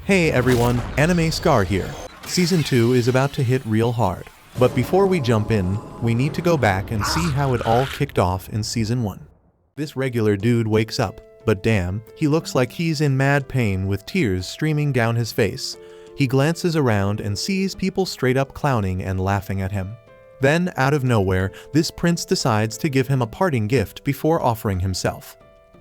Hey everyone, Anime Scar here. Season 2 is about to hit real hard. But before we jump in, we need to go back and see how it all kicked off in Season 1. This regular dude wakes up, but damn, he looks like he's in mad pain with tears streaming down his face. He glances around and sees people straight up clowning and laughing at him. Then, out of nowhere, this prince decides to give him a parting gift before offering himself.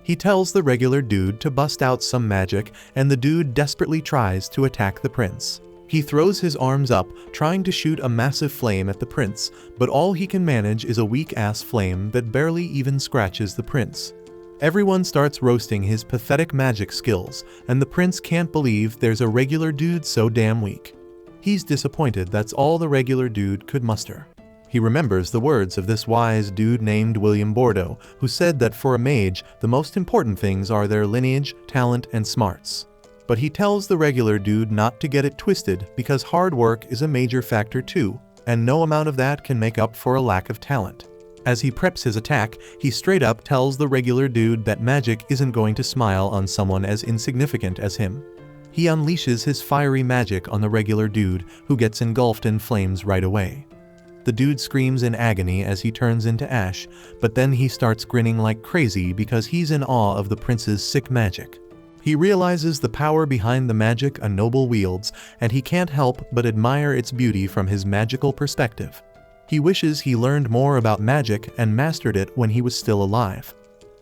He tells the regular dude to bust out some magic, and the dude desperately tries to attack the prince. He throws his arms up, trying to shoot a massive flame at the prince, but all he can manage is a weak-ass flame that barely even scratches the prince. Everyone starts roasting his pathetic magic skills, and the prince can't believe there's a regular dude so damn weak. He's disappointed that's all the regular dude could muster. He remembers the words of this wise dude named William Bordeaux, who said that for a mage, the most important things are their lineage, talent, and smarts. But he tells the regular dude not to get it twisted because hard work is a major factor too, and no amount of that can make up for a lack of talent. As he preps his attack, he straight up tells the regular dude that magic isn't going to smile on someone as insignificant as him. He unleashes his fiery magic on the regular dude, who gets engulfed in flames right away. The dude screams in agony as he turns into ash, but then he starts grinning like crazy because he's in awe of the prince's sick magic. He realizes the power behind the magic a noble wields, and he can't help but admire its beauty from his magical perspective. He wishes he learned more about magic and mastered it when he was still alive.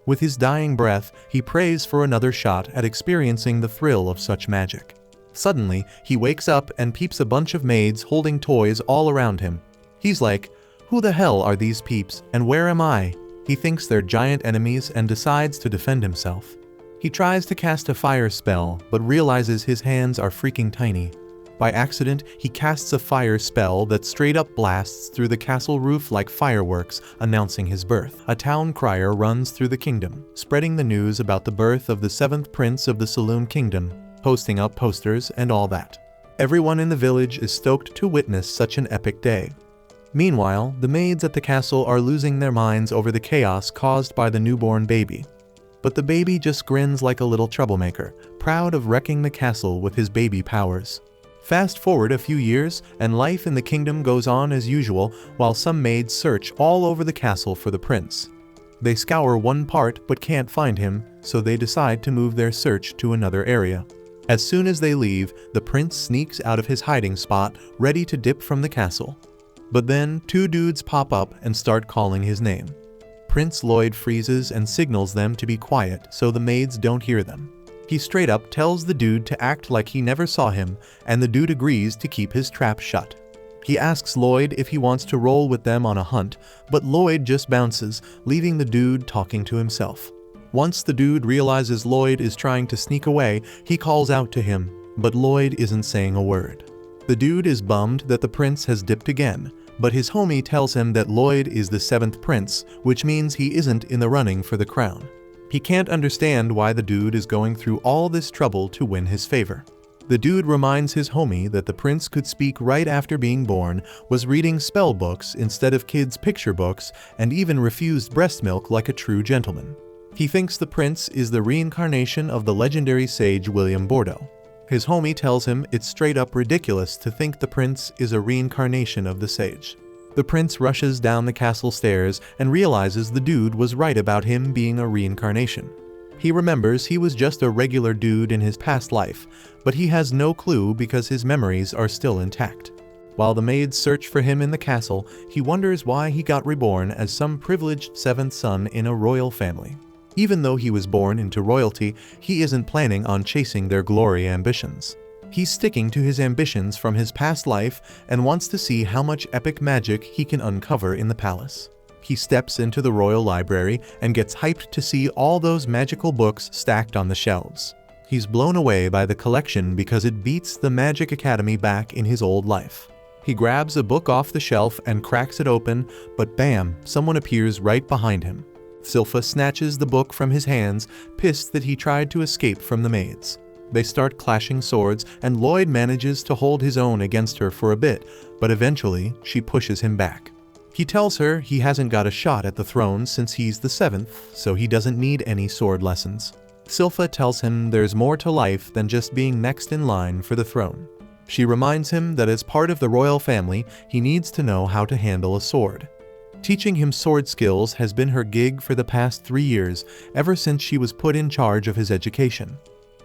With his dying breath, he prays for another shot at experiencing the thrill of such magic. Suddenly, he wakes up and peeps a bunch of maids holding toys all around him. He's like, who the hell are these peeps, and where am I? He thinks they're giant enemies and decides to defend himself. He tries to cast a fire spell, but realizes his hands are freaking tiny. By accident, he casts a fire spell that straight up blasts through the castle roof like fireworks, announcing his birth. A town crier runs through the kingdom, spreading the news about the birth of the 7th prince of the Saloon Kingdom, posting up posters and all that. Everyone in the village is stoked to witness such an epic day. Meanwhile, the maids at the castle are losing their minds over the chaos caused by the newborn baby. But the baby just grins like a little troublemaker, proud of wrecking the castle with his baby powers. Fast forward a few years, and life in the kingdom goes on as usual while some maids search all over the castle for the prince. They scour one part but can't find him, so they decide to move their search to another area. As soon as they leave, the prince sneaks out of his hiding spot, ready to dip from the castle. But then, two dudes pop up and start calling his name. Prince Lloyd freezes and signals them to be quiet so the maids don't hear them. He straight up tells the dude to act like he never saw him, and the dude agrees to keep his trap shut. He asks Lloyd if he wants to roll with them on a hunt, but Lloyd just bounces, leaving the dude talking to himself. Once the dude realizes Lloyd is trying to sneak away, he calls out to him, but Lloyd isn't saying a word. The dude is bummed that the prince has dipped again, but his homie tells him that Lloyd is the 7th prince, which means he isn't in the running for the crown. He can't understand why the dude is going through all this trouble to win his favor. The dude reminds his homie that the prince could speak right after being born, was reading spell books instead of kids' picture books, and even refused breast milk like a true gentleman. He thinks the prince is the reincarnation of the legendary sage William Bordeaux. His homie tells him it's straight up ridiculous to think the prince is a reincarnation of the sage. The prince rushes down the castle stairs and realizes the dude was right about him being a reincarnation. He remembers he was just a regular dude in his past life, but he has no clue because his memories are still intact. While the maids search for him in the castle, he wonders why he got reborn as some privileged 7th son in a royal family. Even though he was born into royalty, he isn't planning on chasing their glory ambitions. He's sticking to his ambitions from his past life and wants to see how much epic magic he can uncover in the palace. He steps into the royal library and gets hyped to see all those magical books stacked on the shelves. He's blown away by the collection because it beats the Magic Academy back in his old life. He grabs a book off the shelf and cracks it open, but bam, someone appears right behind him. Silpha snatches the book from his hands, pissed that he tried to escape from the maids. They start clashing swords, and Lloyd manages to hold his own against her for a bit, but eventually she pushes him back. He tells her he hasn't got a shot at the throne since he's the 7th, so he doesn't need any sword lessons. Silpha tells him there's more to life than just being next in line for the throne. She reminds him that as part of the royal family, he needs to know how to handle a sword. Teaching him sword skills has been her gig for the past 3 years, ever since she was put in charge of his education.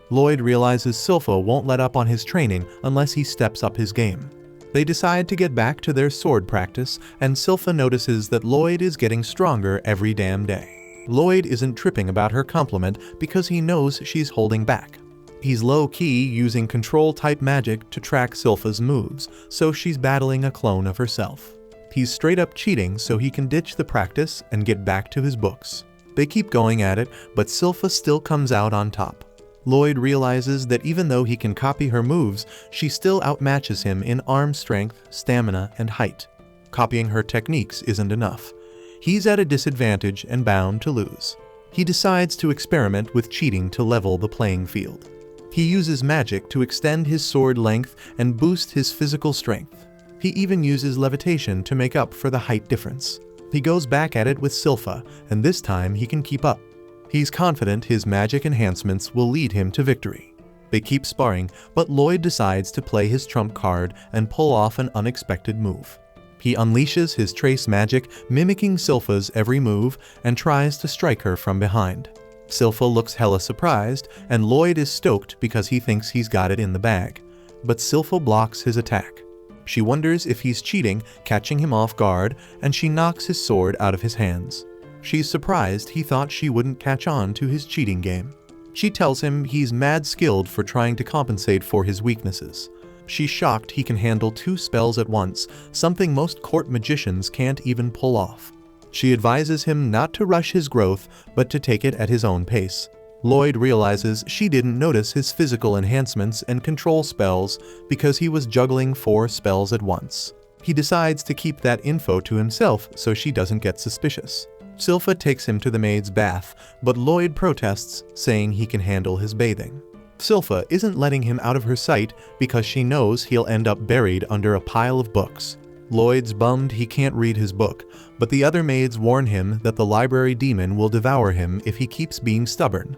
Lloyd realizes Silpha won't let up on his training unless he steps up his game. They decide to get back to their sword practice, and Silpha notices that Lloyd is getting stronger every damn day. Lloyd isn't tripping about her compliment because he knows she's holding back. He's low-key using control-type magic to track Silpha's moves, so she's battling a clone of herself. He's straight-up cheating so he can ditch the practice and get back to his books. They keep going at it, but Silpha still comes out on top. Lloyd realizes that even though he can copy her moves, she still outmatches him in arm strength, stamina, and height. Copying her techniques isn't enough. He's at a disadvantage and bound to lose. He decides to experiment with cheating to level the playing field. He uses magic to extend his sword length and boost his physical strength. He even uses levitation to make up for the height difference. He goes back at it with Silpha, and this time he can keep up. He's confident his magic enhancements will lead him to victory. They keep sparring, but Lloyd decides to play his trump card and pull off an unexpected move. He unleashes his trace magic, mimicking Silpha's every move, and tries to strike her from behind. Silpha looks hella surprised, and Lloyd is stoked because he thinks he's got it in the bag. But Silpha blocks his attack. She wonders if he's cheating, catching him off guard, and she knocks his sword out of his hands. She's surprised he thought she wouldn't catch on to his cheating game. She tells him he's mad skilled for trying to compensate for his weaknesses. She's shocked he can handle 2 spells at once, something most court magicians can't even pull off. She advises him not to rush his growth, but to take it at his own pace. Lloyd realizes she didn't notice his physical enhancements and control spells because he was juggling 4 spells at once. He decides to keep that info to himself so she doesn't get suspicious. Silpha takes him to the maid's bath, but Lloyd protests, saying he can handle his bathing. Silpha isn't letting him out of her sight because she knows he'll end up buried under a pile of books. Lloyd's bummed he can't read his book, but the other maids warn him that the library demon will devour him if he keeps being stubborn.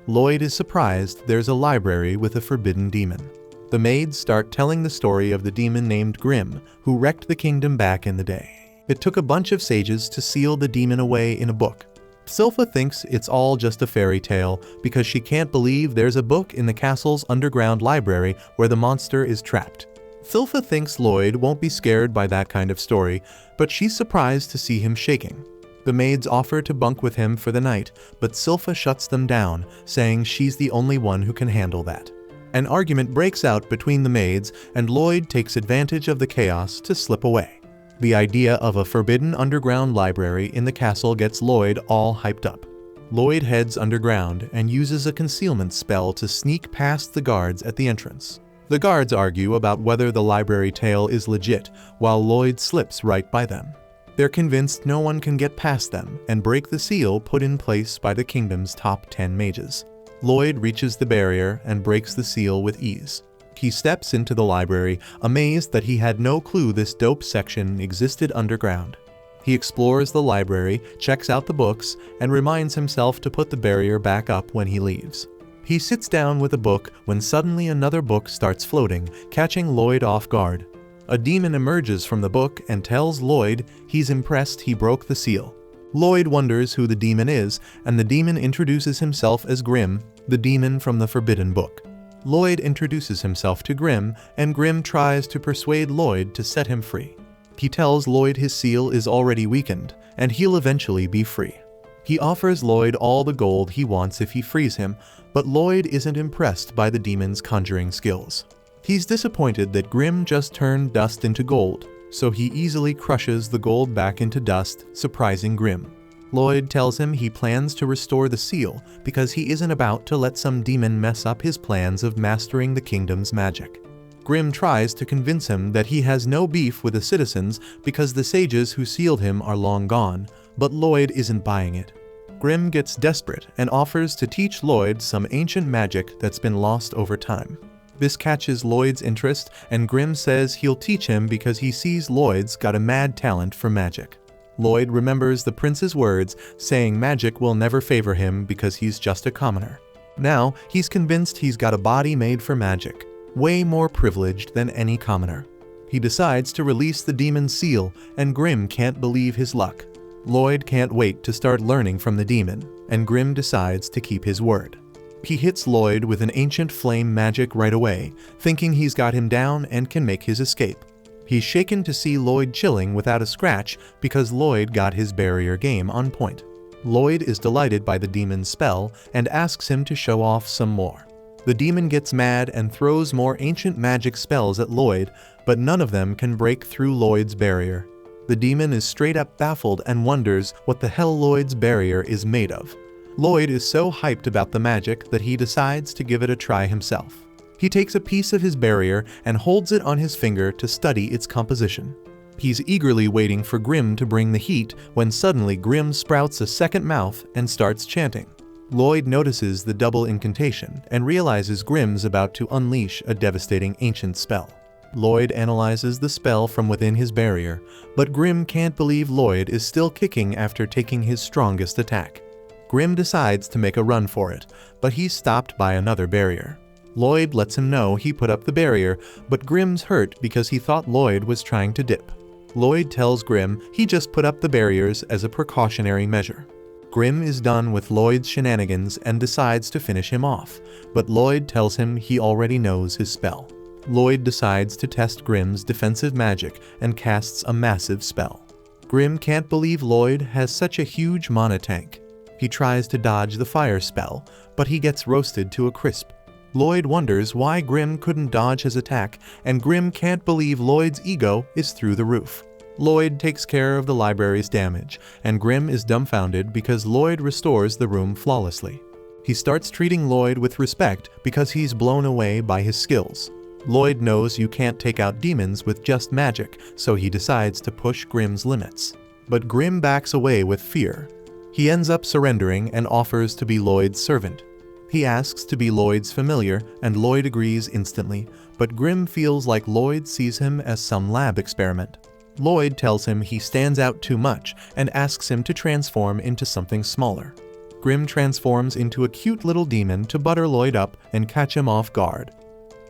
Lloyd is surprised there's a library with a forbidden demon. The maids start telling the story of the demon named Grim, who wrecked the kingdom back in the day. It took a bunch of sages to seal the demon away in a book. Silpha thinks it's all just a fairy tale because she can't believe there's a book in the castle's underground library where the monster is trapped. Silpha thinks Lloyd won't be scared by that kind of story, but she's surprised to see him shaking. The maids offer to bunk with him for the night, but Silpha shuts them down, saying she's the only one who can handle that. An argument breaks out between the maids, and Lloyd takes advantage of the chaos to slip away. The idea of a forbidden underground library in the castle gets Lloyd all hyped up. Lloyd heads underground and uses a concealment spell to sneak past the guards at the entrance. The guards argue about whether the library tale is legit, while Lloyd slips right by them. They're convinced no one can get past them and break the seal put in place by the kingdom's top 10 mages. Lloyd reaches the barrier and breaks the seal with ease. He steps into the library, amazed that he had no clue this dope section existed underground. He explores the library, checks out the books, and reminds himself to put the barrier back up when he leaves. He sits down with a book when suddenly another book starts floating, catching Lloyd off guard. A demon emerges from the book and tells Lloyd he's impressed he broke the seal. Lloyd wonders who the demon is, and the demon introduces himself as Grim, the demon from the Forbidden Book. Lloyd introduces himself to Grim, and Grim tries to persuade Lloyd to set him free. He tells Lloyd his seal is already weakened, and he'll eventually be free. He offers Lloyd all the gold he wants if he frees him, but Lloyd isn't impressed by the demon's conjuring skills. He's disappointed that Grim just turned dust into gold, so he easily crushes the gold back into dust, surprising Grim. Lloyd tells him he plans to restore the seal because he isn't about to let some demon mess up his plans of mastering the kingdom's magic. Grim tries to convince him that he has no beef with the citizens because the sages who sealed him are long gone, but Lloyd isn't buying it. Grim gets desperate and offers to teach Lloyd some ancient magic that's been lost over time. This catches Lloyd's interest, and Grim says he'll teach him because he sees Lloyd's got a mad talent for magic. Lloyd remembers the prince's words, saying magic will never favor him because he's just a commoner. Now, he's convinced he's got a body made for magic, way more privileged than any commoner. He decides to release the demon's seal, and Grim can't believe his luck. Lloyd can't wait to start learning from the demon, and Grim decides to keep his word. He hits Lloyd with an ancient flame magic right away, thinking he's got him down and can make his escape. He's shaken to see Lloyd chilling without a scratch because Lloyd got his barrier game on point. Lloyd is delighted by the demon's spell and asks him to show off some more. The demon gets mad and throws more ancient magic spells at Lloyd, but none of them can break through Lloyd's barrier. The demon is straight up baffled and wonders what the hell Lloyd's barrier is made of. Lloyd is so hyped about the magic that he decides to give it a try himself. He takes a piece of his barrier and holds it on his finger to study its composition. He's eagerly waiting for Grim to bring the heat when suddenly Grim sprouts a second mouth and starts chanting. Lloyd notices the double incantation and realizes Grim's about to unleash a devastating ancient spell. Lloyd analyzes the spell from within his barrier, but Grim can't believe Lloyd is still kicking after taking his strongest attack. Grim decides to make a run for it, but he's stopped by another barrier. Lloyd lets him know he put up the barrier, but Grim's hurt because he thought Lloyd was trying to dip. Lloyd tells Grim he just put up the barriers as a precautionary measure. Grim is done with Lloyd's shenanigans and decides to finish him off, but Lloyd tells him he already knows his spell. Lloyd decides to test Grim's defensive magic and casts a massive spell. Grim can't believe Lloyd has such a huge mana tank. He tries to dodge the fire spell, but he gets roasted to a crisp. Lloyd wonders why Grim couldn't dodge his attack, and Grim can't believe Lloyd's ego is through the roof. Lloyd takes care of the library's damage, and Grim is dumbfounded because Lloyd restores the room flawlessly. He starts treating Lloyd with respect because he's blown away by his skills. Lloyd knows you can't take out demons with just magic, so he decides to push Grim's limits. But Grim backs away with fear. He ends up surrendering and offers to be Lloyd's servant. He asks to be Lloyd's familiar, and Lloyd agrees instantly, but Grim feels like Lloyd sees him as some lab experiment. Lloyd tells him he stands out too much and asks him to transform into something smaller. Grim transforms into a cute little demon to butter Lloyd up and catch him off guard.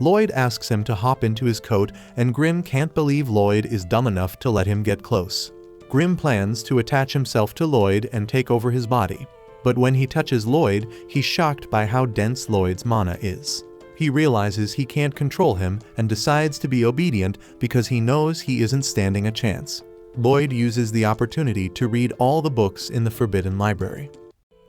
Lloyd asks him to hop into his coat, and Grim can't believe Lloyd is dumb enough to let him get close. Grim plans to attach himself to Lloyd and take over his body, but when he touches Lloyd, he's shocked by how dense Lloyd's mana is. He realizes he can't control him and decides to be obedient because he knows he isn't standing a chance. Lloyd uses the opportunity to read all the books in the Forbidden Library.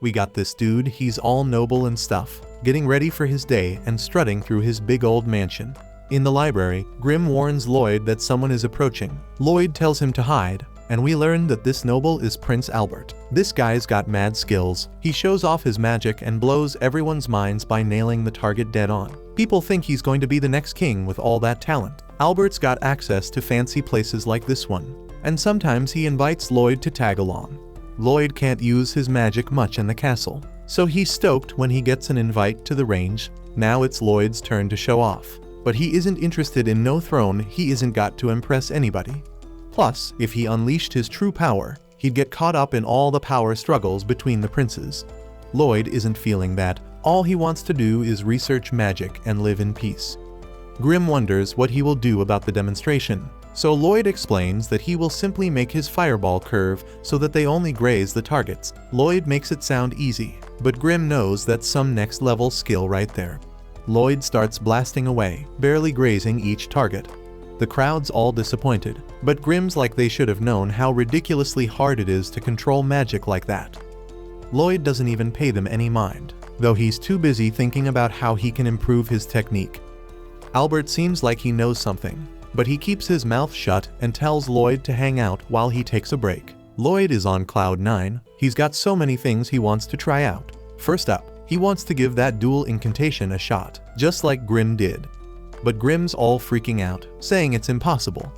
We got this dude, he's all noble and stuff, getting ready for his day and strutting through his big old mansion. In the library, Grim warns Lloyd that someone is approaching. Lloyd tells him to hide, and we learn that this noble is Prince Albert. This guy's got mad skills. He shows off his magic and blows everyone's minds by nailing the target dead on. People think he's going to be the next king with all that talent. Albert's got access to fancy places like this one, and sometimes he invites Lloyd to tag along. Lloyd can't use his magic much in the castle, so he's stoked when he gets an invite to the range. Now it's Lloyd's turn to show off. But he isn't interested in no throne, he isn't got to impress anybody. Plus, if he unleashed his true power, he'd get caught up in all the power struggles between the princes. Lloyd isn't feeling that. All he wants to do is research magic and live in peace. Grim wonders what he will do about the demonstration, so Lloyd explains that he will simply make his fireball curve so that they only graze the targets. Lloyd makes it sound easy, but Grim knows that's some next level skill right there. Lloyd starts blasting away, barely grazing each target. The crowd's all disappointed, but Grim's like they should have known how ridiculously hard it is to control magic like that. Lloyd doesn't even pay them any mind, though he's too busy thinking about how he can improve his technique. Albert seems like he knows something, but he keeps his mouth shut and tells Lloyd to hang out while he takes a break. Lloyd is on cloud 9. He's got so many things he wants to try out. First up, he wants to give that dual incantation a shot, just like Grim did. But Grim's all freaking out, saying it's impossible.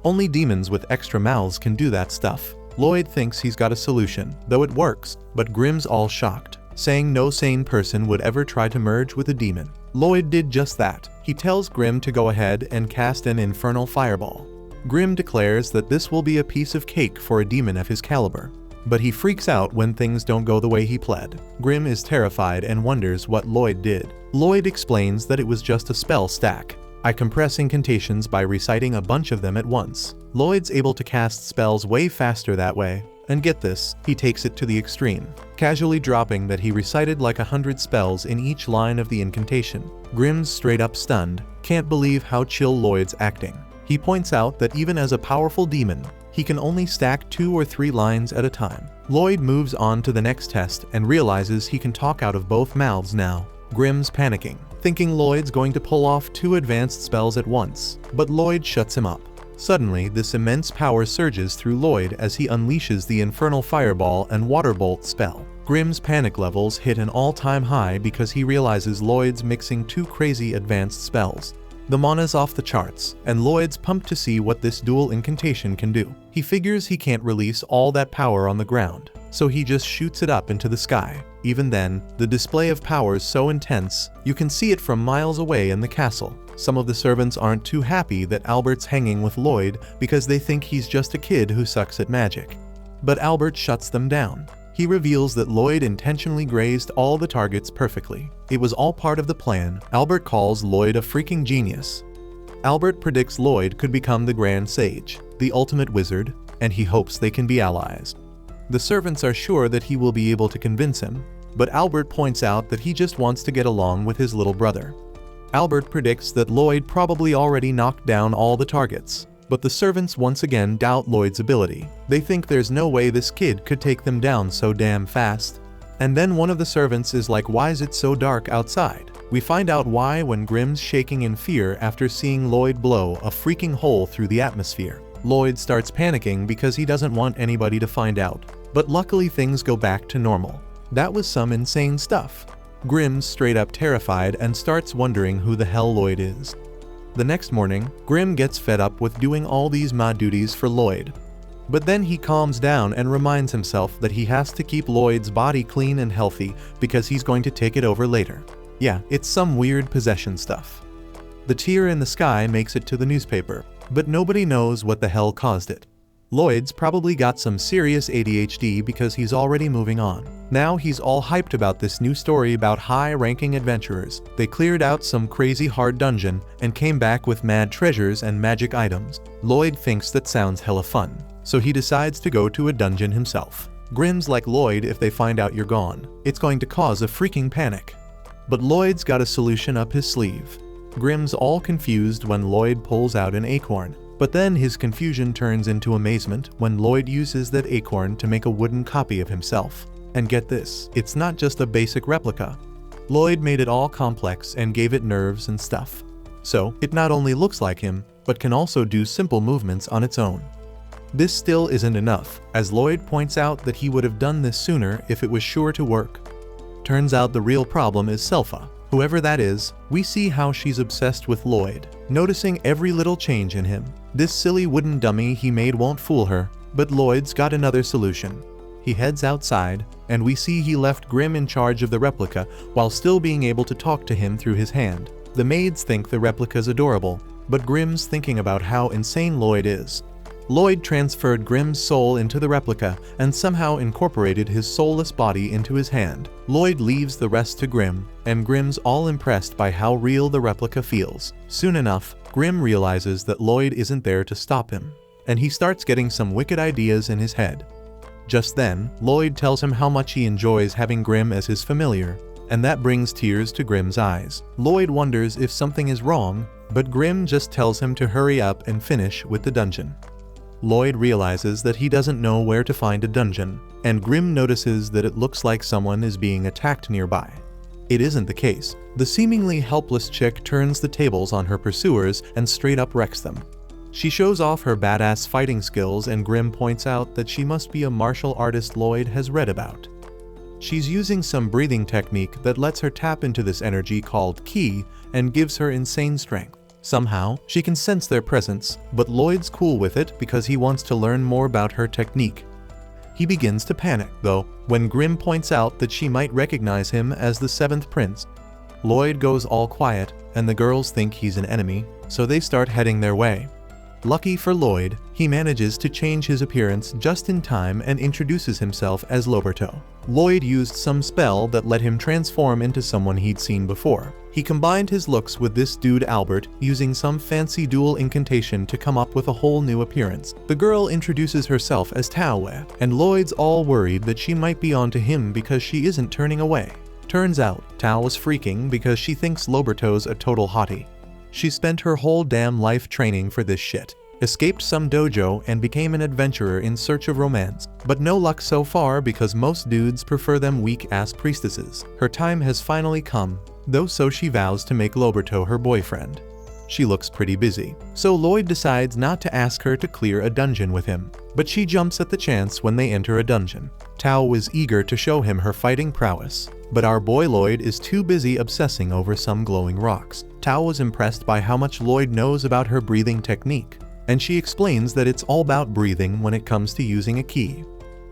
Only demons with extra mouths can do that stuff. Lloyd thinks he's got a solution, though it works, but Grim's all shocked, saying no sane person would ever try to merge with a demon. Lloyd did just that. He tells Grim to go ahead and cast an infernal fireball. Grim declares that this will be a piece of cake for a demon of his caliber. but he freaks out when things don't go the way he planned. Grim is terrified and wonders what Lloyd did. Lloyd explains that it was just a spell stack. I compress incantations by reciting a bunch of them at once. Lloyd's able to cast spells way faster that way. And get this, he takes it to the extreme, casually dropping that he recited like 100 spells in each line of the incantation. Grim's straight up stunned, can't believe how chill Lloyd's acting. He points out that even as a powerful demon, he can only stack 2 or 3 lines at a time. Lloyd moves on to the next test and realizes he can talk out of both mouths now. Grim's panicking, thinking Lloyd's going to pull off 2 advanced spells at once, but Lloyd shuts him up. Suddenly, this immense power surges through Lloyd as he unleashes the Infernal Fireball and Water Bolt spell. Grim's panic levels hit an all-time high because he realizes Lloyd's mixing 2 crazy advanced spells. The mana's off the charts, and Lloyd's pumped to see what this dual incantation can do. He figures he can't release all that power on the ground, so he just shoots it up into the sky. Even then, the display of power is so intense, you can see it from miles away in the castle. Some of the servants aren't too happy that Albert's hanging with Lloyd because they think he's just a kid who sucks at magic. But Albert shuts them down. He reveals that Lloyd intentionally grazed all the targets perfectly. It was all part of the plan. Albert calls Lloyd a freaking genius. Albert predicts Lloyd could become the Grand Sage, the ultimate wizard, and he hopes they can be allies. The servants are sure that he will be able to convince him, but Albert points out that he just wants to get along with his little brother. Albert predicts that Lloyd probably already knocked down all the targets, but the servants once again doubt Lloyd's ability. They think there's no way this kid could take them down so damn fast. And then one of the servants is like, "Why is it so dark outside?" We find out why when Grim's shaking in fear after seeing Lloyd blow a freaking hole through the atmosphere. Lloyd starts panicking because he doesn't want anybody to find out, but luckily things go back to normal. That was some insane stuff. Grim's straight up terrified and starts wondering who the hell Lloyd is. The next morning, Grim gets fed up with doing all these duties for Lloyd. But then he calms down and reminds himself that he has to keep Lloyd's body clean and healthy because he's going to take it over later. Yeah, it's some weird possession stuff. The tear in the sky makes it to the newspaper, but nobody knows what the hell caused it. Lloyd's probably got some serious ADHD because he's already moving on. Now he's all hyped about this new story about high-ranking adventurers. They cleared out some crazy hard dungeon and came back with mad treasures and magic items. Lloyd thinks that sounds hella fun, so he decides to go to a dungeon himself. Grim's like, "Lloyd, if they find out you're gone, it's going to cause a freaking panic." But Lloyd's got a solution up his sleeve. Grim's all confused when Lloyd pulls out an acorn. But then his confusion turns into amazement when Lloyd uses that acorn to make a wooden copy of himself. And get this, it's not just a basic replica. Lloyd made it all complex and gave it nerves and stuff. So, it not only looks like him, but can also do simple movements on its own. This still isn't enough, as Lloyd points out that he would have done this sooner if it was sure to work. Turns out the real problem is Selpha. Whoever that is, we see how she's obsessed with Lloyd, noticing every little change in him. This silly wooden dummy he made won't fool her, but Lloyd's got another solution. He heads outside, and we see he left Grim in charge of the replica while still being able to talk to him through his hand. The maids think the replica's adorable, but Grim's thinking about how insane Lloyd is. Lloyd transferred Grim's soul into the replica and somehow incorporated his soulless body into his hand. Lloyd leaves the rest to Grim, and Grim's all impressed by how real the replica feels. Soon enough, Grim realizes that Lloyd isn't there to stop him, and he starts getting some wicked ideas in his head. Just then, Lloyd tells him how much he enjoys having Grim as his familiar, and that brings tears to Grim's eyes. Lloyd wonders if something is wrong, but Grim just tells him to hurry up and finish with the dungeon. Lloyd realizes that he doesn't know where to find a dungeon, and Grim notices that it looks like someone is being attacked nearby. It isn't the case. The seemingly helpless chick turns the tables on her pursuers and straight up wrecks them. She shows off her badass fighting skills, and Grim points out that she must be a martial artist Lloyd has read about. She's using some breathing technique that lets her tap into this energy called Ki and gives her insane strength. Somehow, she can sense their presence, but Lloyd's cool with it because he wants to learn more about her technique. He begins to panic, though, when Grim points out that she might recognize him as the 7th prince. Lloyd goes all quiet, and the girls think he's an enemy, so they start heading their way. Lucky for Lloyd, he manages to change his appearance just in time and introduces himself as Loberto. Lloyd used some spell that let him transform into someone he'd seen before. He combined his looks with this dude Albert, using some fancy dual incantation to come up with a whole new appearance. The girl introduces herself as Taowe, and Lloyd's all worried that she might be onto him because she isn't turning away. Turns out, Taowe's freaking because she thinks Loberto's a total hottie. She spent her whole damn life training for this shit, escaped some dojo and became an adventurer in search of romance. But no luck so far because most dudes prefer them weak-ass priestesses. Her time has finally come, though, so she vows to make Loberto her boyfriend. She looks pretty busy, so Lloyd decides not to ask her to clear a dungeon with him, but she jumps at the chance when they enter a dungeon. Tao is eager to show him her fighting prowess, but our boy Lloyd is too busy obsessing over some glowing rocks. Tao was impressed by how much Lloyd knows about her breathing technique, and she explains that it's all about breathing when it comes to using a ki.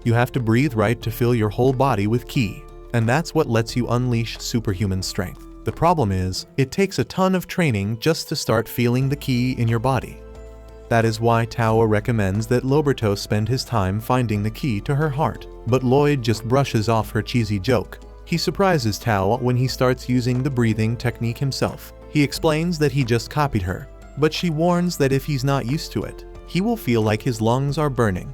You have to breathe right to fill your whole body with ki, and that's what lets you unleash superhuman strength. The problem is, it takes a ton of training just to start feeling the ki in your body. That is why Tao recommends that Loberto spend his time finding the key to her heart, but Lloyd just brushes off her cheesy joke. He surprises Tao when he starts using the breathing technique himself. He explains that he just copied her, but she warns that if he's not used to it, he will feel like his lungs are burning.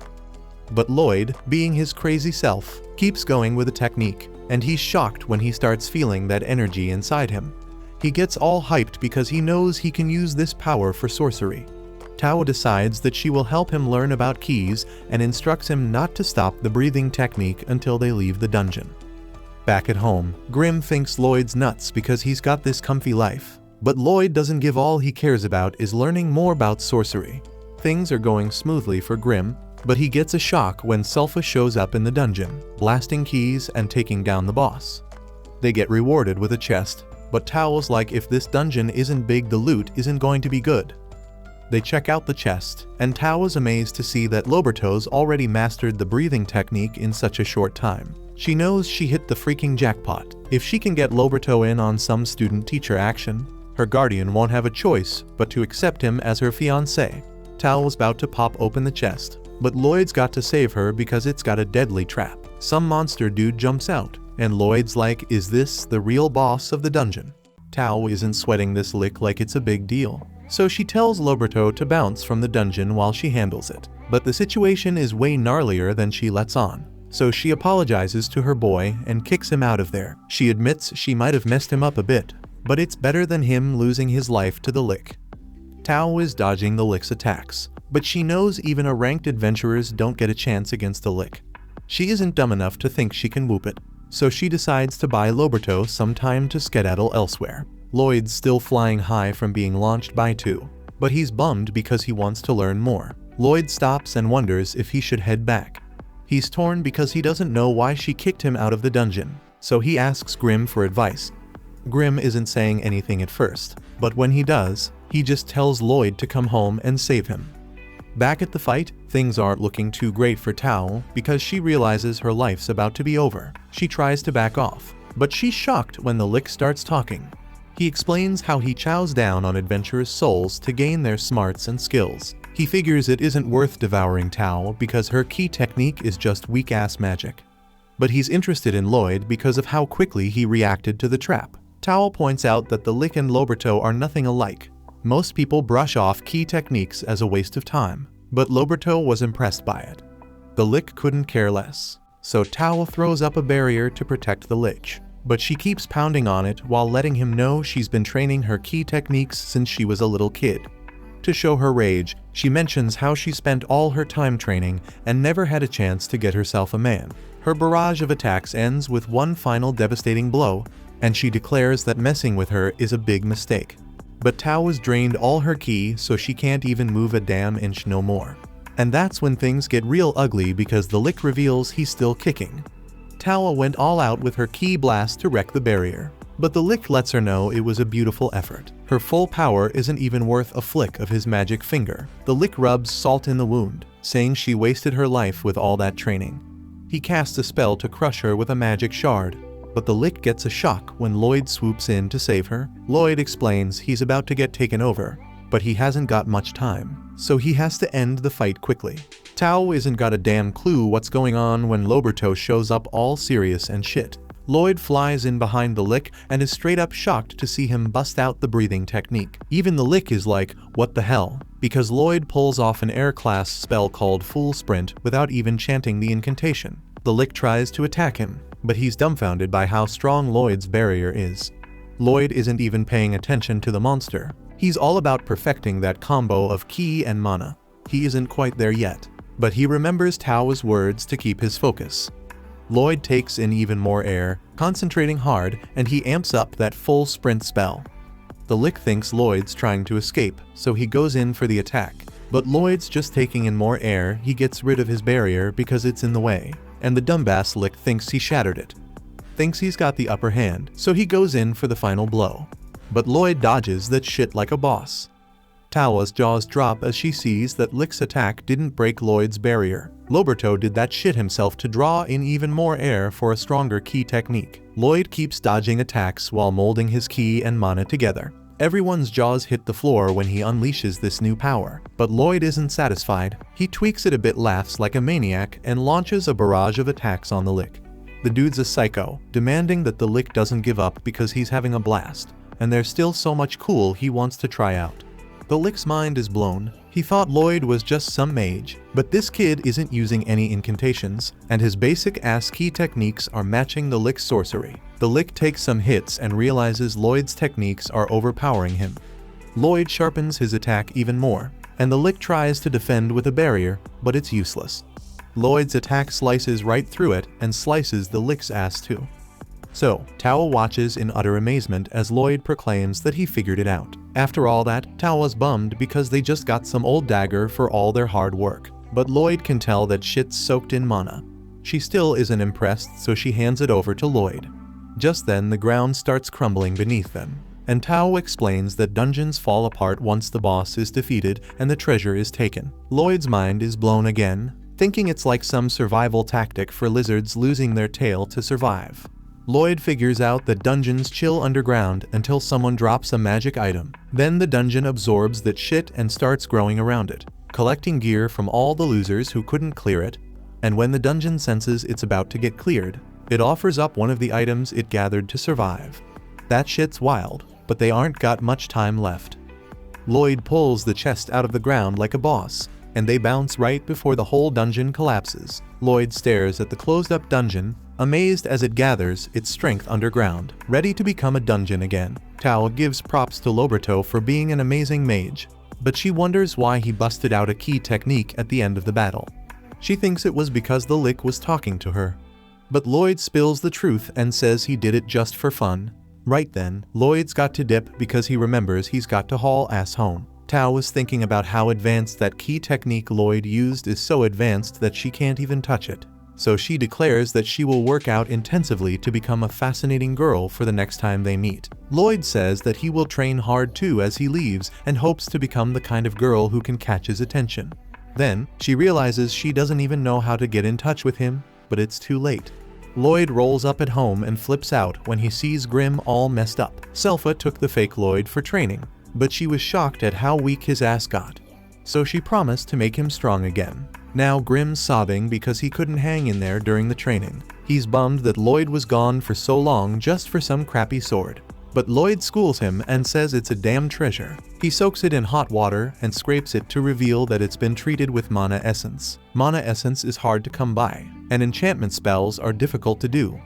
But Lloyd, being his crazy self, keeps going with the technique, and he's shocked when he starts feeling that energy inside him. He gets all hyped because he knows he can use this power for sorcery. Tao decides that she will help him learn about keys and instructs him not to stop the breathing technique until they leave the dungeon. Back at home, Grim thinks Lloyd's nuts because he's got this comfy life. But Lloyd doesn't give. All he cares about is learning more about sorcery. Things are going smoothly for Grim, but he gets a shock when Sulfa shows up in the dungeon, blasting keys and taking down the boss. They get rewarded with a chest, but Tao's like, if this dungeon isn't big, the loot isn't going to be good. They check out the chest, and Tao is amazed to see that Loberto's already mastered the breathing technique in such a short time. She knows she hit the freaking jackpot. If she can get Loberto in on some student-teacher action, her guardian won't have a choice but to accept him as her fiancé. Tao was about to pop open the chest, but Lloyd's got to save her because it's got a deadly trap. Some monster dude jumps out, and Lloyd's like, is this the real boss of the dungeon? Tao isn't sweating this lick like it's a big deal, so she tells Loberto to bounce from the dungeon while she handles it. But the situation is way gnarlier than she lets on, so she apologizes to her boy and kicks him out of there. She admits she might have messed him up a bit, but it's better than him losing his life to the lick. Tao is dodging the lick's attacks, but she knows even a ranked adventurers don't get a chance against the lick. She isn't dumb enough to think she can whoop it, so she decides to buy Loberto some time to skedaddle elsewhere. Lloyd's still flying high from being launched by two, but he's bummed because he wants to learn more. Lloyd stops and wonders if he should head back. He's torn because he doesn't know why she kicked him out of the dungeon, so he asks Grim for advice. Grim isn't saying anything at first, but when he does, he just tells Lloyd to come home and save him. Back at the fight, things aren't looking too great for Tao because she realizes her life's about to be over. She tries to back off, but she's shocked when the lick starts talking. He explains how he chows down on adventurers' souls to gain their smarts and skills. He figures it isn't worth devouring Tao because her key technique is just weak-ass magic. But he's interested in Lloyd because of how quickly he reacted to the trap. Tao points out that the lick and Loberto are nothing alike. Most people brush off key techniques as a waste of time, but Loberto was impressed by it. The lick couldn't care less, so Tao throws up a barrier to protect the lich, but she keeps pounding on it while letting him know she's been training her key techniques since she was a little kid. To show her rage, she mentions how she spent all her time training and never had a chance to get herself a man. Her barrage of attacks ends with one final devastating blow, and she declares that messing with her is a big mistake. But Tao has drained all her ki, so she can't even move a damn inch no more. And that's when things get real ugly because the lick reveals he's still kicking. Tao went all out with her ki blast to wreck the barrier, but the lick lets her know it was a beautiful effort. Her full power isn't even worth a flick of his magic finger. The lick rubs salt in the wound, saying she wasted her life with all that training. He casts a spell to crush her with a magic shard, but the lick gets a shock when Lloyd swoops in to save her. Lloyd explains he's about to get taken over, but he hasn't got much time, so he has to end the fight quickly. Tao isn't got a damn clue what's going on when Loberto shows up all serious and shit. Lloyd flies in behind the Lick and is straight up shocked to see him bust out the breathing technique. Even the Lick is like, what the hell? Because Lloyd pulls off an air class spell called Full Sprint without even chanting the incantation. The Lick tries to attack him, but he's dumbfounded by how strong Lloyd's barrier is. Lloyd isn't even paying attention to the monster. He's all about perfecting that combo of ki and mana. He isn't quite there yet, but he remembers Tao's words to keep his focus. Lloyd takes in even more air, concentrating hard, and he amps up that full sprint spell. The Lick thinks Lloyd's trying to escape, so he goes in for the attack. But Lloyd's just taking in more air. He gets rid of his barrier because it's in the way, and the dumbass Lick thinks he shattered it. Thinks he's got the upper hand, so he goes in for the final blow. But Lloyd dodges that shit like a boss. Tao's jaws drop as she sees that Lick's attack didn't break Lloyd's barrier. Loberto did that shit himself to draw in even more air for a stronger ki technique. Lloyd keeps dodging attacks while molding his ki and mana together. Everyone's jaws hit the floor when he unleashes this new power, but Lloyd isn't satisfied. He tweaks it a bit, laughs like a maniac, and launches a barrage of attacks on the Lick. The dude's a psycho, demanding that the Lick doesn't give up because he's having a blast, and there's still so much cool he wants to try out. The Lick's mind is blown. He thought Lloyd was just some mage, but this kid isn't using any incantations, and his basic ass ki techniques are matching the Lick's sorcery. The Lick takes some hits and realizes Lloyd's techniques are overpowering him. Lloyd sharpens his attack even more, and the Lick tries to defend with a barrier, but it's useless. Lloyd's attack slices right through it and slices the Lick's ass too. So, Tao watches in utter amazement as Lloyd proclaims that he figured it out. After all that, Tao was bummed because they just got some old dagger for all their hard work. But Lloyd can tell that shit's soaked in mana. She still isn't impressed, so she hands it over to Lloyd. Just then, the ground starts crumbling beneath them, and Tao explains that dungeons fall apart once the boss is defeated and the treasure is taken. Lloyd's mind is blown again, thinking it's like some survival tactic for lizards losing their tail to survive. Lloyd figures out that dungeons chill underground until someone drops a magic item. Then the dungeon absorbs that shit and starts growing around it, collecting gear from all the losers who couldn't clear it, and when the dungeon senses it's about to get cleared, it offers up one of the items it gathered to survive. That shit's wild, but they aren't got much time left. Lloyd pulls the chest out of the ground like a boss, and they bounce right before the whole dungeon collapses. Lloyd stares at the closed-up dungeon, amazed as it gathers its strength underground, ready to become a dungeon again. Tao gives props to Loberto for being an amazing mage, but she wonders why he busted out a ki technique at the end of the battle. She thinks it was because the Lick was talking to her. But Lloyd spills the truth and says he did it just for fun. Right then, Lloyd's got to dip because he remembers he's got to haul ass home. Tao is thinking about how advanced that ki technique Lloyd used is, so advanced that she can't even touch it. So she declares that she will work out intensively to become a fascinating girl for the next time they meet. Lloyd says that he will train hard too as he leaves and hopes to become the kind of girl who can catch his attention. Then, she realizes she doesn't even know how to get in touch with him, but it's too late. Lloyd rolls up at home and flips out when he sees Grim all messed up. Selpha took the fake Lloyd for training, but she was shocked at how weak his ass got. So she promised to make him strong again. Now Grim's sobbing because he couldn't hang in there during the training. He's bummed that Lloyd was gone for so long just for some crappy sword. But Lloyd schools him and says it's a damn treasure. He soaks it in hot water and scrapes it to reveal that it's been treated with mana essence. Mana essence is hard to come by, and enchantment spells are difficult to do.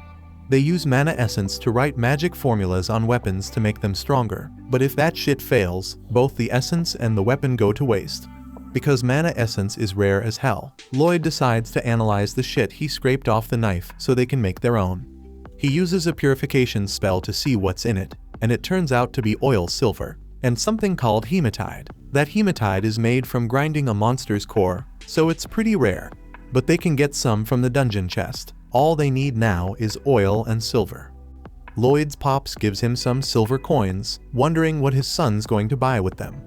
They use mana essence to write magic formulas on weapons to make them stronger, but if that shit fails, both the essence and the weapon go to waste. Because mana essence is rare as hell, Lloyd decides to analyze the shit he scraped off the knife so they can make their own. He uses a purification spell to see what's in it, and it turns out to be oil silver, and something called hematite. That hematite is made from grinding a monster's core, so it's pretty rare, but they can get some from the dungeon chest. All they need now is oil and silver. Lloyd's pops gives him some silver coins, wondering what his son's going to buy with them.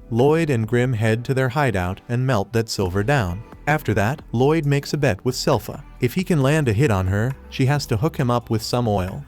Lloyd and Grim head to their hideout and melt that silver down. After that, Lloyd makes a bet with Selpha. If he can land a hit on her, she has to hook him up with some oil.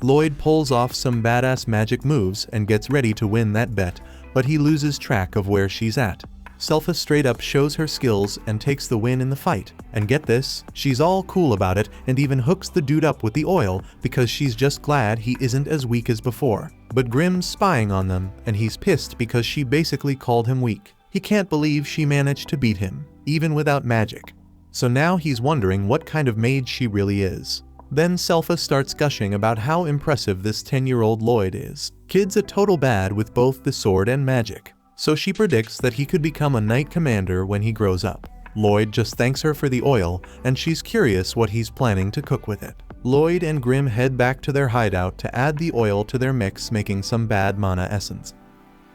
Lloyd pulls off some badass magic moves and gets ready to win that bet, but he loses track of where she's at. Selpha straight up shows her skills and takes the win in the fight. And get this, she's all cool about it and even hooks the dude up with the oil because she's just glad he isn't as weak as before. But Grimm's spying on them and he's pissed because she basically called him weak. He can't believe she managed to beat him, even without magic. So now he's wondering what kind of mage she really is. Then Selpha starts gushing about how impressive this 10-year-old Lloyd is. Kid's a total bad with both the sword and magic. So she predicts that he could become a knight commander when he grows up. Lloyd just thanks her for the oil, and she's curious what he's planning to cook with it. Lloyd and Grimm head back to their hideout to add the oil to their mix, making some bad mana essence.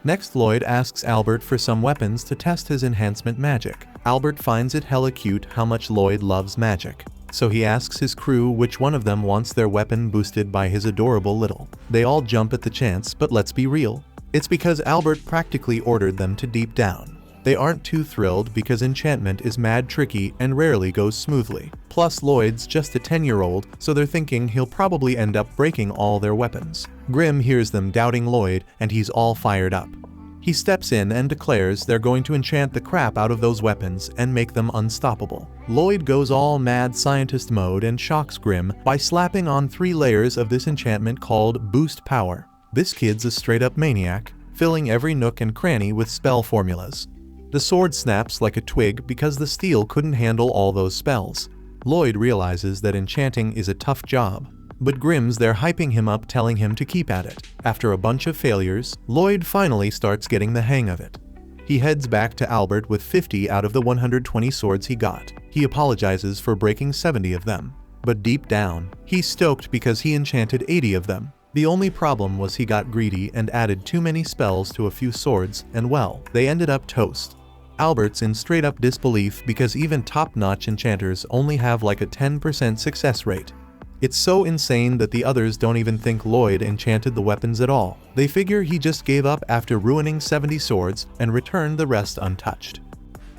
Next, Lloyd asks Albert for some weapons to test his enhancement magic. Albert finds it hella cute how much Lloyd loves magic. So he asks his crew which one of them wants their weapon boosted by his adorable little. They all jump at the chance, but let's be real. It's because Albert practically ordered them to deep down. They aren't too thrilled because enchantment is mad tricky and rarely goes smoothly. Plus Lloyd's just a 10-year-old, so they're thinking he'll probably end up breaking all their weapons. Grimm hears them doubting Lloyd and he's all fired up. He steps in and declares they're going to enchant the crap out of those weapons and make them unstoppable. Lloyd goes all mad scientist mode and shocks Grimm by slapping on 3 layers of this enchantment called Boost Power. This kid's a straight-up maniac, filling every nook and cranny with spell formulas. The sword snaps like a twig because the steel couldn't handle all those spells. Lloyd realizes that enchanting is a tough job, but Grimm's there hyping him up, telling him to keep at it. After a bunch of failures, Lloyd finally starts getting the hang of it. He heads back to Albert with 50 out of the 120 swords he got. He apologizes for breaking 70 of them, but deep down, he's stoked because he enchanted 80 of them. The only problem was he got greedy and added too many spells to a few swords, and well, they ended up toast. Albert's in straight up disbelief because even top-notch enchanters only have like a 10% success rate. It's so insane that the others don't even think Lloyd enchanted the weapons at all. They figure he just gave up after ruining 70 swords and returned the rest untouched.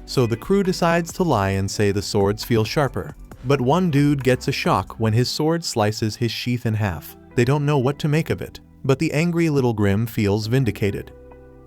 So the crew decides to lie and say the swords feel sharper. But one dude gets a shock when his sword slices his sheath in half. They don't know what to make of it, but the angry little Grimm feels vindicated.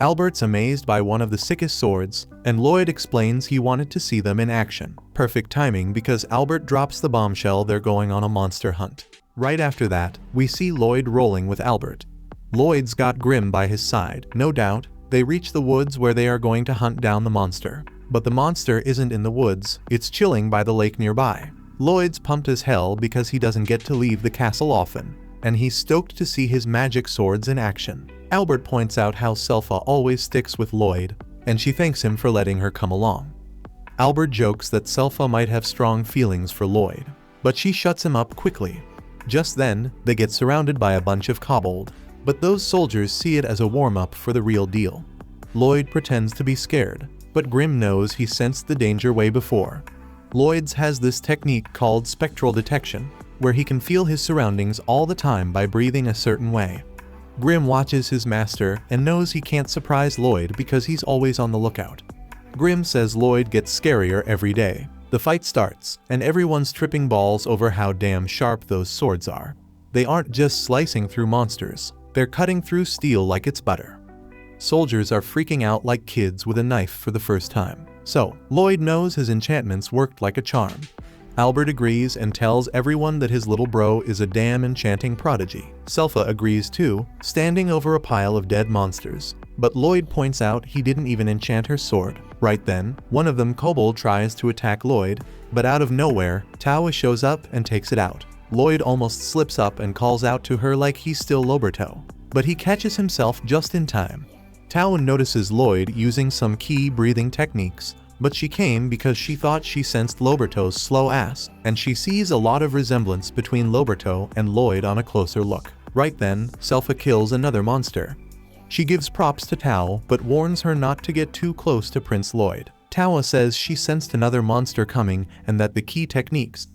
Albert's amazed by one of the sickest swords, and Lloyd explains he wanted to see them in action. Perfect timing because Albert drops the bombshell they're going on a monster hunt. Right after that, we see Lloyd rolling with Albert. Lloyd's got Grimm by his side, no doubt. They reach the woods where they are going to hunt down the monster. But the monster isn't in the woods, it's chilling by the lake nearby. Lloyd's pumped as hell because he doesn't get to leave the castle often, and he's stoked to see his magic swords in action. Albert points out how Selpha always sticks with Lloyd, and she thanks him for letting her come along. Albert jokes that Selpha might have strong feelings for Lloyd, but she shuts him up quickly. Just then, they get surrounded by a bunch of kobold, but those soldiers see it as a warm-up for the real deal. Lloyd pretends to be scared, but Grimm knows he sensed the danger way before. Lloyd's has this technique called spectral detection, where he can feel his surroundings all the time by breathing a certain way. Grimm watches his master and knows he can't surprise Lloyd because he's always on the lookout. Grimm says Lloyd gets scarier every day. The fight starts, and everyone's tripping balls over how damn sharp those swords are. They aren't just slicing through monsters, they're cutting through steel like it's butter. Soldiers are freaking out like kids with a knife for the first time. So, Lloyd knows his enchantments worked like a charm. Albert agrees and tells everyone that his little bro is a damn enchanting prodigy. Selpha agrees too, standing over a pile of dead monsters. But Lloyd points out he didn't even enchant her sword. Right then, one of them kobold tries to attack Lloyd, but out of nowhere, Tawa shows up and takes it out. Lloyd almost slips up and calls out to her like he's still Loberto, but he catches himself just in time. Tawa notices Lloyd using some key breathing techniques, but she came because she thought she sensed Loberto's slow ass, and she sees a lot of resemblance between Loberto and Lloyd on a closer look. Right then, Selpha kills another monster. She gives props to Tawa but warns her not to get too close to Prince Lloyd. Tawa says she sensed another monster coming and that the key techniques.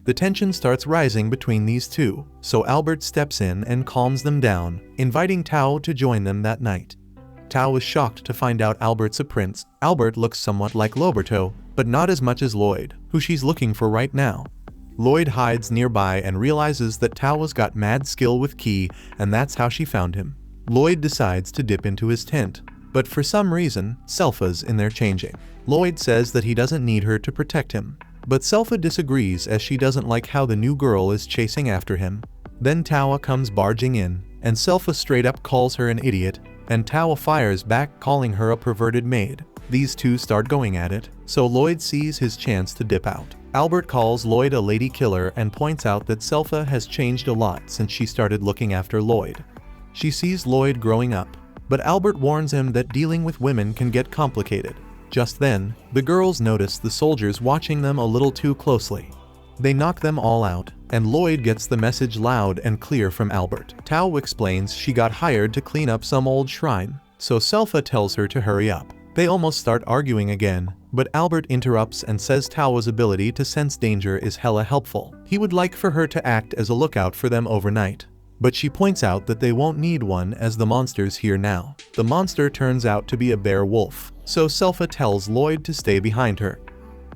The tension starts rising between these two, so Albert steps in and calms them down, inviting Tawa to join them that night. Tawa is shocked to find out Albert's a prince. Albert looks somewhat like Loberto, but not as much as Lloyd, who she's looking for right now. Lloyd hides nearby and realizes that Tao's got mad skill with ki, and that's how she found him. Lloyd decides to dip into his tent, but for some reason, Selpha's in there changing. Lloyd says that he doesn't need her to protect him, but Selpha disagrees as she doesn't like how the new girl is chasing after him. Then Tawa comes barging in, and Selpha straight up calls her an idiot, and Tawa fires back calling her a perverted maid. These two start going at it, so Lloyd sees his chance to dip out. Albert calls Lloyd a lady killer and points out that Selpha has changed a lot since she started looking after Lloyd. She sees Lloyd growing up, but Albert warns him that dealing with women can get complicated. Just then, the girls notice the soldiers watching them a little too closely. They knock them all out, and Lloyd gets the message loud and clear from Albert. Tao explains she got hired to clean up some old shrine, so Selpha tells her to hurry up. They almost start arguing again, but Albert interrupts and says Tao's ability to sense danger is hella helpful. He would like for her to act as a lookout for them overnight. But she points out that they won't need one as the monster's here now. The monster turns out to be a bear wolf, so Selpha tells Lloyd to stay behind her.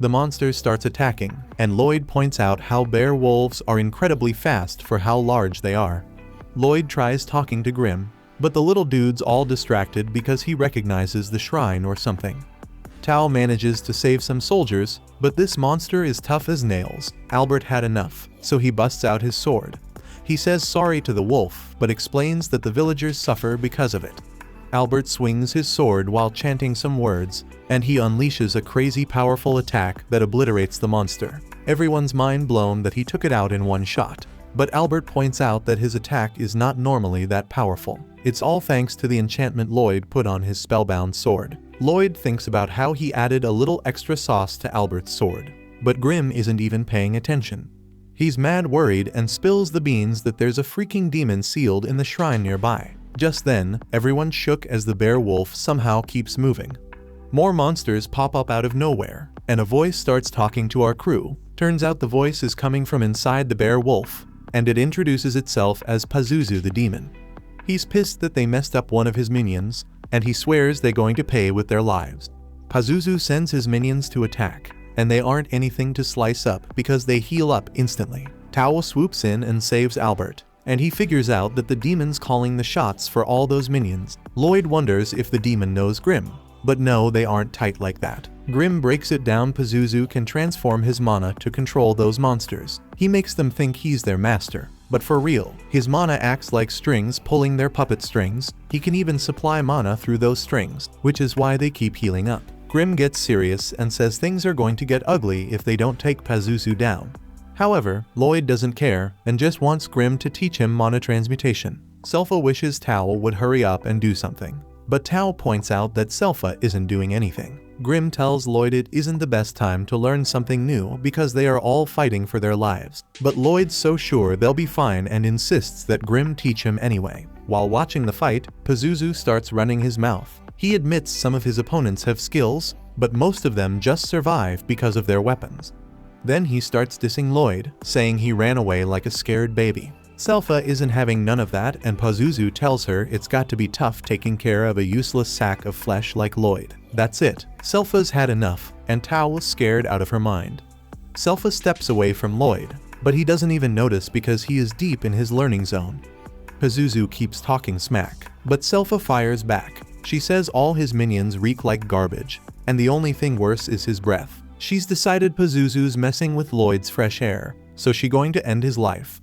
The monster starts attacking, and Lloyd points out how bear wolves are incredibly fast for how large they are. Lloyd tries talking to Grim, but the little dude's all distracted because he recognizes the shrine or something. Tao manages to save some soldiers, but this monster is tough as nails. Albert had enough, so he busts out his sword. He says sorry to the wolf, but explains that the villagers suffer because of it. Albert swings his sword while chanting some words, and he unleashes a crazy powerful attack that obliterates the monster. Everyone's mind blown that he took it out in one shot, but Albert points out that his attack is not normally that powerful. It's all thanks to the enchantment Lloyd put on his spellbound sword. Lloyd thinks about how he added a little extra sauce to Albert's sword, but Grim isn't even paying attention. He's mad worried and spills the beans that there's a freaking demon sealed in the shrine nearby. Just then, everyone shook as the bear wolf somehow keeps moving. More monsters pop up out of nowhere, and a voice starts talking to our crew. Turns out the voice is coming from inside the bear wolf, and it introduces itself as Pazuzu the demon. He's pissed that they messed up one of his minions, and he swears they're going to pay with their lives. Pazuzu sends his minions to attack, and they aren't anything to slice up because they heal up instantly. Tao swoops in and saves Albert, and he figures out that the demon's calling the shots for all those minions. Lloyd wonders if the demon knows Grim, but no, they aren't tight like that. Grim breaks it down. Pazuzu can transform his mana to control those monsters. He makes them think he's their master, but for real, his mana acts like strings pulling their puppet strings. He can even supply mana through those strings, which is why they keep healing up. Grim gets serious and says things are going to get ugly if they don't take Pazuzu down. However, Lloyd doesn't care and just wants Grim to teach him mana transmutation. Selpha wishes Tao would hurry up and do something, but Tao points out that Selpha isn't doing anything. Grim tells Lloyd it isn't the best time to learn something new because they are all fighting for their lives, but Lloyd's so sure they'll be fine and insists that Grim teach him anyway. While watching the fight, Pazuzu starts running his mouth. He admits some of his opponents have skills, but most of them just survive because of their weapons. Then he starts dissing Lloyd, saying he ran away like a scared baby. Selpha isn't having none of that, and Pazuzu tells her it's got to be tough taking care of a useless sack of flesh like Lloyd. That's it. Selpha's had enough, and Tao was scared out of her mind. Selpha steps away from Lloyd, but he doesn't even notice because he is deep in his learning zone. Pazuzu keeps talking smack, but Selpha fires back. She says all his minions reek like garbage, and the only thing worse is his breath. She's decided Pazuzu's messing with Lloyd's fresh air, so she's going to end his life.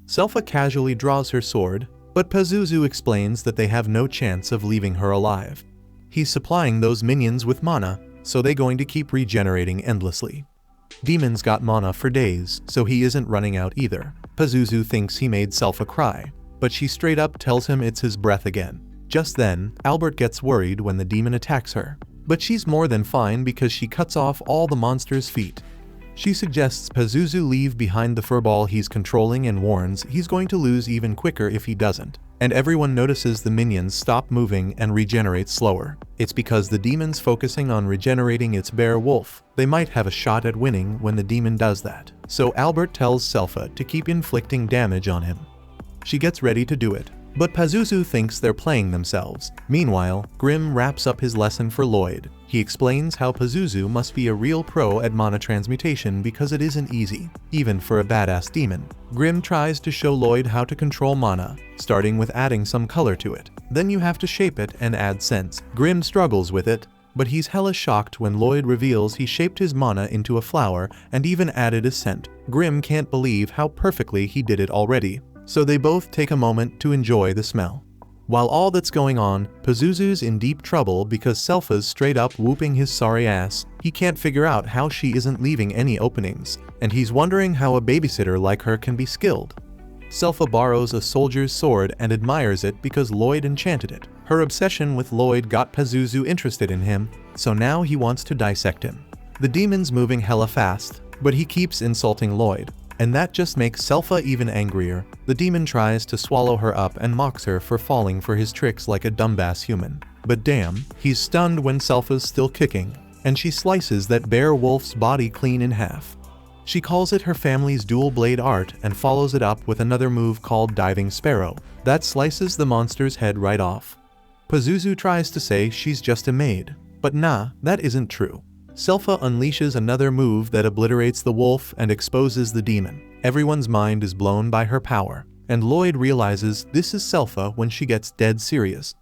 Selpha casually draws her sword, but Pazuzu explains that they have no chance of leaving her alive. He's supplying those minions with mana, so they're going to keep regenerating endlessly. Demon's got mana for days, so he isn't running out either. Pazuzu thinks he made Selpha cry, but she straight up tells him it's his breath again. Just then, Albert gets worried when the demon attacks her, but she's more than fine because she cuts off all the monster's feet. She suggests Pazuzu leave behind the furball he's controlling and warns he's going to lose even quicker if he doesn't, and everyone notices the minions stop moving and regenerate slower. It's because the demon's focusing on regenerating its bear wolf. They might have a shot at winning when the demon does that, so Albert tells Selpha to keep inflicting damage on him. She gets ready to do it, But Pazuzu thinks they're playing themselves. Meanwhile, Grim wraps up his lesson for Lloyd. He explains how Pazuzu must be a real pro at mana transmutation because it isn't easy, even for a badass demon. Grim tries to show Lloyd how to control mana, starting with adding some color to it. Then you have to shape it and add sense. Grim struggles with it, but he's hella shocked when Lloyd reveals he shaped his mana into a flower and even added a scent. Grim can't believe how perfectly he did it already, so they both take a moment to enjoy the smell. While all that's going on, Pazuzu's in deep trouble because Selpha's straight up whooping his sorry ass. He can't figure out how she isn't leaving any openings, and he's wondering how a babysitter like her can be skilled. Selpha borrows a soldier's sword and admires it because Lloyd enchanted it. Her obsession with Lloyd got Pazuzu interested in him, so now he wants to dissect him. The demon's moving hella fast, but he keeps insulting Lloyd, and that just makes Selpha even angrier. The demon tries to swallow her up and mocks her for falling for his tricks like a dumbass human. But damn, he's stunned when Selpha's still kicking, and she slices that bear wolf's body clean in half. She calls it her family's dual blade art and follows it up with another move called Diving Sparrow that slices the monster's head right off. Pazuzu tries to say she's just a maid, but nah, that isn't true. Selpha unleashes another move that obliterates the wolf and exposes the demon. Everyone's mind is blown by her power, and Lloyd realizes this is Selpha when she gets dead serious.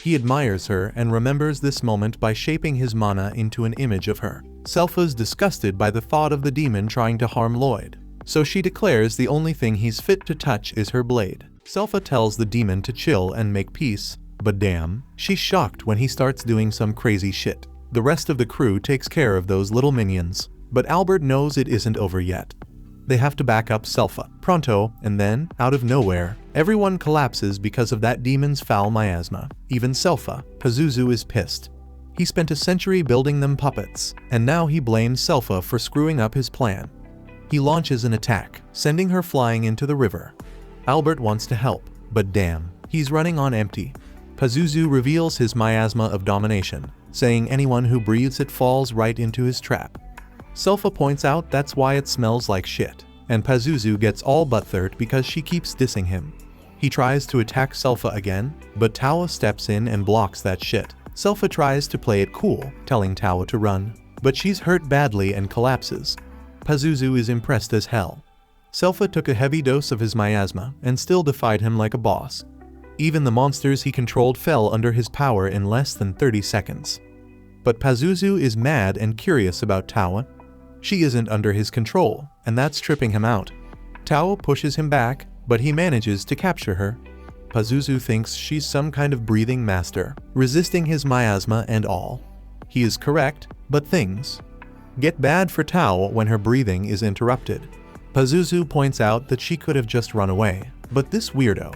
He admires her and remembers this moment by shaping his mana into an image of her. Selpha's disgusted by the thought of the demon trying to harm Lloyd, so she declares the only thing he's fit to touch is her blade. Selpha tells the demon to chill and make peace, but damn, she's shocked when he starts doing some crazy shit. The rest of the crew takes care of those little minions, but Albert knows it isn't over yet. They have to back up Selpha pronto, and then, out of nowhere, everyone collapses because of that demon's foul miasma. Even Selpha. Pazuzu is pissed. He spent a century building them puppets, and now he blames Selpha for screwing up his plan. He launches an attack, sending her flying into the river. Albert wants to help, but damn, he's running on empty. Pazuzu reveals his miasma of domination, saying anyone who breathes it falls right into his trap. Selpha points out that's why it smells like shit, and Pazuzu gets all butthurt because she keeps dissing him. He tries to attack Selpha again, but Tawa steps in and blocks that shit. Selpha tries to play it cool, telling Tawa to run, but she's hurt badly and collapses. Pazuzu is impressed as hell. Selpha took a heavy dose of his miasma and still defied him like a boss. Even the monsters he controlled fell under his power in less than 30 seconds. But Pazuzu is mad and curious about Tawa. She isn't under his control, and that's tripping him out. Tawa pushes him back, but he manages to capture her. Pazuzu thinks she's some kind of breathing master, resisting his miasma and all. He is correct, but things get bad for Tawa when her breathing is interrupted. Pazuzu points out that she could have just run away, but this weirdo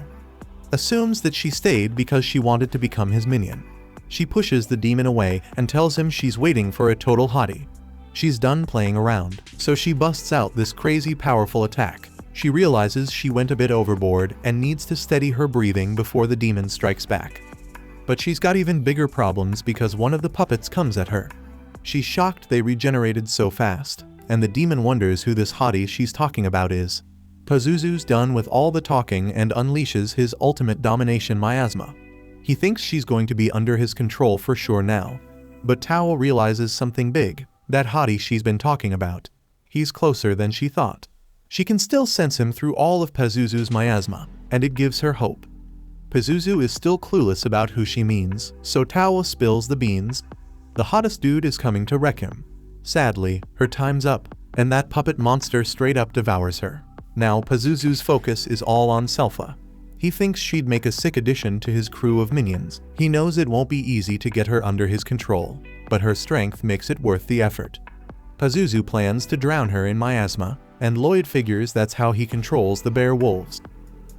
assumes that she stayed because she wanted to become his minion. She pushes the demon away and tells him she's waiting for a total hottie. She's done playing around, so she busts out this crazy powerful attack. She realizes she went a bit overboard and needs to steady her breathing before the demon strikes back. But she's got even bigger problems because one of the puppets comes at her. She's shocked they regenerated so fast, and the demon wonders who this hottie she's talking about is. Pazuzu's done with all the talking and unleashes his ultimate domination miasma. He thinks she's going to be under his control for sure now. But Tawa realizes something big, that hottie she's been talking about. He's closer than she thought. She can still sense him through all of Pazuzu's miasma, and it gives her hope. Pazuzu is still clueless about who she means, so Tawa spills the beans. The hottest dude is coming to wreck him. Sadly, her time's up, and that puppet monster straight up devours her. Now Pazuzu's focus is all on Selpha. He thinks she'd make a sick addition to his crew of minions. He knows it won't be easy to get her under his control, but her strength makes it worth the effort. Pazuzu plans to drown her in miasma, and Lloyd figures that's how he controls the bear wolves.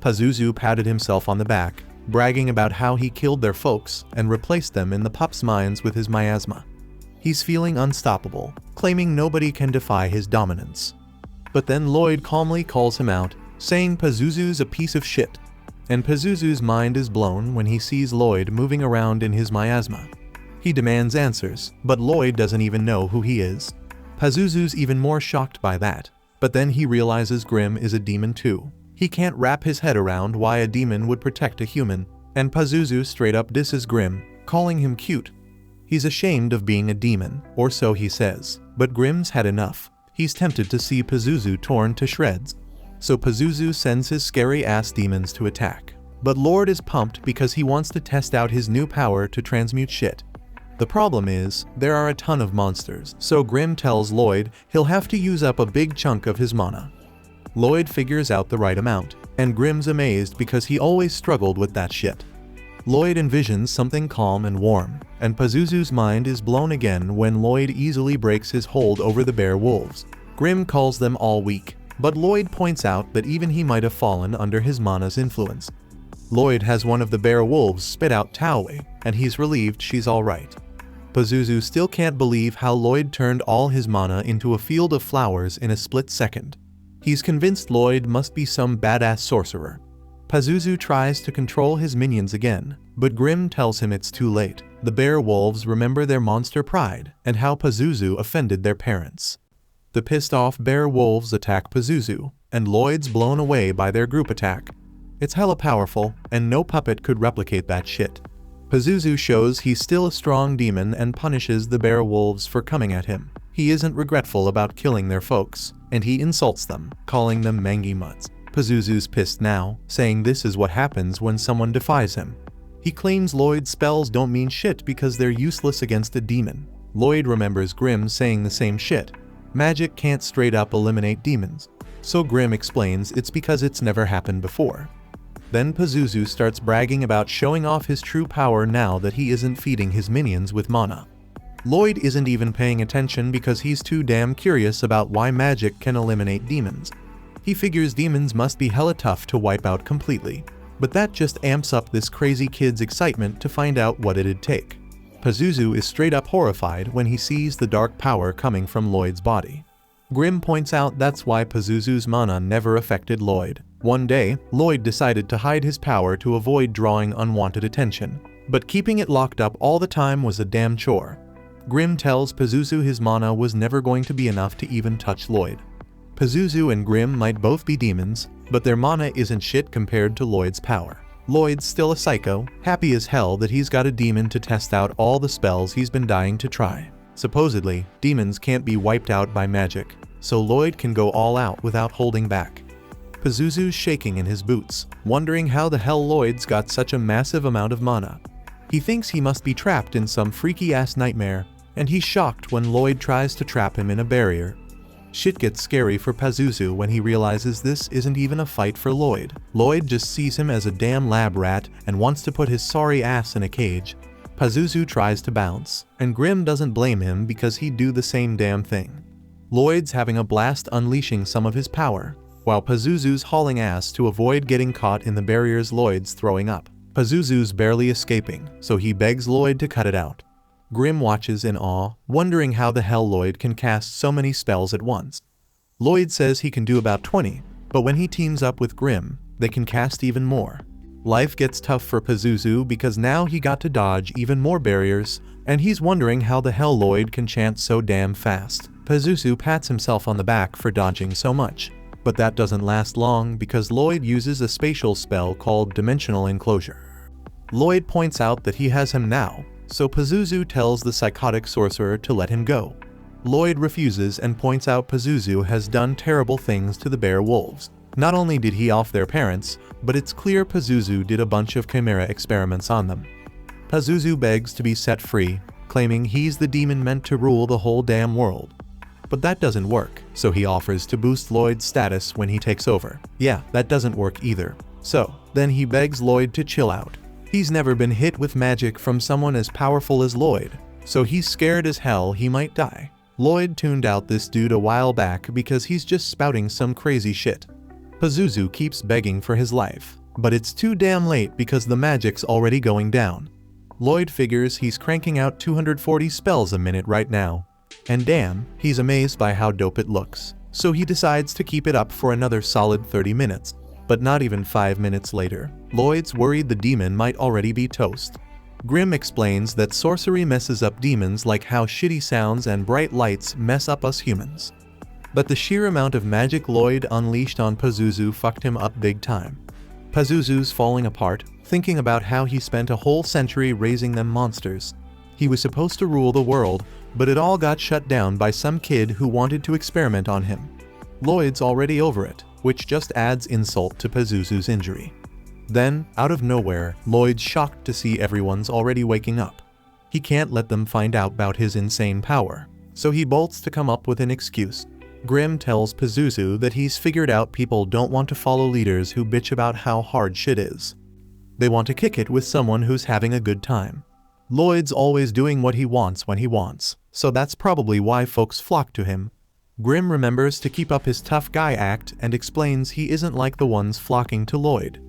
Pazuzu patted himself on the back, bragging about how he killed their folks and replaced them in the pups' minds with his miasma. He's feeling unstoppable, claiming nobody can defy his dominance. But then Lloyd calmly calls him out, saying Pazuzu's a piece of shit. And Pazuzu's mind is blown when he sees Lloyd moving around in his miasma. He demands answers, but Lloyd doesn't even know who he is. Pazuzu's even more shocked by that, but then he realizes Grim is a demon too. He can't wrap his head around why a demon would protect a human, and Pazuzu straight up disses Grimm, calling him cute. He's ashamed of being a demon, or so he says, but Grimm's had enough. He's tempted to see Pazuzu torn to shreds. So Pazuzu sends his scary-ass demons to attack. But Lord is pumped because he wants to test out his new power to transmute shit. The problem is, there are a ton of monsters, so Grimm tells Lloyd he'll have to use up a big chunk of his mana. Lloyd figures out the right amount, and Grimm's amazed because he always struggled with that shit. Lloyd envisions something calm and warm, and Pazuzu's mind is blown again when Lloyd easily breaks his hold over the bear wolves. Grimm calls them all weak, but Lloyd points out that even he might have fallen under his mana's influence. Lloyd has one of the bear wolves spit out Taoe, and he's relieved she's alright. Pazuzu still can't believe how Lloyd turned all his mana into a field of flowers in a split second. He's convinced Lloyd must be some badass sorcerer. Pazuzu tries to control his minions again, but Grimm tells him it's too late. The bear wolves remember their monster pride and how Pazuzu offended their parents. The pissed off bear wolves attack Pazuzu, and Lloyd's blown away by their group attack. It's hella powerful, and no puppet could replicate that shit. Pazuzu shows he's still a strong demon and punishes the bear wolves for coming at him. He isn't regretful about killing their folks, and he insults them, calling them mangy mutts. Pazuzu's pissed now, saying this is what happens when someone defies him. He claims Lloyd's spells don't mean shit because they're useless against a demon. Lloyd remembers Grimm saying the same shit. Magic can't straight up eliminate demons. So Grimm explains it's because it's never happened before. Then Pazuzu starts bragging about showing off his true power now that he isn't feeding his minions with mana. Lloyd isn't even paying attention because he's too damn curious about why magic can eliminate demons. He figures demons must be hella tough to wipe out completely, but that just amps up this crazy kid's excitement to find out what it'd take. Pazuzu is straight up horrified when he sees the dark power coming from Lloyd's body. Grimm points out that's why Pazuzu's mana never affected Lloyd. One day, Lloyd decided to hide his power to avoid drawing unwanted attention, but keeping it locked up all the time was a damn chore. Grimm tells Pazuzu his mana was never going to be enough to even touch Lloyd. Pazuzu and Grimm might both be demons, but their mana isn't shit compared to Lloyd's power. Lloyd's still a psycho, happy as hell that he's got a demon to test out all the spells he's been dying to try. Supposedly, demons can't be wiped out by magic, so Lloyd can go all out without holding back. Pazuzu's shaking in his boots, wondering how the hell Lloyd's got such a massive amount of mana. He thinks he must be trapped in some freaky-ass nightmare, and he's shocked when Lloyd tries to trap him in a barrier. Shit gets scary for Pazuzu when he realizes this isn't even a fight for Lloyd. Lloyd just sees him as a damn lab rat and wants to put his sorry ass in a cage. Pazuzu tries to bounce, and Grimm doesn't blame him because he'd do the same damn thing. Lloyd's having a blast unleashing some of his power, while Pazuzu's hauling ass to avoid getting caught in the barriers Lloyd's throwing up. Pazuzu's barely escaping, so he begs Lloyd to cut it out. Grimm watches in awe, wondering how the hell Lloyd can cast so many spells at once. Lloyd says he can do about 20, but when he teams up with Grimm, they can cast even more. Life gets tough for Pazuzu because now he got to dodge even more barriers, and he's wondering how the hell Lloyd can chant so damn fast. Pazuzu pats himself on the back for dodging so much, but that doesn't last long because Lloyd uses a spatial spell called Dimensional Enclosure. Lloyd points out that he has him now, so Pazuzu tells the psychotic sorcerer to let him go. Lloyd refuses and points out Pazuzu has done terrible things to the bear wolves. Not only did he off their parents, but it's clear Pazuzu did a bunch of chimera experiments on them. Pazuzu begs to be set free, claiming he's the demon meant to rule the whole damn world. But that doesn't work, so he offers to boost Lloyd's status when he takes over. Yeah, that doesn't work either. So, then he begs Lloyd to chill out. He's never been hit with magic from someone as powerful as Lloyd, so he's scared as hell he might die. Lloyd tuned out this dude a while back because he's just spouting some crazy shit. Pazuzu keeps begging for his life, but it's too damn late because the magic's already going down. Lloyd figures he's cranking out 240 spells a minute right now, and damn, he's amazed by how dope it looks, so he decides to keep it up for another solid 30 minutes. But not even 5 minutes later, Lloyd's worried the demon might already be toast. Grimm explains that sorcery messes up demons like how shitty sounds and bright lights mess up us humans. But the sheer amount of magic Lloyd unleashed on Pazuzu fucked him up big time. Pazuzu's falling apart, thinking about how he spent a whole century raising them monsters. He was supposed to rule the world, but it all got shut down by some kid who wanted to experiment on him. Lloyd's already over it, which just adds insult to Pazuzu's injury. Then, out of nowhere, Lloyd's shocked to see everyone's already waking up. He can't let them find out about his insane power, so he bolts to come up with an excuse. Grimm tells Pazuzu that he's figured out people don't want to follow leaders who bitch about how hard shit is. They want to kick it with someone who's having a good time. Lloyd's always doing what he wants when he wants, so that's probably why folks flock to him. Grimm remembers to keep up his tough guy act and explains he isn't like the ones flocking to Lloyd.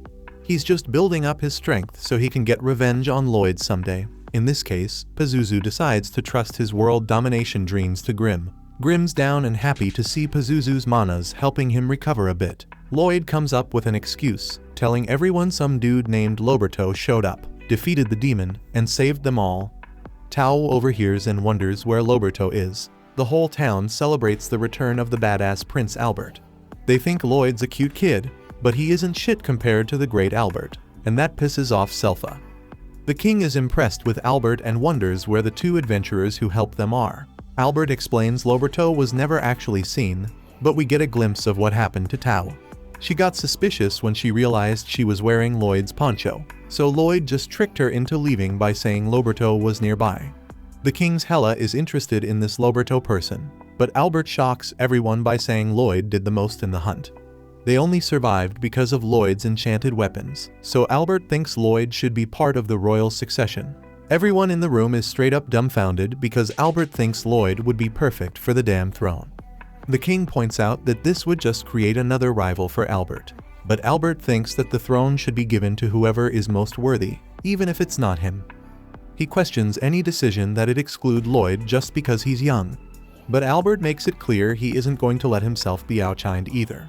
He's just building up his strength so he can get revenge on Lloyd someday. In this case, Pazuzu decides to trust his world domination dreams to Grimm. Grimm's down and happy to see Pazuzu's manas helping him recover a bit. Lloyd comes up with an excuse, telling everyone some dude named Loberto showed up, defeated the demon, and saved them all. Tao overhears and wonders where Loberto is. The whole town celebrates the return of the badass Prince Albert. They think Lloyd's a cute kid, but he isn't shit compared to the great Albert, and that pisses off Selpha. The king is impressed with Albert and wonders where the two adventurers who helped them are. Albert explains Loberto was never actually seen, but we get a glimpse of what happened to Tao. She got suspicious when she realized she was wearing Lloyd's poncho, so Lloyd just tricked her into leaving by saying Loberto was nearby. The king's Hela is interested in this Loberto person, but Albert shocks everyone by saying Lloyd did the most in the hunt. They only survived because of Lloyd's enchanted weapons, so Albert thinks Lloyd should be part of the royal succession. Everyone in the room is straight up dumbfounded because Albert thinks Lloyd would be perfect for the damn throne. The king points out that this would just create another rival for Albert, but Albert thinks that the throne should be given to whoever is most worthy, even if it's not him. He questions any decision that it exclude Lloyd just because he's young, but Albert makes it clear he isn't going to let himself be outshined either.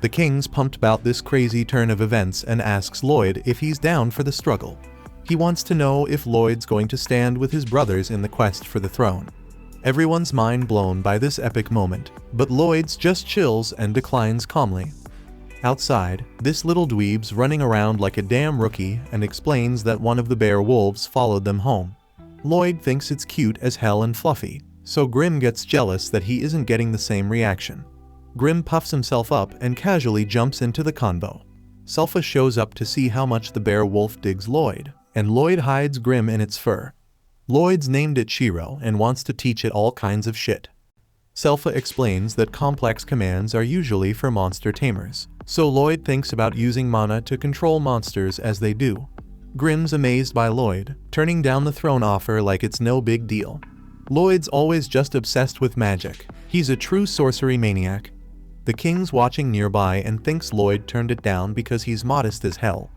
The king's pumped about this crazy turn of events and asks Lloyd if he's down for the struggle. He wants to know if Lloyd's going to stand with his brothers in the quest for the throne. Everyone's mind blown by this epic moment, but Lloyd's just chills and declines calmly. Outside, this little dweeb's running around like a damn rookie and explains that one of the bear wolves followed them home. Lloyd thinks it's cute as hell and fluffy, so Grimm gets jealous that he isn't getting the same reaction. Grimm puffs himself up and casually jumps into the convo. Selpha shows up to see how much the bear wolf digs Lloyd, and Lloyd hides Grimm in its fur. Lloyd's named it Shiro and wants to teach it all kinds of shit. Selpha explains that complex commands are usually for monster tamers, so Lloyd thinks about using mana to control monsters as they do. Grimm's amazed by Lloyd, turning down the throne offer like it's no big deal. Lloyd's always just obsessed with magic. He's a true sorcery maniac. The king's watching nearby and thinks Lloyd turned it down because he's modest as hell.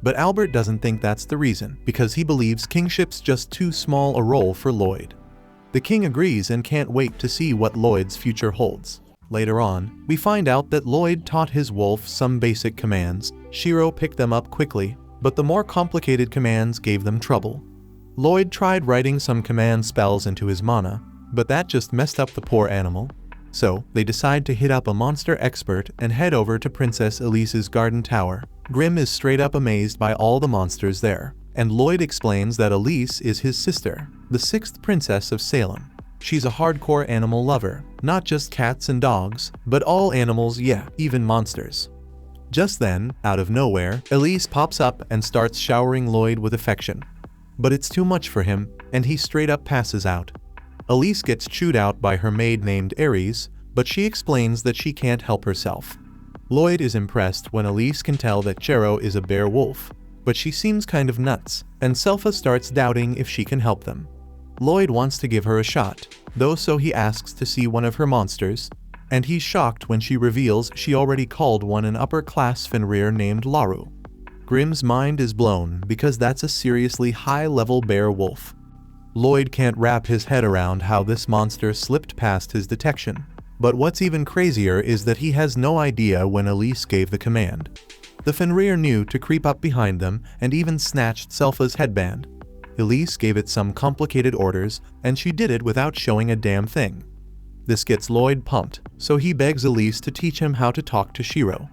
But Albert doesn't think that's the reason, because he believes kingship's just too small a role for Lloyd. The king agrees and can't wait to see what Lloyd's future holds. Later on, we find out that Lloyd taught his wolf some basic commands. Shiro picked them up quickly, but the more complicated commands gave them trouble. Lloyd tried writing some command spells into his mana, but that just messed up the poor animal. So, they decide to hit up a monster expert and head over to Princess Elise's garden tower. Grimm is straight up amazed by all the monsters there, and Lloyd explains that Elise is his sister, the 6th princess of Salem. She's a hardcore animal lover, not just cats and dogs, but all animals, yeah, even monsters. Just then, out of nowhere, Elise pops up and starts showering Lloyd with affection. But it's too much for him, and he straight up passes out. Elise gets chewed out by her maid named Ares, but she explains that she can't help herself. Lloyd is impressed when Elise can tell that Chero is a bear wolf, but she seems kind of nuts, and Selpha starts doubting if she can help them. Lloyd wants to give her a shot, though, so he asks to see one of her monsters, and he's shocked when she reveals she already called one an upper-class Fenrir named Laru. Grimm's mind is blown because that's a seriously high-level bear wolf. Lloyd can't wrap his head around how this monster slipped past his detection. But what's even crazier is that he has no idea when Elise gave the command. The Fenrir knew to creep up behind them and even snatched Selpha's headband. Elise gave it some complicated orders, and she did it without showing a damn thing. This gets Lloyd pumped, so he begs Elise to teach him how to talk to Shiro.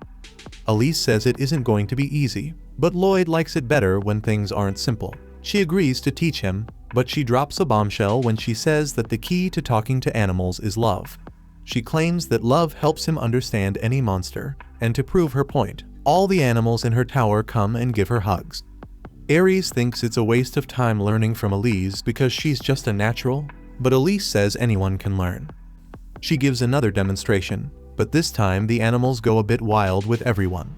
Elise says it isn't going to be easy, but Lloyd likes it better when things aren't simple. She agrees to teach him, but she drops a bombshell when she says that the key to talking to animals is love. She claims that love helps him understand any monster, and to prove her point, all the animals in her tower come and give her hugs. Ares thinks it's a waste of time learning from Elise because she's just a natural, but Elise says anyone can learn. She gives another demonstration, but this time the animals go a bit wild with everyone.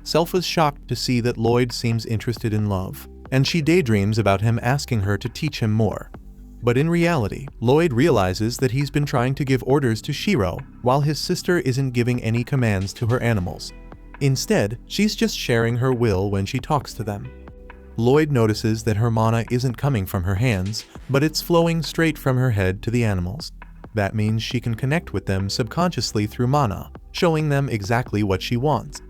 Selpha's shocked to see that Lloyd seems interested in love, and she daydreams about him asking her to teach him more. But in reality, Lloyd realizes that he's been trying to give orders to Shiro, while his sister isn't giving any commands to her animals. Instead, she's just sharing her will when she talks to them. Lloyd notices that her mana isn't coming from her hands, but it's flowing straight from her head to the animals. That means she can connect with them subconsciously through mana, showing them exactly what she wants.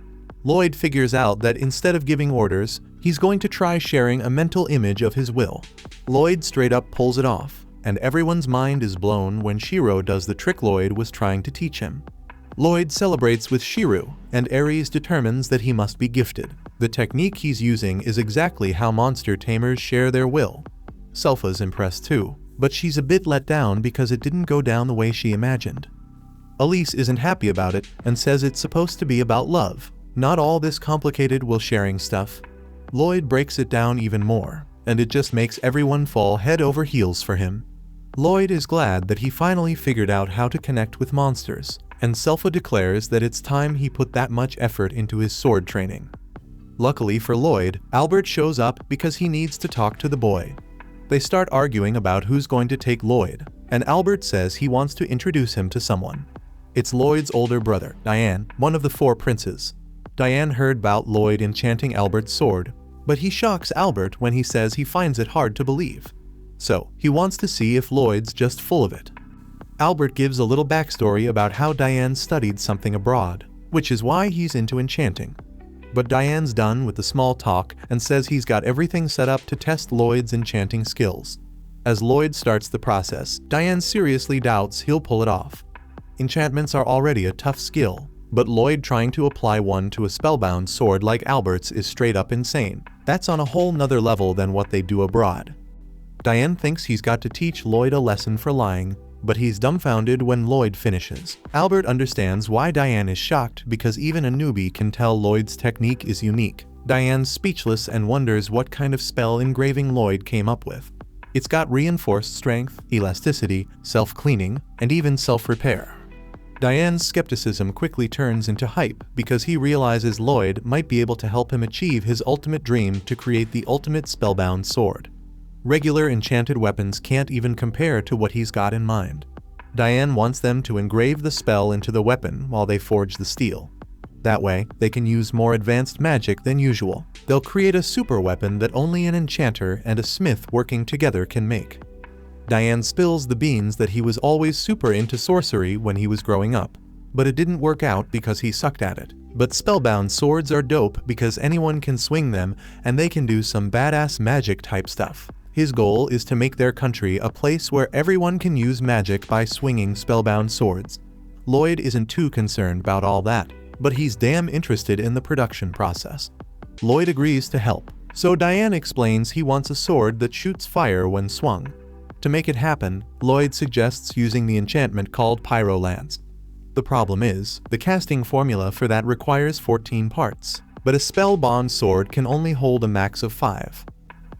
Lloyd figures out that instead of giving orders, he's going to try sharing a mental image of his will. Lloyd straight up pulls it off, and everyone's mind is blown when Shiro does the trick Lloyd was trying to teach him. Lloyd celebrates with Shiro, and Ares determines that he must be gifted. The technique he's using is exactly how monster tamers share their will. Selpha's impressed too, but she's a bit let down because it didn't go down the way she imagined. Elise isn't happy about it and says it's supposed to be about love, not all this complicated will sharing stuff. Lloyd breaks it down even more, and it just makes everyone fall head over heels for him. Lloyd is glad that he finally figured out how to connect with monsters, and Selpha declares that it's time he put that much effort into his sword training. Luckily for Lloyd, Albert shows up because he needs to talk to the boy. They start arguing about who's going to take Lloyd, and Albert says he wants to introduce him to someone. It's Lloyd's older brother, Diane, one of the 4 princes. Diane heard about Lloyd enchanting Albert's sword, but he shocks Albert when he says he finds it hard to believe. So, he wants to see if Lloyd's just full of it. Albert gives a little backstory about how Diane studied something abroad, which is why he's into enchanting. But Diane's done with the small talk and says he's got everything set up to test Lloyd's enchanting skills. As Lloyd starts the process, Diane seriously doubts he'll pull it off. Enchantments are already a tough skill, but Lloyd trying to apply one to a spellbound sword like Albert's is straight up insane. That's on a whole nother level than what they do abroad. Diane thinks he's got to teach Lloyd a lesson for lying, but he's dumbfounded when Lloyd finishes. Albert understands why Diane is shocked because even a newbie can tell Lloyd's technique is unique. Diane's speechless and wonders what kind of spell engraving Lloyd came up with. It's got reinforced strength, elasticity, self-cleaning, and even self-repair. Diane's skepticism quickly turns into hype because he realizes Lloyd might be able to help him achieve his ultimate dream to create the ultimate spellbound sword. Regular enchanted weapons can't even compare to what he's got in mind. Diane wants them to engrave the spell into the weapon while they forge the steel. That way, they can use more advanced magic than usual. They'll create a super weapon that only an enchanter and a smith working together can make. Diane spills the beans that he was always super into sorcery when he was growing up, but it didn't work out because he sucked at it. But spellbound swords are dope because anyone can swing them and they can do some badass magic type stuff. His goal is to make their country a place where everyone can use magic by swinging spellbound swords. Lloyd isn't too concerned about all that, but he's damn interested in the production process. Lloyd agrees to help, so Diane explains he wants a sword that shoots fire when swung. To make it happen, Lloyd suggests using the enchantment called Pyro Lance. The problem is, the casting formula for that requires 14 parts, but a spellbound sword can only hold a max of 5.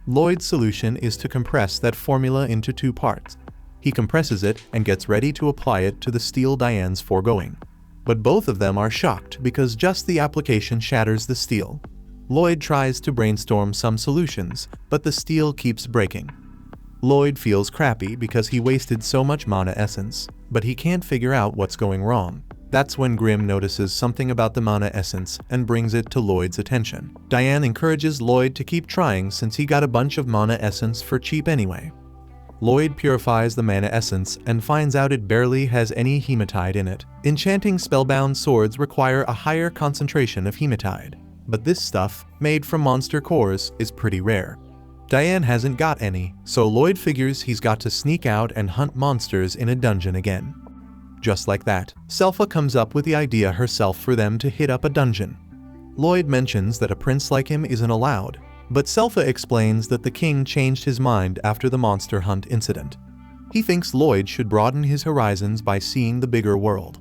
Lloyd's solution is to compress that formula into 2 parts. He compresses it and gets ready to apply it to the steel Diane's foregoing. But both of them are shocked because just the application shatters the steel. Lloyd tries to brainstorm some solutions, but the steel keeps breaking. Lloyd feels crappy because he wasted so much mana essence, but he can't figure out what's going wrong. That's when Grimm notices something about the mana essence and brings it to Lloyd's attention. Diane encourages Lloyd to keep trying since he got a bunch of mana essence for cheap anyway. Lloyd purifies the mana essence and finds out it barely has any hematite in it. Enchanting spellbound swords require a higher concentration of hematite, but this stuff, made from monster cores, is pretty rare. Diane hasn't got any, so Lloyd figures he's got to sneak out and hunt monsters in a dungeon again. Just like that, Selpha comes up with the idea herself for them to hit up a dungeon. Lloyd mentions that a prince like him isn't allowed, but Selpha explains that the king changed his mind after the monster hunt incident. He thinks Lloyd should broaden his horizons by seeing the bigger world.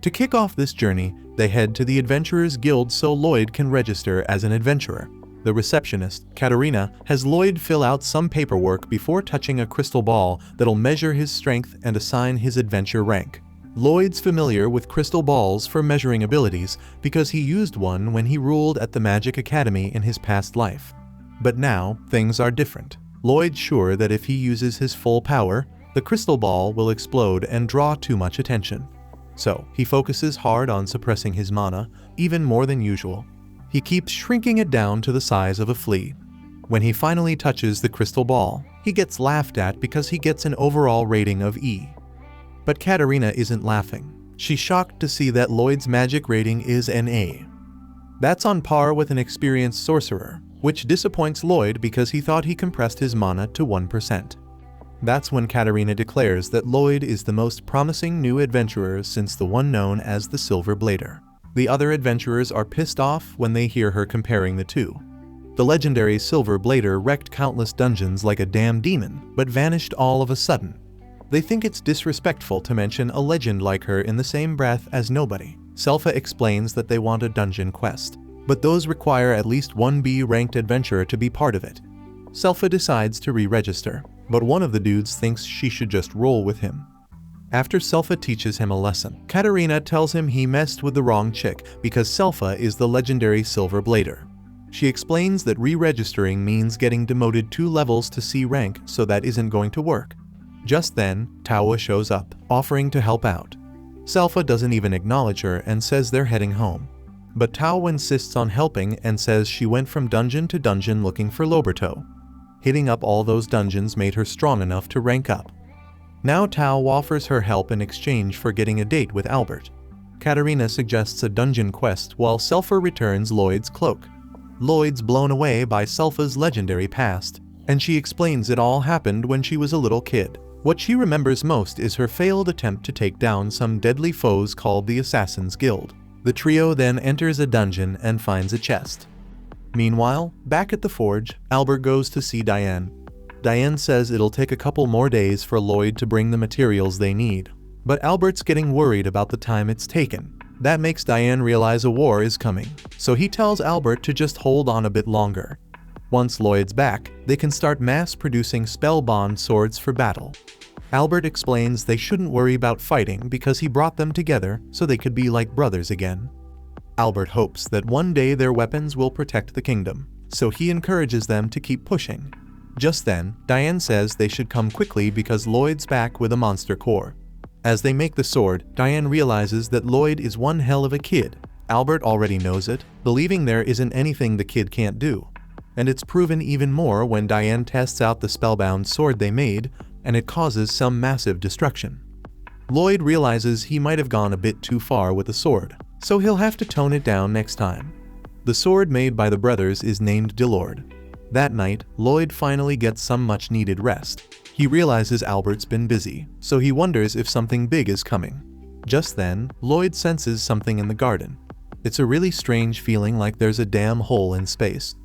To kick off this journey, they head to the Adventurers Guild so Lloyd can register as an adventurer. The receptionist, Katarina, has Lloyd fill out some paperwork before touching a crystal ball that'll measure his strength and assign his adventure rank. Lloyd's familiar with crystal balls for measuring abilities because he used one when he ruled at the Magic Academy in his past life. But now, things are different. Lloyd's sure that if he uses his full power, the crystal ball will explode and draw too much attention. So, he focuses hard on suppressing his mana, even more than usual. He keeps shrinking it down to the size of a flea. When he finally touches the crystal ball, he gets laughed at because he gets an overall rating of E. But Katarina isn't laughing. She's shocked to see that Lloyd's magic rating is an A. That's on par with an experienced sorcerer, which disappoints Lloyd because he thought he compressed his mana to 1%. That's when Katarina declares that Lloyd is the most promising new adventurer since the one known as the Silver Blader. The other adventurers are pissed off when they hear her comparing the two. The legendary Silver Blader wrecked countless dungeons like a damn demon, but vanished all of a sudden. They think it's disrespectful to mention a legend like her in the same breath as nobody. Selpha explains that they want a dungeon quest, but those require at least one B-ranked adventurer to be part of it. Selpha decides to re-register, but one of the dudes thinks she should just roll with him. After Selpha teaches him a lesson, Katarina tells him he messed with the wrong chick because Selpha is the legendary Silver Blader. She explains that re-registering means getting demoted 2 levels to C rank, so that isn't going to work. Just then, Tawa shows up, offering to help out. Selpha doesn't even acknowledge her and says they're heading home. But Tawa insists on helping and says she went from dungeon to dungeon looking for Loberto. Hitting up all those dungeons made her strong enough to rank up. Now Tawa offers her help in exchange for getting a date with Albert. Katarina suggests a dungeon quest while Selpha returns Lloyd's cloak. Lloyd's blown away by Selpha's legendary past, and she explains it all happened when she was a little kid. What she remembers most is her failed attempt to take down some deadly foes called the Assassin's Guild. The trio then enters a dungeon and finds a chest. Meanwhile, back at the forge, Albert goes to see Diane. Diane says it'll take a couple more days for Lloyd to bring the materials they need. But Albert's getting worried about the time it's taken. That makes Diane realize a war is coming, so he tells Albert to just hold on a bit longer. Once Lloyd's back, they can start mass-producing spellbound swords for battle. Albert explains they shouldn't worry about fighting because he brought them together so they could be like brothers again. Albert hopes that one day their weapons will protect the kingdom, so he encourages them to keep pushing. Just then, Diane says they should come quickly because Lloyd's back with a monster core. As they make the sword, Diane realizes that Lloyd is one hell of a kid. Albert already knows it, believing there isn't anything the kid can't do. And it's proven even more when Diane tests out the spellbound sword they made, and it causes some massive destruction. Lloyd realizes he might have gone a bit too far with the sword, so he'll have to tone it down next time. The sword made by the brothers is named Delord. That night, Lloyd finally gets some much-needed rest. He realizes Albert's been busy, so he wonders if something big is coming. Just then, Lloyd senses something in the garden. It's a really strange feeling like there's a damn hole in space.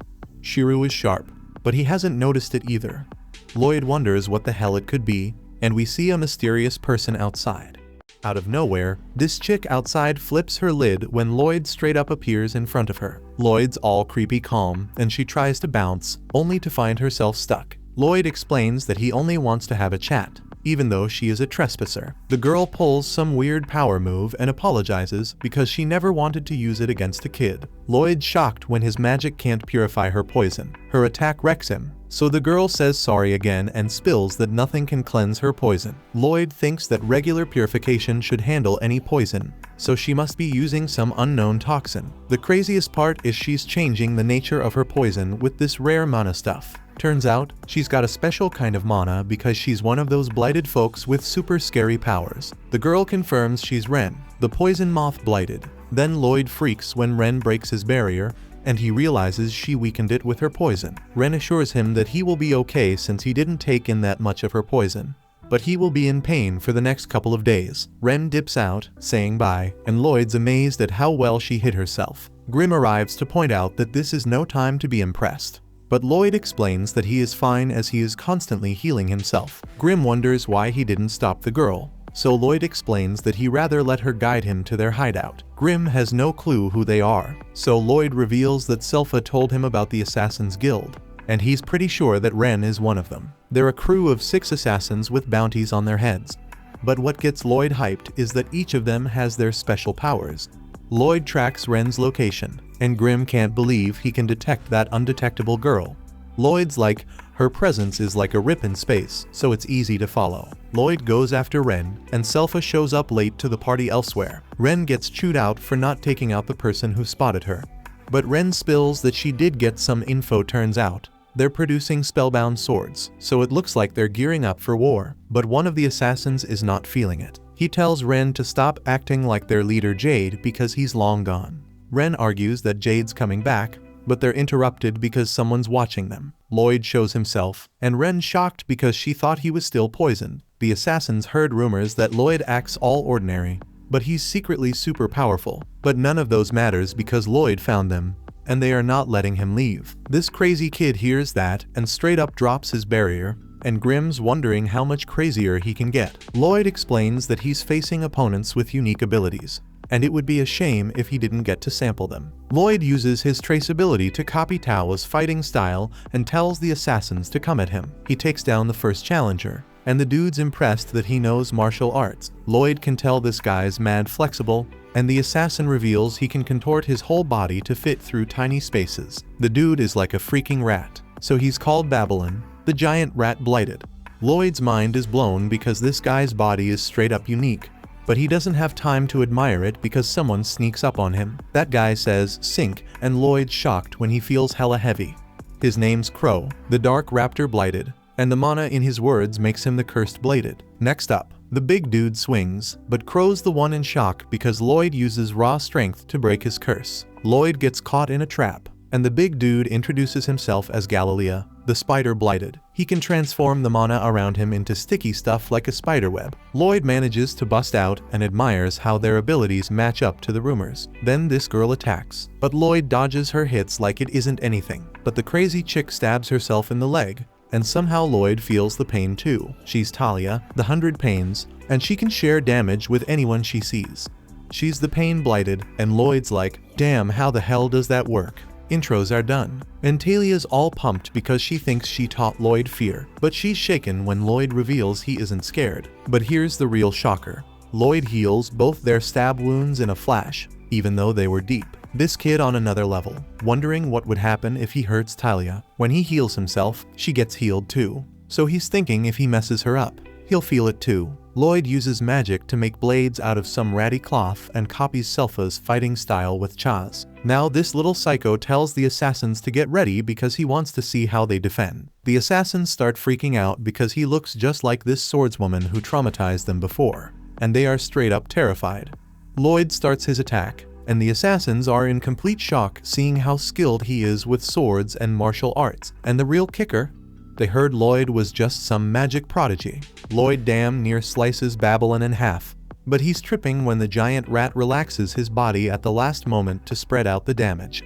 Shiru is sharp, but he hasn't noticed it either. Lloyd wonders what the hell it could be, and we see a mysterious person outside. Out of nowhere, this chick outside flips her lid when Lloyd straight up appears in front of her. Lloyd's all creepy calm, and she tries to bounce, only to find herself stuck. Lloyd explains that he only wants to have a chat, even though she is a trespasser. The girl pulls some weird power move and apologizes because she never wanted to use it against a kid. Lloyd's shocked when his magic can't purify her poison. Her attack wrecks him, so the girl says sorry again and spills that nothing can cleanse her poison. Lloyd thinks that regular purification should handle any poison, so she must be using some unknown toxin. The craziest part is she's changing the nature of her poison with this rare mana stuff. Turns out, she's got a special kind of mana because she's one of those blighted folks with super scary powers. The girl confirms she's Ren, the poison moth blighted. Then Lloyd freaks when Ren breaks his barrier, and he realizes she weakened it with her poison. Ren assures him that he will be okay since he didn't take in that much of her poison. but he will be in pain for the next couple of days. Ren dips out, saying bye, and Lloyd's amazed at how well she hid herself. Grim arrives to point out that this is no time to be impressed. But Lloyd explains that he is fine as he is constantly healing himself. Grim wonders why he didn't stop the girl, so Lloyd explains that he rather let her guide him to their hideout. Grim has no clue who they are, so Lloyd reveals that Selpha told him about the Assassin's Guild, and he's pretty sure that Ren is one of them. They're a crew of 6 assassins with bounties on their heads. But what gets Lloyd hyped is that each of them has their special powers. Lloyd tracks Ren's location, and Grim can't believe he can detect that undetectable girl. Lloyd's like, her presence is like a rip in space, so it's easy to follow. Lloyd goes after Ren, and Selpha shows up late to the party elsewhere. Ren gets chewed out for not taking out the person who spotted her. But Ren spills that she did get some info. Turns out they're producing spellbound swords, so it looks like they're gearing up for war. But one of the assassins is not feeling it. He tells Ren to stop acting like their leader Jade because he's long gone. Ren argues that Jade's coming back, but they're interrupted because someone's watching them. Lloyd shows himself, and Ren's shocked because she thought he was still poisoned. The assassins heard rumors that Lloyd acts all ordinary, but he's secretly super powerful. But none of those matters because Lloyd found them, and they are not letting him leave. This crazy kid hears that and straight up drops his barrier, and Grim's wondering how much crazier he can get. Lloyd explains that he's facing opponents with unique abilities, and it would be a shame if he didn't get to sample them. Lloyd uses his traceability to copy Tao's fighting style and tells the assassins to come at him. He takes down the first challenger, and the dude's impressed that he knows martial arts. Lloyd can tell this guy's mad flexible, and the assassin reveals he can contort his whole body to fit through tiny spaces. The dude is like a freaking rat, so he's called Babylon, the giant rat blighted. Lloyd's mind is blown because this guy's body is straight up unique, but he doesn't have time to admire it because someone sneaks up on him. That guy says sink, and Lloyd's shocked when he feels hella heavy. His name's Crow, the dark raptor blighted, and the mana in his words makes him the cursed bladed. Next up, the big dude swings, but Crow's the one in shock because Lloyd uses raw strength to break his curse. Lloyd gets caught in a trap, and the big dude introduces himself as Galilea, the spider blighted. He can transform the mana around him into sticky stuff like a spiderweb. Lloyd manages to bust out and admires how their abilities match up to the rumors. Then this girl attacks, but Lloyd dodges her hits like it isn't anything. But the crazy chick stabs herself in the leg, and somehow Lloyd feels the pain too. She's Talia, the 100 Pains, and she can share damage with anyone she sees. She's the pain blighted, and Lloyd's like, damn, how the hell does that work? Intros are done, and Talia's all pumped because she thinks she taught Lloyd fear, but she's shaken when Lloyd reveals he isn't scared. But here's the real shocker. Lloyd heals both their stab wounds in a flash, even though they were deep. This kid on another level, wondering what would happen if he hurts Talia. When he heals himself, she gets healed too. So he's thinking if he messes her up, he'll feel it too. Lloyd uses magic to make blades out of some ratty cloth and copies Selpha's fighting style with Chaz. Now this little psycho tells the assassins to get ready because he wants to see how they defend. The assassins start freaking out because he looks just like this swordswoman who traumatized them before, and they are straight up terrified. Lloyd starts his attack, and the assassins are in complete shock seeing how skilled he is with swords and martial arts. And the real kicker? They heard Lloyd was just some magic prodigy. Lloyd damn near slices Babylon in half, but he's tripping when the giant rat relaxes his body at the last moment to spread out the damage.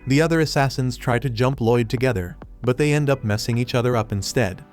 The other assassins try to jump Lloyd together, but they end up messing each other up instead.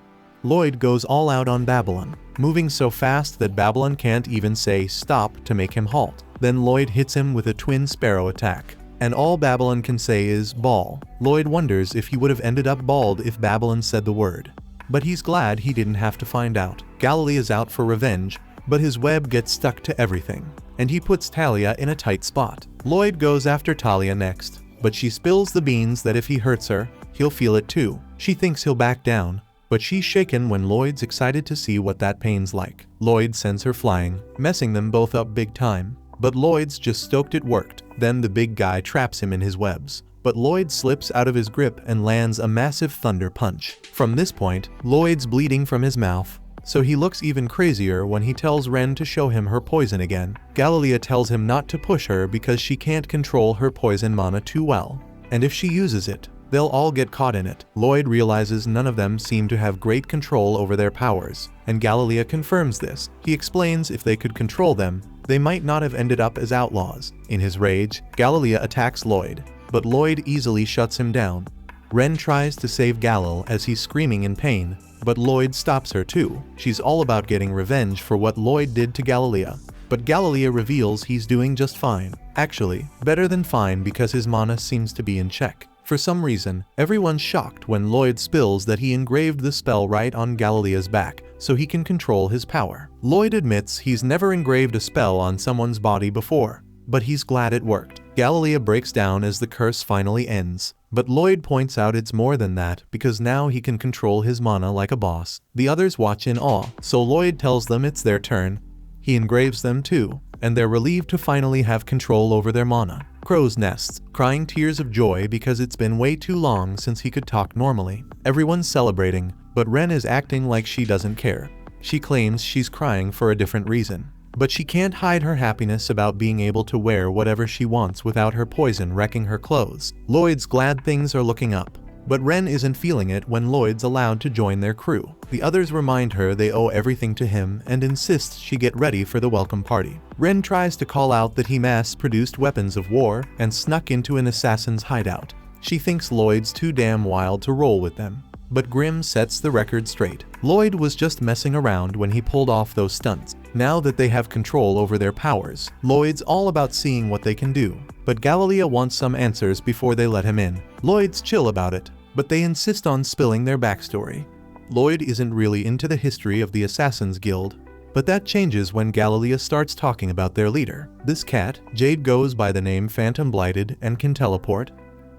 Lloyd goes all out on Babylon, moving so fast that Babylon can't even say stop to make him halt. Then Lloyd hits him with a twin sparrow attack, and all Babylon can say is ball. Lloyd wonders if he would have ended up bald if Babylon said the word, but he's glad he didn't have to find out. Galilee is out for revenge, but his web gets stuck to everything, and he puts Talia in a tight spot. Lloyd goes after Talia next, but she spills the beans that if he hurts her, he'll feel it too. She thinks he'll back down, but she's shaken when Lloyd's excited to see what that pain's like. Lloyd sends her flying, messing them both up big time. But Lloyd's just stoked it worked. Then the big guy traps him in his webs, but Lloyd slips out of his grip and lands a massive thunder punch. From this point, Lloyd's bleeding from his mouth, so he looks even crazier when he tells Ren to show him her poison again. Galilea tells him not to push her because she can't control her poison mana too well, and if she uses it, they'll all get caught in it. Lloyd realizes none of them seem to have great control over their powers, and Galilea confirms this. He explains if they could control them, they might not have ended up as outlaws. In his rage, Galilea attacks Lloyd, but Lloyd easily shuts him down. Ren tries to save Galil as he's screaming in pain, but Lloyd stops her too. She's all about getting revenge for what Lloyd did to Galilea. But Galilea reveals he's doing just fine. Actually, better than fine because his mana seems to be in check. For some reason, everyone's shocked when Lloyd spills that he engraved the spell right on Galilea's back, so he can control his power. Lloyd admits he's never engraved a spell on someone's body before, but he's glad it worked. Galilea breaks down as the curse finally ends, but Lloyd points out it's more than that because now he can control his mana like a boss. The others watch in awe, so Lloyd tells them it's their turn. He engraves them too, and they're relieved to finally have control over their mana. Crow's nests, crying tears of joy because it's been way too long since he could talk normally. Everyone's celebrating, but Ren is acting like she doesn't care. She claims she's crying for a different reason. But she can't hide her happiness about being able to wear whatever she wants without her poison wrecking her clothes. Lloyd's glad things are looking up, but Ren isn't feeling it when Lloyd's allowed to join their crew. The others remind her they owe everything to him and insist she get ready for the welcome party. Ren tries to call out that he mass-produced weapons of war and snuck into an assassin's hideout. She thinks Lloyd's too damn wild to roll with them. But Grimm sets the record straight. Lloyd was just messing around when he pulled off those stunts. Now that they have control over their powers, Lloyd's all about seeing what they can do. But Galilea wants some answers before they let him in. Lloyd's chill about it, but they insist on spilling their backstory. Lloyd isn't really into the history of the Assassin's Guild, but that changes when Galilea starts talking about their leader. This cat, Jade, goes by the name Phantom Blighted and can teleport.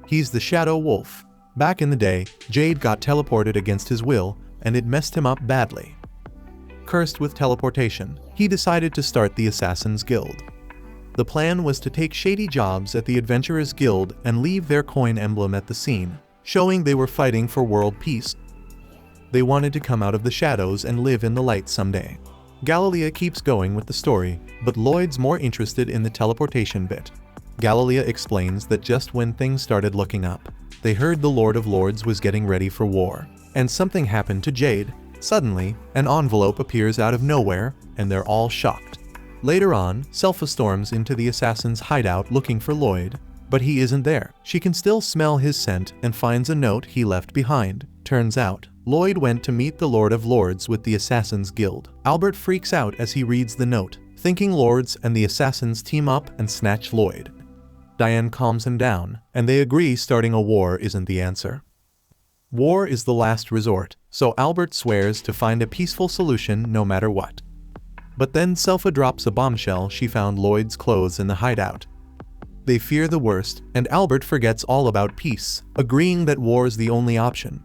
He's the Shadow Wolf. Back in the day, Jade got teleported against his will, and it messed him up badly. Cursed with teleportation, he decided to start the Assassin's Guild. The plan was to take shady jobs at the Adventurers Guild and leave their coin emblem at the scene, showing they were fighting for world peace. They wanted to come out of the shadows and live in the light someday. Galilea keeps going with the story, but Lloyd's more interested in the teleportation bit. Galilea explains that just when things started looking up, they heard the Lord of Lords was getting ready for war, and something happened to Jade. Suddenly, an envelope appears out of nowhere, and they're all shocked. Later on, Selpha storms into the assassin's hideout looking for Lloyd, but he isn't there. She can still smell his scent and finds a note he left behind. Turns out, Lloyd went to meet the Lord of Lords with the Assassin's Guild. Albert freaks out as he reads the note, thinking Lords and the assassins team up and snatch Lloyd. Diane calms him down, and they agree starting a war isn't the answer. War is the last resort, so Albert swears to find a peaceful solution no matter what. But then Selpha drops a bombshell she found Lloyd's clothes in the hideout. They fear the worst, and Albert forgets all about peace, agreeing that war's the only option.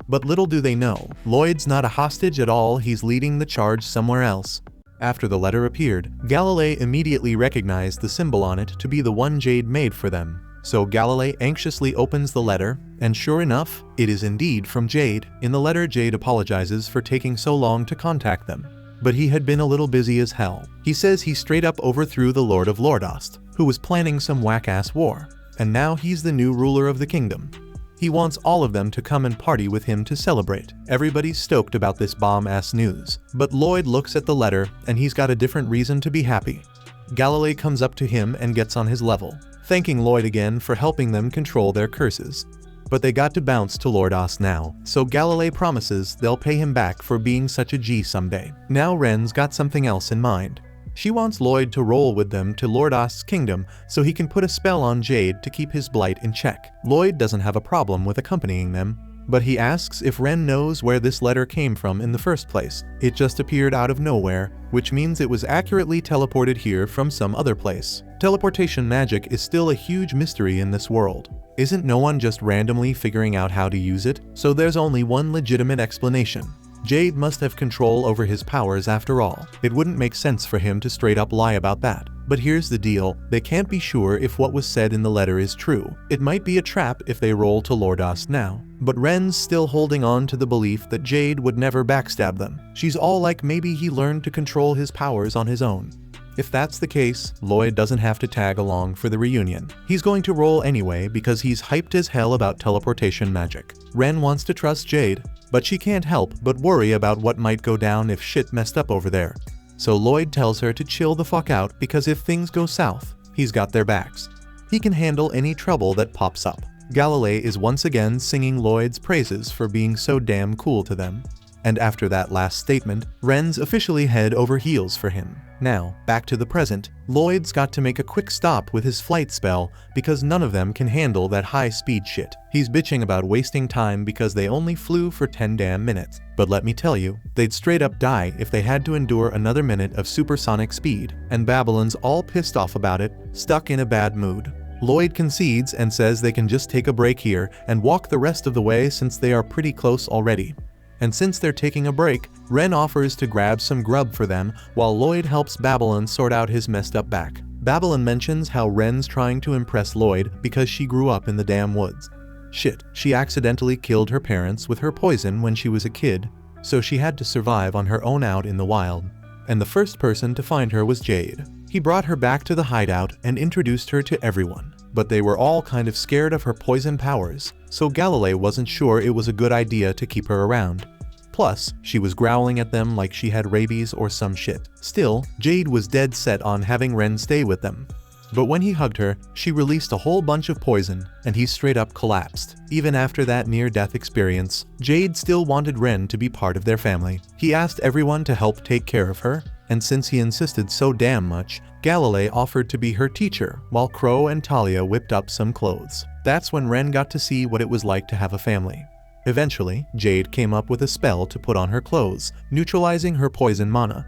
But little do they know, Lloyd's not a hostage at all, he's leading the charge somewhere else. After the letter appeared, Galilea immediately recognized the symbol on it to be the one Jade made for them. So Galilea anxiously opens the letter, and sure enough, it is indeed from Jade. In the letter, Jade apologizes for taking so long to contact them. But he had been a little busy as hell. He says he straight up overthrew the Lord of Lordost, who was planning some whack-ass war, and now he's the new ruler of the kingdom. He wants all of them to come and party with him to celebrate. Everybody's stoked about this bomb-ass news, but Lloyd looks at the letter and he's got a different reason to be happy. Galilea comes up to him and gets on his level, thanking Lloyd again for helping them control their curses. But they got to bounce to Lordos now, so Galilea promises they'll pay him back for being such a G someday. Now Ren's got something else in mind. She wants Lloyd to roll with them to Lordost's kingdom so he can put a spell on Jade to keep his blight in check. Lloyd doesn't have a problem with accompanying them, but he asks if Ren knows where this letter came from in the first place. It just appeared out of nowhere, which means it was accurately teleported here from some other place. Teleportation magic is still a huge mystery in this world. Isn't no one just randomly figuring out how to use it? So there's only one legitimate explanation. Jade must have control over his powers after all. It wouldn't make sense for him to straight up lie about that. But here's the deal, they can't be sure if what was said in the letter is true. It might be a trap if they roll to Lordos now. But Ren's still holding on to the belief that Jade would never backstab them. She's all like maybe he learned to control his powers on his own. If that's the case, Lloyd doesn't have to tag along for the reunion. He's going to roll anyway because he's hyped as hell about teleportation magic. Ren wants to trust Jade, but she can't help but worry about what might go down if shit messed up over there. So Lloyd tells her to chill the fuck out because if things go south, he's got their backs. He can handle any trouble that pops up. Galilei is once again singing Lloyd's praises for being so damn cool to them. And after that last statement, Ren's officially head over heels for him. Now, back to the present, Lloyd's got to make a quick stop with his flight spell because none of them can handle that high-speed shit. He's bitching about wasting time because they only flew for 10 damn minutes. But let me tell you, they'd straight up die if they had to endure another minute of supersonic speed, and Babylon's all pissed off about it, stuck in a bad mood. Lloyd concedes and says they can just take a break here and walk the rest of the way since they are pretty close already. And since they're taking a break, Ren offers to grab some grub for them while Lloyd helps Babylon sort out his messed up back. Babylon mentions how Ren's trying to impress Lloyd because she grew up in the damn woods. Shit, she accidentally killed her parents with her poison when she was a kid, so she had to survive on her own out in the wild. And the first person to find her was Jade. He brought her back to the hideout and introduced her to everyone. But they were all kind of scared of her poison powers, so Galilei wasn't sure it was a good idea to keep her around. Plus, she was growling at them like she had rabies or some shit. Still, Jade was dead set on having Ren stay with them. But when he hugged her, she released a whole bunch of poison, and he straight up collapsed. Even after that near-death experience, Jade still wanted Ren to be part of their family. He asked everyone to help take care of her, and since he insisted so damn much, Galilei offered to be her teacher, while Crow and Talia whipped up some clothes. That's when Ren got to see what it was like to have a family. Eventually, Jade came up with a spell to put on her clothes, neutralizing her poison mana.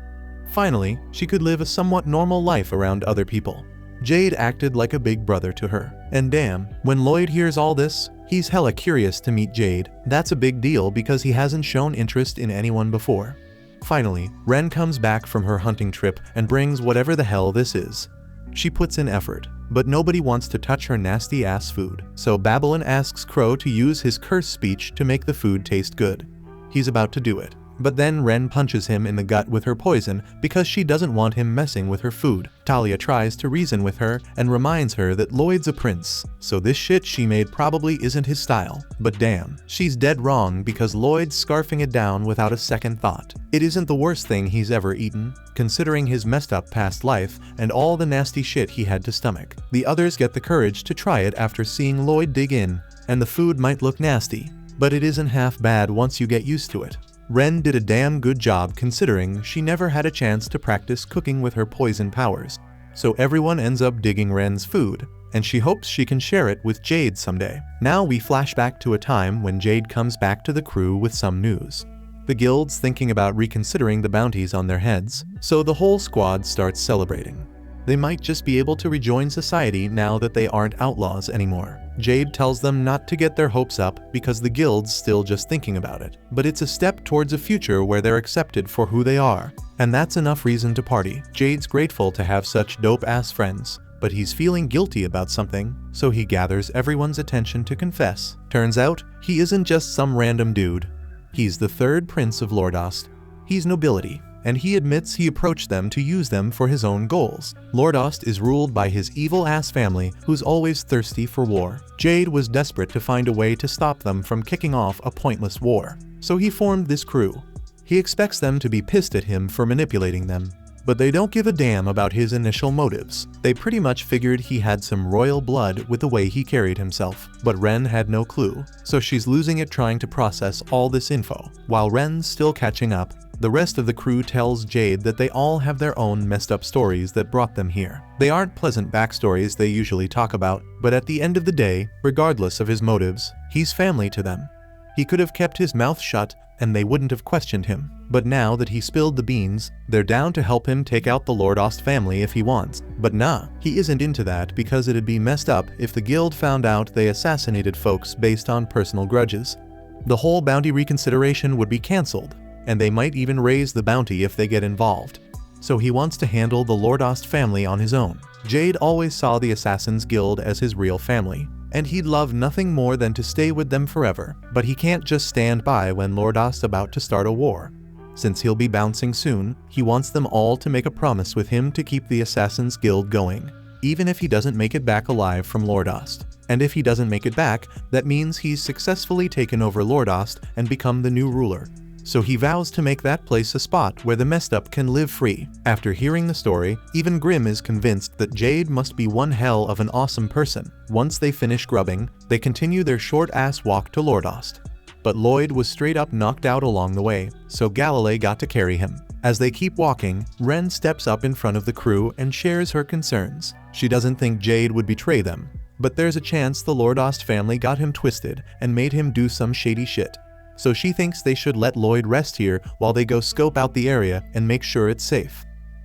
Finally, she could live a somewhat normal life around other people. Jade acted like a big brother to her. And damn, when Lloyd hears all this, he's hella curious to meet Jade. That's a big deal because he hasn't shown interest in anyone before. Finally, Ren comes back from her hunting trip and brings whatever the hell this is. She puts in effort, but nobody wants to touch her nasty ass food. So Babylon asks Crow to use his curse speech to make the food taste good. He's about to do it. But then Ren punches him in the gut with her poison because she doesn't want him messing with her food. Talia tries to reason with her and reminds her that Lloyd's a prince, so this shit she made probably isn't his style. But damn, she's dead wrong because Lloyd's scarfing it down without a second thought. It isn't the worst thing he's ever eaten, considering his messed up past life and all the nasty shit he had to stomach. The others get the courage to try it after seeing Lloyd dig in, and the food might look nasty, but it isn't half bad once you get used to it. Ren did a damn good job considering she never had a chance to practice cooking with her poison powers, so everyone ends up digging Ren's food, and she hopes she can share it with Jade someday. Now we flash back to a time when Jade comes back to the crew with some news. The guild's thinking about reconsidering the bounties on their heads, so the whole squad starts celebrating. They might just be able to rejoin society now that they aren't outlaws anymore. Jade tells them not to get their hopes up because the guild's still just thinking about it. But it's a step towards a future where they're accepted for who they are. And that's enough reason to party. Jade's grateful to have such dope-ass friends, but he's feeling guilty about something, so he gathers everyone's attention to confess. Turns out, he isn't just some random dude. He's the third prince of Lordost. He's nobility, and he admits he approached them to use them for his own goals. Lordost is ruled by his evil-ass family who's always thirsty for war. Jade was desperate to find a way to stop them from kicking off a pointless war, so he formed this crew. He expects them to be pissed at him for manipulating them, but they don't give a damn about his initial motives. They pretty much figured he had some royal blood with the way he carried himself, but Ren had no clue, so she's losing it trying to process all this info. While Ren's still catching up, the rest of the crew tells Jade that they all have their own messed up stories that brought them here. They aren't pleasant backstories they usually talk about, but at the end of the day, regardless of his motives, he's family to them. He could have kept his mouth shut and they wouldn't have questioned him. But now that he spilled the beans, they're down to help him take out the Lordost family if he wants. But nah, he isn't into that because it'd be messed up if the guild found out they assassinated folks based on personal grudges. The whole bounty reconsideration would be cancelled, and they might even raise the bounty if they get involved. So he wants to handle the Lordost family on his own. Jade always saw the Assassin's Guild as his real family, and he'd love nothing more than to stay with them forever, but he can't just stand by when Lordost's about to start a war. Since he'll be bouncing soon, he wants them all to make a promise with him to keep the Assassin's Guild going, even if he doesn't make it back alive from Lordost. And if he doesn't make it back, that means he's successfully taken over Lordost and become the new ruler. So he vows to make that place a spot where the messed up can live free. After hearing the story, even Grim is convinced that Jade must be one hell of an awesome person. Once they finish grubbing, they continue their short-ass walk to Lordost. But Lloyd was straight up knocked out along the way, so Galilei got to carry him. As they keep walking, Ren steps up in front of the crew and shares her concerns. She doesn't think Jade would betray them, but there's a chance the Lordost family got him twisted and made him do some shady shit. So she thinks they should let Lloyd rest here while they go scope out the area and make sure it's safe.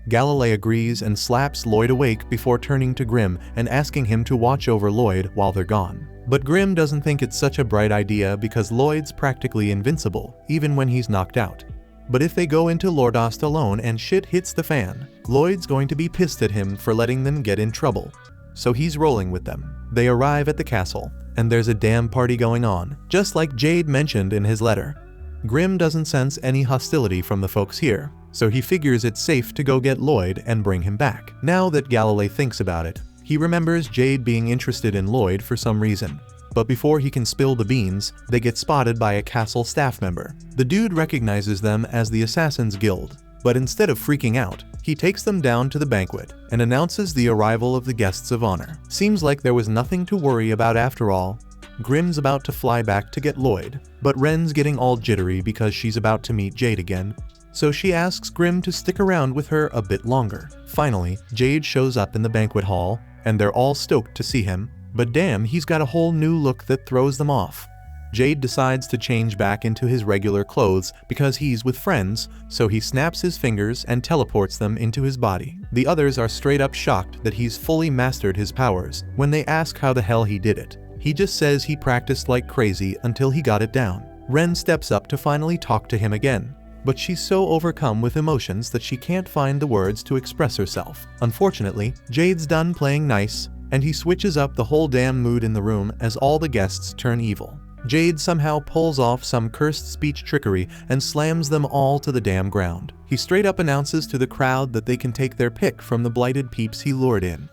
Galilei agrees and slaps Lloyd awake before turning to Grim and asking him to watch over Lloyd while they're gone. But Grim doesn't think it's such a bright idea because Lloyd's practically invincible, even when he's knocked out. But if they go into Lordost alone and shit hits the fan, Lloyd's going to be pissed at him for letting them get in trouble. So he's rolling with them. They arrive at the castle, and there's a damn party going on, just like Jade mentioned in his letter. Grim doesn't sense any hostility from the folks here, so he figures it's safe to go get Lloyd and bring him back. Now that Galilei thinks about it, he remembers Jade being interested in Lloyd for some reason. But before he can spill the beans, they get spotted by a castle staff member. The dude recognizes them as the Assassin's Guild, but instead of freaking out, he takes them down to the banquet and announces the arrival of the guests of honor. Seems like there was nothing to worry about after all. Grim's about to fly back to get Lloyd, but Ren's getting all jittery because she's about to meet Jade again, so she asks Grim to stick around with her a bit longer. Finally, Jade shows up in the banquet hall, and they're all stoked to see him, but damn, he's got a whole new look that throws them off. Jade decides to change back into his regular clothes because he's with friends, so he snaps his fingers and teleports them into his body. The others are straight up shocked that he's fully mastered his powers. When they ask how the hell he did it, he just says he practiced like crazy until he got it down. Ren steps up to finally talk to him again, but she's so overcome with emotions that she can't find the words to express herself. Unfortunately, Jade's done playing nice, and he switches up the whole damn mood in the room as all the guests turn evil. Jade somehow pulls off some cursed speech trickery and slams them all to the damn ground. He straight up announces to the crowd that they can take their pick from the blighted peeps he lured in.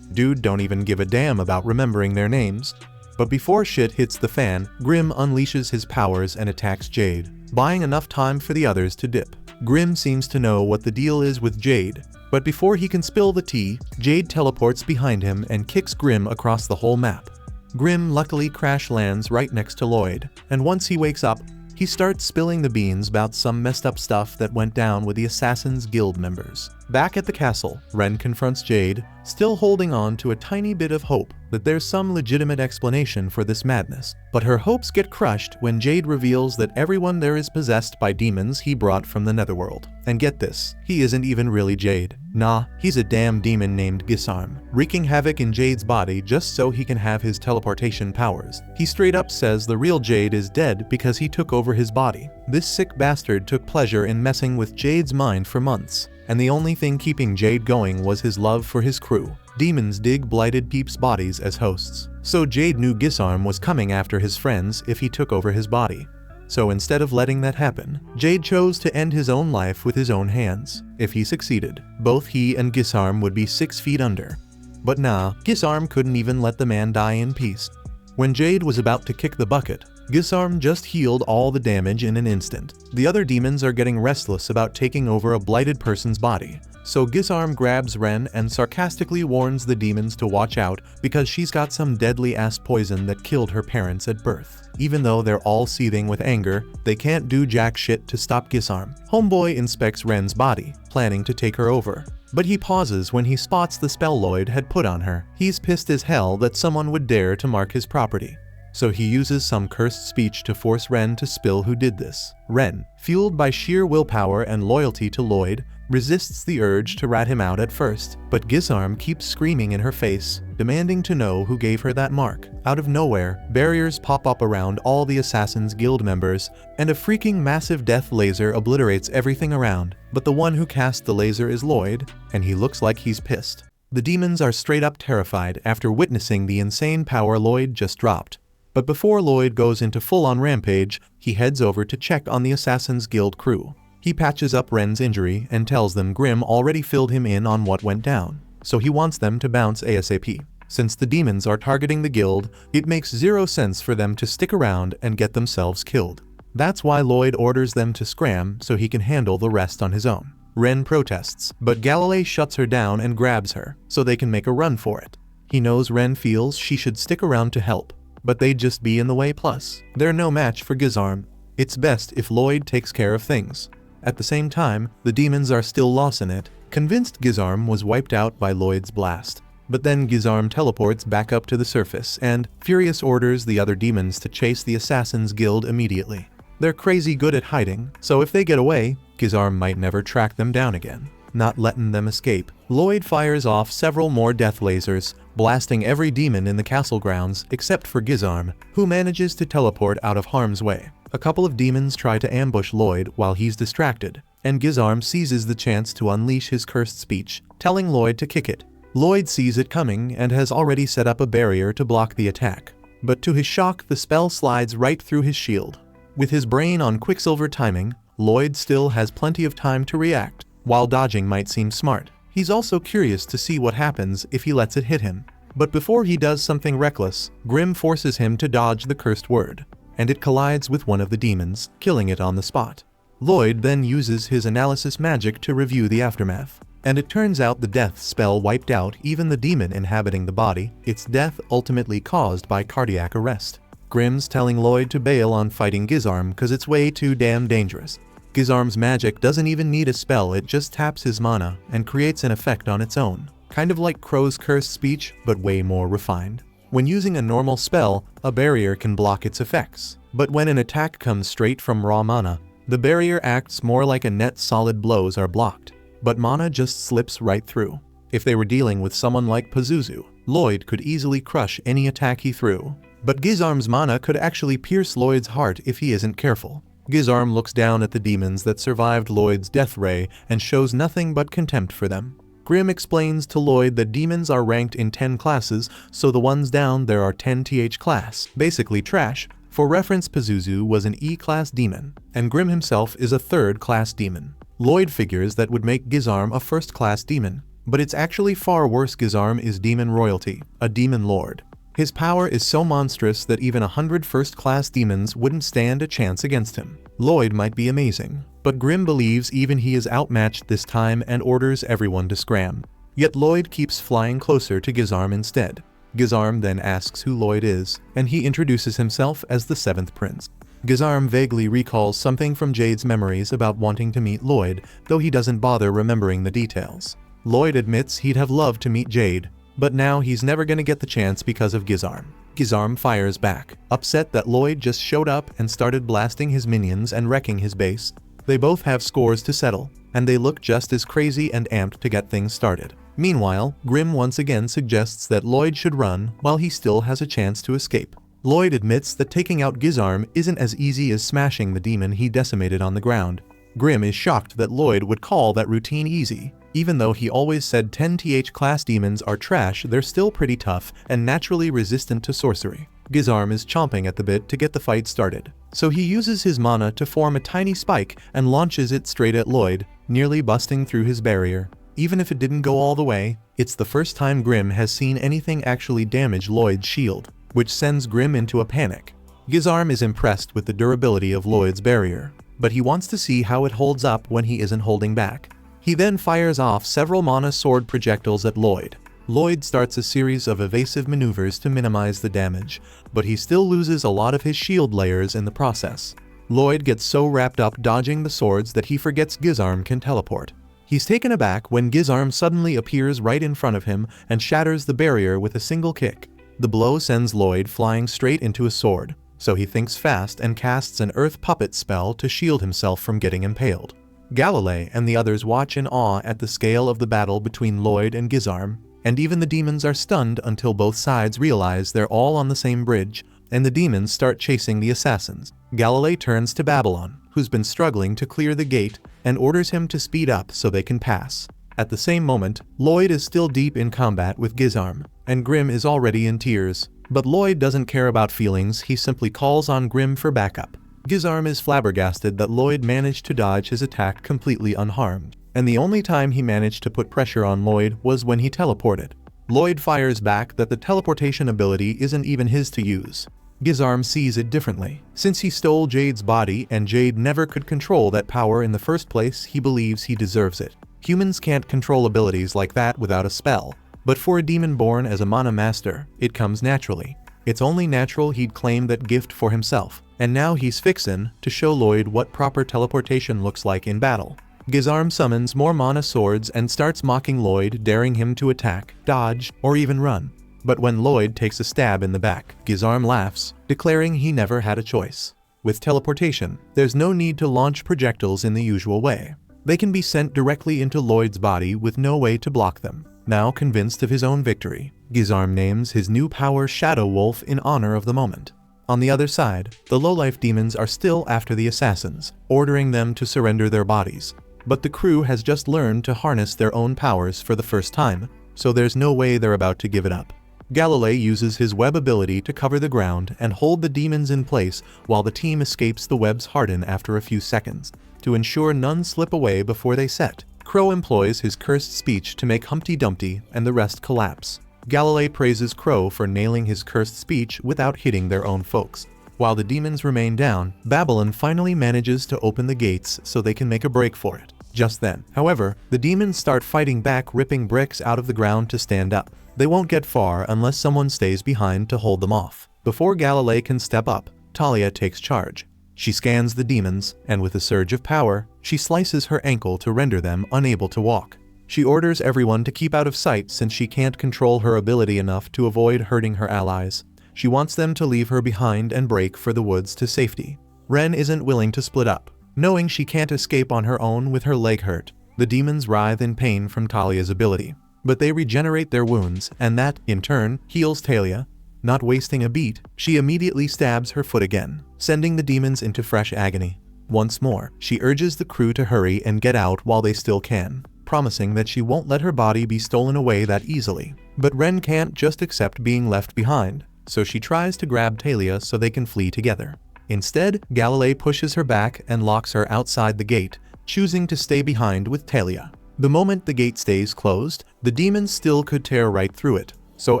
Dude don't even give a damn about remembering their names. But before shit hits the fan, Grim unleashes his powers and attacks Jade, buying enough time for the others to dip. Grim seems to know what the deal is with Jade, but before he can spill the tea, Jade teleports behind him and kicks Grim across the whole map. Grim luckily crash lands right next to Lloyd, and once he wakes up, he starts spilling the beans about some messed up stuff that went down with the Assassin's Guild members. Back at the castle, Ren confronts Jade, still holding on to a tiny bit of hope that there's some legitimate explanation for this madness. But her hopes get crushed when Jade reveals that everyone there is possessed by demons he brought from the Netherworld. And get this, he isn't even really Jade. Nah, he's a damn demon named Gisarm, wreaking havoc in Jade's body just so he can have his teleportation powers. He straight up says the real Jade is dead because he took over his body. This sick bastard took pleasure in messing with Jade's mind for months, and the only thing keeping Jade going was his love for his crew. Demons dig blighted peeps' bodies as hosts, so Jade knew Gisarm was coming after his friends if he took over his body. So instead of letting that happen, Jade chose to end his own life with his own hands. If he succeeded, both he and Gisarm would be 6 feet under. But nah, Gisarm couldn't even let the man die in peace. When Jade was about to kick the bucket, Gisarm just healed all the damage in an instant. The other demons are getting restless about taking over a blighted person's body, so Gisarm grabs Ren and sarcastically warns the demons to watch out because she's got some deadly ass poison that killed her parents at birth. Even though they're all seething with anger, they can't do jack shit to stop Gisarm. Homeboy inspects Ren's body, planning to take her over, but he pauses when he spots the spell Lloyd had put on her. He's pissed as hell that someone would dare to mark his property, so he uses some cursed speech to force Ren to spill who did this. Ren, fueled by sheer willpower and loyalty to Lloyd, resists the urge to rat him out at first, but Gisarm keeps screaming in her face, demanding to know who gave her that mark. Out of nowhere, barriers pop up around all the Assassin's Guild members, and a freaking massive death laser obliterates everything around. But the one who cast the laser is Lloyd, and he looks like he's pissed. The demons are straight up terrified after witnessing the insane power Lloyd just dropped. But before Lloyd goes into full-on rampage, he heads over to check on the Assassin's Guild crew. He patches up Ren's injury and tells them Grim already filled him in on what went down, so he wants them to bounce ASAP. Since the demons are targeting the guild, it makes zero sense for them to stick around and get themselves killed. That's why Lloyd orders them to scram so he can handle the rest on his own. Ren protests, but Galilei shuts her down and grabs her, so they can make a run for it. He knows Ren feels she should stick around to help, but they'd just be in the way, plus they're no match for Gizarm. It's best if Lloyd takes care of things. At the same time, the demons are still lost in it, convinced Gizarm was wiped out by Lloyd's blast. But then Gizarm teleports back up to the surface and, furious, orders the other demons to chase the Assassin's Guild immediately. They're crazy good at hiding, so if they get away, Gizarm might never track them down again. Not letting them escape, Lloyd fires off several more death lasers, blasting every demon in the castle grounds except for Gizarm, who manages to teleport out of harm's way. A couple of demons try to ambush Lloyd while he's distracted, and Gizarm seizes the chance to unleash his cursed speech, telling Lloyd to kick it. Lloyd sees it coming and has already set up a barrier to block the attack. But to his shock, the spell slides right through his shield. With his brain on Quicksilver timing, Lloyd still has plenty of time to react. While dodging might seem smart, he's also curious to see what happens if he lets it hit him. But before he does something reckless, Grim forces him to dodge the cursed word, and it collides with one of the demons, killing it on the spot. Lloyd then uses his analysis magic to review the aftermath, and it turns out the death spell wiped out even the demon inhabiting the body, its death ultimately caused by cardiac arrest. Grim's telling Lloyd to bail on fighting Gizarm cause it's way too damn dangerous. Gizarm's magic doesn't even need a spell, it just taps his mana and creates an effect on its own. Kind of like Crow's cursed speech, but way more refined. When using a normal spell, a barrier can block its effects. But when an attack comes straight from raw mana, the barrier acts more like a net. Solid blows are blocked, but mana just slips right through. If they were dealing with someone like Pazuzu, Lloyd could easily crush any attack he threw. But Gizarm's mana could actually pierce Lloyd's heart if he isn't careful. Gizarm looks down at the demons that survived Lloyd's death ray and shows nothing but contempt for them. Grim explains to Lloyd that demons are ranked in 10 classes, so the ones down there are 10th class, basically trash. For reference, Pazuzu was an E-class demon, and Grim himself is a 3rd class demon. Lloyd figures that would make Gizarm a 1st class demon, but it's actually far worse. Gizarm is demon royalty, a demon lord. His power is so monstrous that even 100 first-class demons wouldn't stand a chance against him. Lloyd might be amazing, but Grim believes even he is outmatched this time and orders everyone to scram. Yet Lloyd keeps flying closer to Gizarm instead. Gizarm then asks who Lloyd is, and he introduces himself as the 7th Prince. Gizarm vaguely recalls something from Jade's memories about wanting to meet Lloyd, though he doesn't bother remembering the details. Lloyd admits he'd have loved to meet Jade, but now he's never gonna get the chance because of Gizarm. Gizarm fires back, upset that Lloyd just showed up and started blasting his minions and wrecking his base. They both have scores to settle, and they look just as crazy and amped to get things started. Meanwhile, Grim once again suggests that Lloyd should run while he still has a chance to escape. Lloyd admits that taking out Gizarm isn't as easy as smashing the demon he decimated on the ground. Grim is shocked that Lloyd would call that routine easy. Even though he always said 10th class demons are trash, they're still pretty tough and naturally resistant to sorcery. Gizarm is chomping at the bit to get the fight started, so he uses his mana to form a tiny spike and launches it straight at Lloyd, nearly busting through his barrier. Even if it didn't go all the way, it's the first time Grim has seen anything actually damage Lloyd's shield, which sends Grim into a panic. Gizarm is impressed with the durability of Lloyd's barrier, but he wants to see how it holds up when he isn't holding back. He then fires off several mana sword projectiles at Lloyd. Lloyd starts a series of evasive maneuvers to minimize the damage, but he still loses a lot of his shield layers in the process. Lloyd gets so wrapped up dodging the swords that he forgets Gizarm can teleport. He's taken aback when Gizarm suddenly appears right in front of him and shatters the barrier with a single kick. The blow sends Lloyd flying straight into a sword, so he thinks fast and casts an earth puppet spell to shield himself from getting impaled. Galilei and the others watch in awe at the scale of the battle between Lloyd and Gizarm, and even the demons are stunned until both sides realize they're all on the same bridge, and the demons start chasing the assassins. Galilei turns to Babylon, who's been struggling to clear the gate, and orders him to speed up so they can pass. At the same moment, Lloyd is still deep in combat with Gizarm, and Grim is already in tears. But Lloyd doesn't care about feelings, he simply calls on Grim for backup. Gizarm is flabbergasted that Lloyd managed to dodge his attack completely unharmed, and the only time he managed to put pressure on Lloyd was when he teleported. Lloyd fires back that the teleportation ability isn't even his to use. Gizarm sees it differently. Since he stole Jade's body and Jade never could control that power in the first place, he believes he deserves it. Humans can't control abilities like that without a spell, but for a demon born as a mana master, it comes naturally. It's only natural he'd claim that gift for himself, and now he's fixin' to show Lloyd what proper teleportation looks like in battle. Gizarm summons more mana swords and starts mocking Lloyd, daring him to attack, dodge, or even run. But when Lloyd takes a stab in the back, Gizarm laughs, declaring he never had a choice. With teleportation, there's no need to launch projectiles in the usual way. They can be sent directly into Lloyd's body with no way to block them. Now convinced of his own victory, Gizarm names his new power Shadow Wolf in honor of the moment. On the other side, the lowlife demons are still after the assassins, ordering them to surrender their bodies. But the crew has just learned to harness their own powers for the first time, so there's no way they're about to give it up. Galilei uses his web ability to cover the ground and hold the demons in place while the team escapes the webs harden after a few seconds. To ensure none slip away before they set, Crow employs his cursed speech to make Humpty Dumpty and the rest collapse. Galilei praises Crow for nailing his cursed speech without hitting their own folks. While the demons remain down, Babylon finally manages to open the gates so they can make a break for it. Just then, however, the demons start fighting back, ripping bricks out of the ground to stand up. They won't get far unless someone stays behind to hold them off. Before Galilei can step up, Talia takes charge. She scans the demons, and with a surge of power, she slices her ankle to render them unable to walk. She orders everyone to keep out of sight since she can't control her ability enough to avoid hurting her allies. She wants them to leave her behind and break for the woods to safety. Ren isn't willing to split up. Knowing she can't escape on her own with her leg hurt, the demons writhe in pain from Talia's ability. But they regenerate their wounds, and that, in turn, heals Talia. Not wasting a beat, she immediately stabs her foot again, sending the demons into fresh agony. Once more, she urges the crew to hurry and get out while they still can, promising that she won't let her body be stolen away that easily. But Ren can't just accept being left behind, so she tries to grab Talia so they can flee together. Instead, Galilei pushes her back and locks her outside the gate, choosing to stay behind with Talia. The moment the gate stays closed, the demons still could tear right through it, so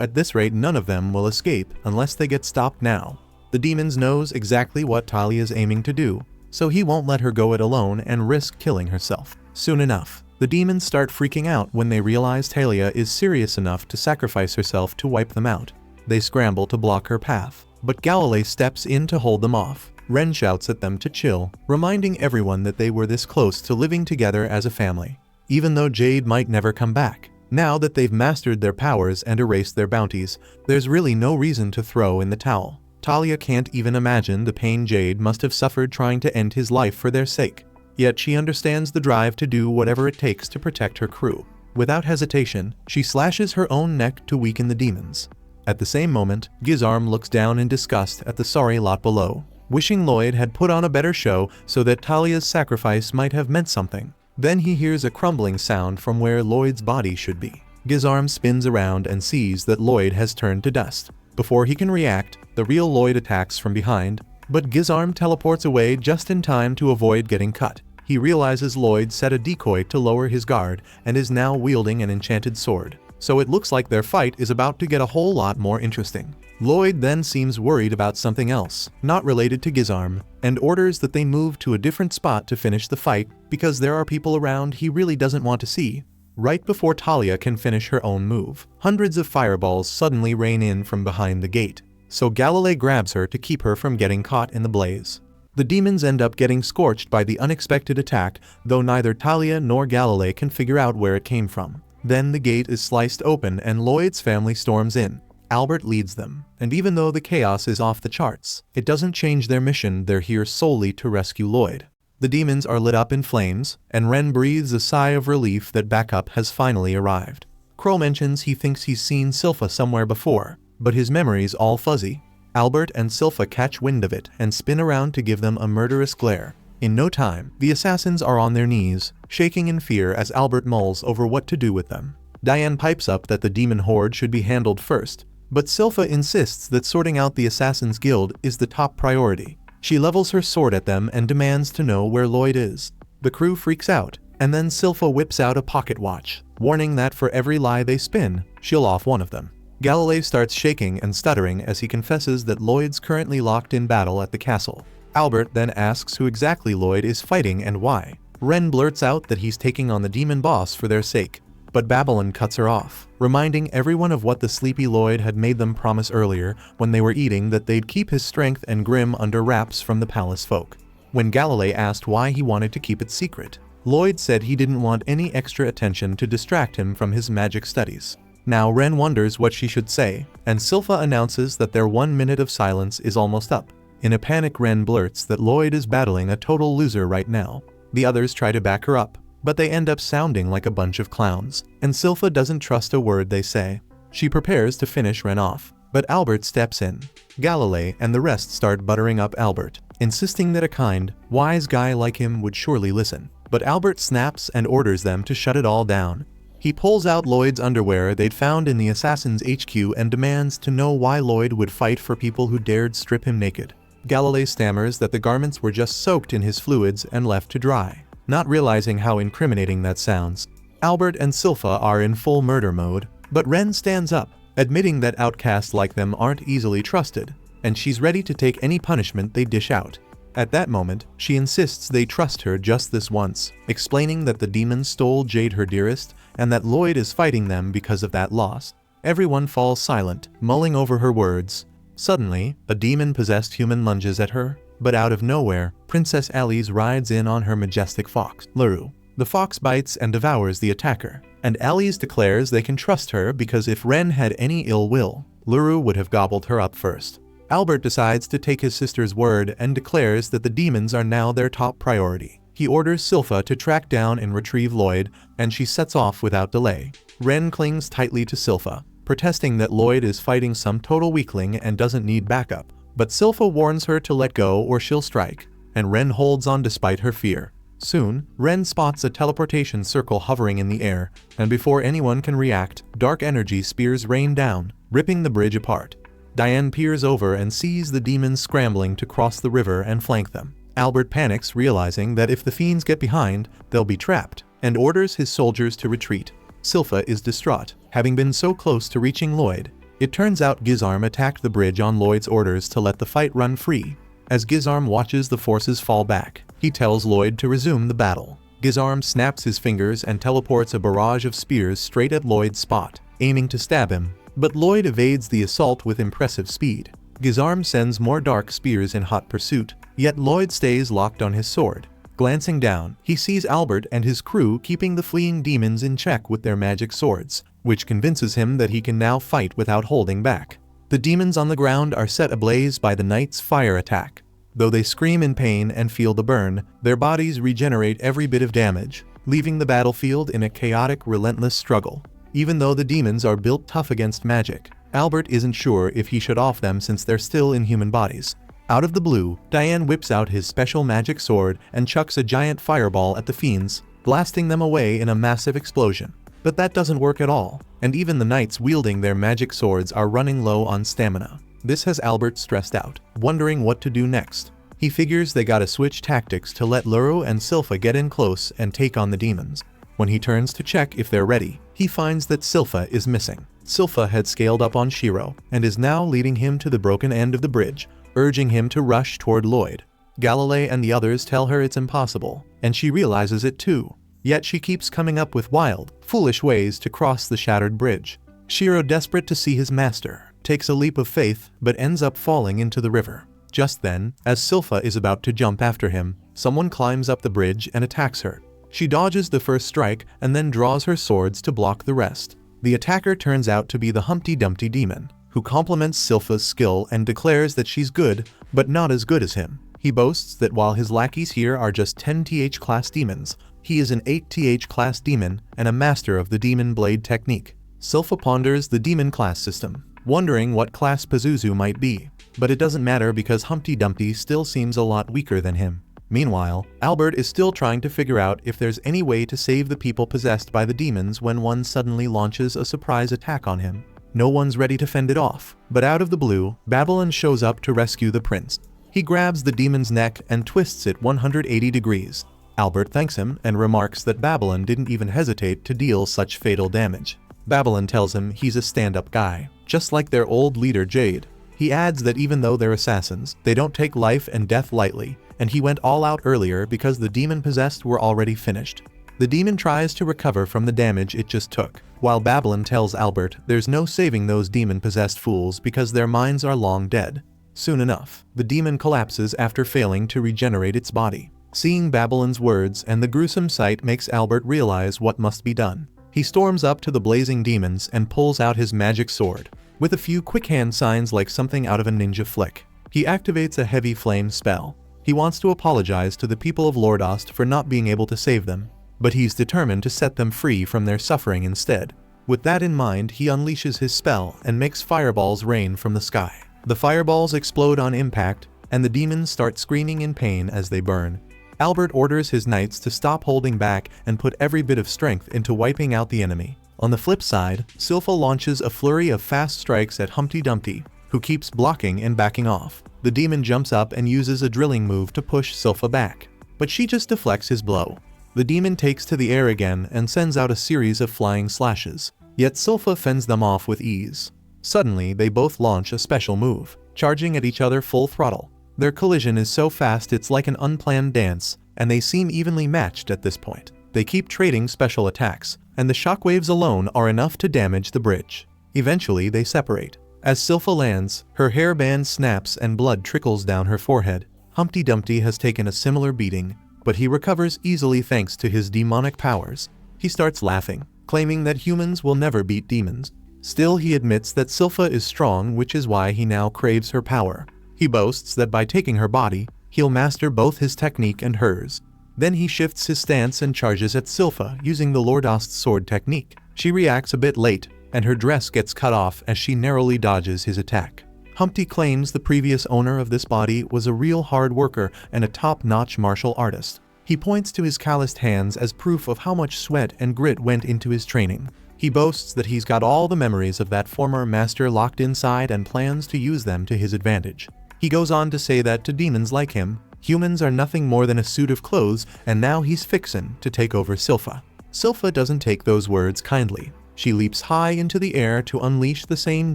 at this rate none of them will escape unless they get stopped now. The demons knows exactly what Talia's aiming to do, so he won't let her go it alone and risk killing herself. Soon enough, the demons start freaking out when they realize Talia is serious enough to sacrifice herself to wipe them out. They scramble to block her path, but Galilei steps in to hold them off. Ren shouts at them to chill, reminding everyone that they were this close to living together as a family. Even though Jade might never come back, now that they've mastered their powers and erased their bounties, there's really no reason to throw in the towel. Talia can't even imagine the pain Jade must have suffered trying to end his life for their sake. Yet she understands the drive to do whatever it takes to protect her crew. Without hesitation, she slashes her own neck to weaken the demons. At the same moment, Gizarm looks down in disgust at the sorry lot below, wishing Lloyd had put on a better show so that Talia's sacrifice might have meant something. Then he hears a crumbling sound from where Lloyd's body should be. Gizarm spins around and sees that Lloyd has turned to dust. Before he can react, the real Lloyd attacks from behind, but Gizarm teleports away just in time to avoid getting cut. He realizes Lloyd set a decoy to lower his guard and is now wielding an enchanted sword. So it looks like their fight is about to get a whole lot more interesting. Lloyd then seems worried about something else, not related to Gizarm, and orders that they move to a different spot to finish the fight because there are people around he really doesn't want to see. Right before Talia can finish her own move, hundreds of fireballs suddenly rain in from behind the gate, so Galilei grabs her to keep her from getting caught in the blaze. The demons end up getting scorched by the unexpected attack, though neither Talia nor Galilei can figure out where it came from. Then the gate is sliced open and Lloyd's family storms in. Albert leads them, and even though the chaos is off the charts, it doesn't change their mission. They're here solely to rescue Lloyd. The demons are lit up in flames, and Ren breathes a sigh of relief that backup has finally arrived. Crow mentions he thinks he's seen Silpha somewhere before, but his memory's all fuzzy. Albert and Silpha catch wind of it and spin around to give them a murderous glare. In no time, the assassins are on their knees, shaking in fear as Albert mulls over what to do with them. Diane pipes up that the demon horde should be handled first, but Silpha insists that sorting out the Assassin's Guild is the top priority. She levels her sword at them and demands to know where Lloyd is. The crew freaks out, and then Silpha whips out a pocket watch, warning that for every lie they spin, she'll off one of them. Galilei starts shaking and stuttering as he confesses that Lloyd's currently locked in battle at the castle. Albert then asks who exactly Lloyd is fighting and why. Ren blurts out that he's taking on the demon boss for their sake, but Babylon cuts her off, reminding everyone of what the sleepy Lloyd had made them promise earlier when they were eating, that they'd keep his strength and grim under wraps from the palace folk. When Galilei asked why he wanted to keep it secret, Lloyd said he didn't want any extra attention to distract him from his magic studies. Now Ren wonders what she should say, and Silpha announces that their 1 minute of silence is almost up. In a panic, Ren blurts that Lloyd is battling a total loser right now. The others try to back her up, but they end up sounding like a bunch of clowns, and Silpha doesn't trust a word they say. She prepares to finish Ren off, but Albert steps in. Galilei and the rest start buttering up Albert, insisting that a kind, wise guy like him would surely listen. But Albert snaps and orders them to shut it all down. He pulls out Lloyd's underwear they'd found in the assassin's HQ and demands to know why Lloyd would fight for people who dared strip him naked. Galilei stammers that the garments were just soaked in his fluids and left to dry, not realizing how incriminating that sounds. Albert and Silpha are in full murder mode, but Ren stands up, admitting that outcasts like them aren't easily trusted, and she's ready to take any punishment they dish out. At that moment, she insists they trust her just this once, explaining that the demons stole Jade, her dearest, and that Lloyd is fighting them because of that loss. Everyone falls silent, mulling over her words. Suddenly, a demon-possessed human lunges at her, but out of nowhere, Princess Alice rides in on her majestic fox, Luru. The fox bites and devours the attacker, and Alice declares they can trust her because if Ren had any ill will, Luru would have gobbled her up first. Albert decides to take his sister's word and declares that the demons are now their top priority. He orders Silpha to track down and retrieve Lloyd, and she sets off without delay. Ren clings tightly to Silpha, protesting that Lloyd is fighting some total weakling and doesn't need backup. But Silpha warns her to let go or she'll strike, and Ren holds on despite her fear. Soon, Ren spots a teleportation circle hovering in the air, and before anyone can react, dark energy spears rain down, ripping the bridge apart. Diane peers over and sees the demons scrambling to cross the river and flank them. Albert panics, realizing that if the fiends get behind, they'll be trapped, and orders his soldiers to retreat. Silpha is distraught, having been so close to reaching Lloyd. It turns out Gizarm attacked the bridge on Lloyd's orders to let the fight run free. As Gizarm watches the forces fall back, he tells Lloyd to resume the battle. Gizarm snaps his fingers and teleports a barrage of spears straight at Lloyd's spot, aiming to stab him. But Lloyd evades the assault with impressive speed. Gizarm sends more dark spears in hot pursuit, yet Lloyd stays locked on his sword. Glancing down, he sees Albert and his crew keeping the fleeing demons in check with their magic swords, which convinces him that he can now fight without holding back. The demons on the ground are set ablaze by the knight's fire attack. Though they scream in pain and feel the burn, their bodies regenerate every bit of damage, leaving the battlefield in a chaotic, relentless struggle. Even though the demons are built tough against magic, Albert isn't sure if he should off them since they're still in human bodies. Out of the blue, Diane whips out his special magic sword and chucks a giant fireball at the fiends, blasting them away in a massive explosion. But that doesn't work at all, and even the knights wielding their magic swords are running low on stamina. This has Albert stressed out, wondering what to do next. He figures they gotta switch tactics to let Luru and Silpha get in close and take on the demons. When he turns to check if they're ready, he finds that Silpha is missing. Silpha had scaled up on Shiro, and is now leading him to the broken end of the bridge, urging him to rush toward Lloyd. Galilei and the others tell her it's impossible, and she realizes it too. Yet she keeps coming up with wild, foolish ways to cross the shattered bridge. Shiro, desperate to see his master, takes a leap of faith but ends up falling into the river. Just then, as Silpha is about to jump after him, someone climbs up the bridge and attacks her. She dodges the first strike and then draws her swords to block the rest. The attacker turns out to be the Humpty Dumpty demon, who compliments Silpha's skill and declares that she's good, but not as good as him. He boasts that while his lackeys here are just 10th class demons, he is an 8th class demon and a master of the demon blade technique. Silpha ponders the demon class system, wondering what class Pazuzu might be, but it doesn't matter because Humpty Dumpty still seems a lot weaker than him. Meanwhile, Albert is still trying to figure out if there's any way to save the people possessed by the demons when one suddenly launches a surprise attack on him. No one's ready to fend it off, but out of the blue, Babylon shows up to rescue the prince. He grabs the demon's neck and twists it 180 degrees. Albert thanks him and remarks that Babylon didn't even hesitate to deal such fatal damage. Babylon tells him he's a stand-up guy, just like their old leader Jade. He adds that even though they're assassins, they don't take life and death lightly, and he went all out earlier because the demon-possessed were already finished. The demon tries to recover from the damage it just took, while Babylon tells Albert there's no saving those demon-possessed fools because their minds are long dead. Soon enough, the demon collapses after failing to regenerate its body. Seeing Babylon's words and the gruesome sight makes Albert realize what must be done. He storms up to the blazing demons and pulls out his magic sword. With a few quick hand signs like something out of a ninja flick, he activates a heavy flame spell. He wants to apologize to the people of Lordost for not being able to save them, but he's determined to set them free from their suffering instead. With that in mind, he unleashes his spell and makes fireballs rain from the sky. The fireballs explode on impact, and the demons start screaming in pain as they burn. Albert orders his knights to stop holding back and put every bit of strength into wiping out the enemy. On the flip side, Silpha launches a flurry of fast strikes at Humpty Dumpty, who keeps blocking and backing off. The demon jumps up and uses a drilling move to push Silpha back, but she just deflects his blow. The demon takes to the air again and sends out a series of flying slashes, yet Silpha fends them off with ease. Suddenly, they both launch a special move, charging at each other full throttle. Their collision is so fast it's like an unplanned dance, and they seem evenly matched at this point. They keep trading special attacks, and the shockwaves alone are enough to damage the bridge. Eventually, they separate. As Silpha lands, her hairband snaps and blood trickles down her forehead. Humpty Dumpty has taken a similar beating, but he recovers easily thanks to his demonic powers. He starts laughing, claiming that humans will never beat demons. Still, he admits that Silpha is strong, which is why he now craves her power. He boasts that by taking her body, he'll master both his technique and hers. Then he shifts his stance and charges at Silpha using the Lordost sword technique. She reacts a bit late, and her dress gets cut off as she narrowly dodges his attack. Humpty claims the previous owner of this body was a real hard worker and a top-notch martial artist. He points to his calloused hands as proof of how much sweat and grit went into his training. He boasts that he's got all the memories of that former master locked inside and plans to use them to his advantage. He goes on to say that to demons like him, humans are nothing more than a suit of clothes, and now he's fixin' to take over Silpha. Silpha doesn't take those words kindly. She leaps high into the air to unleash the same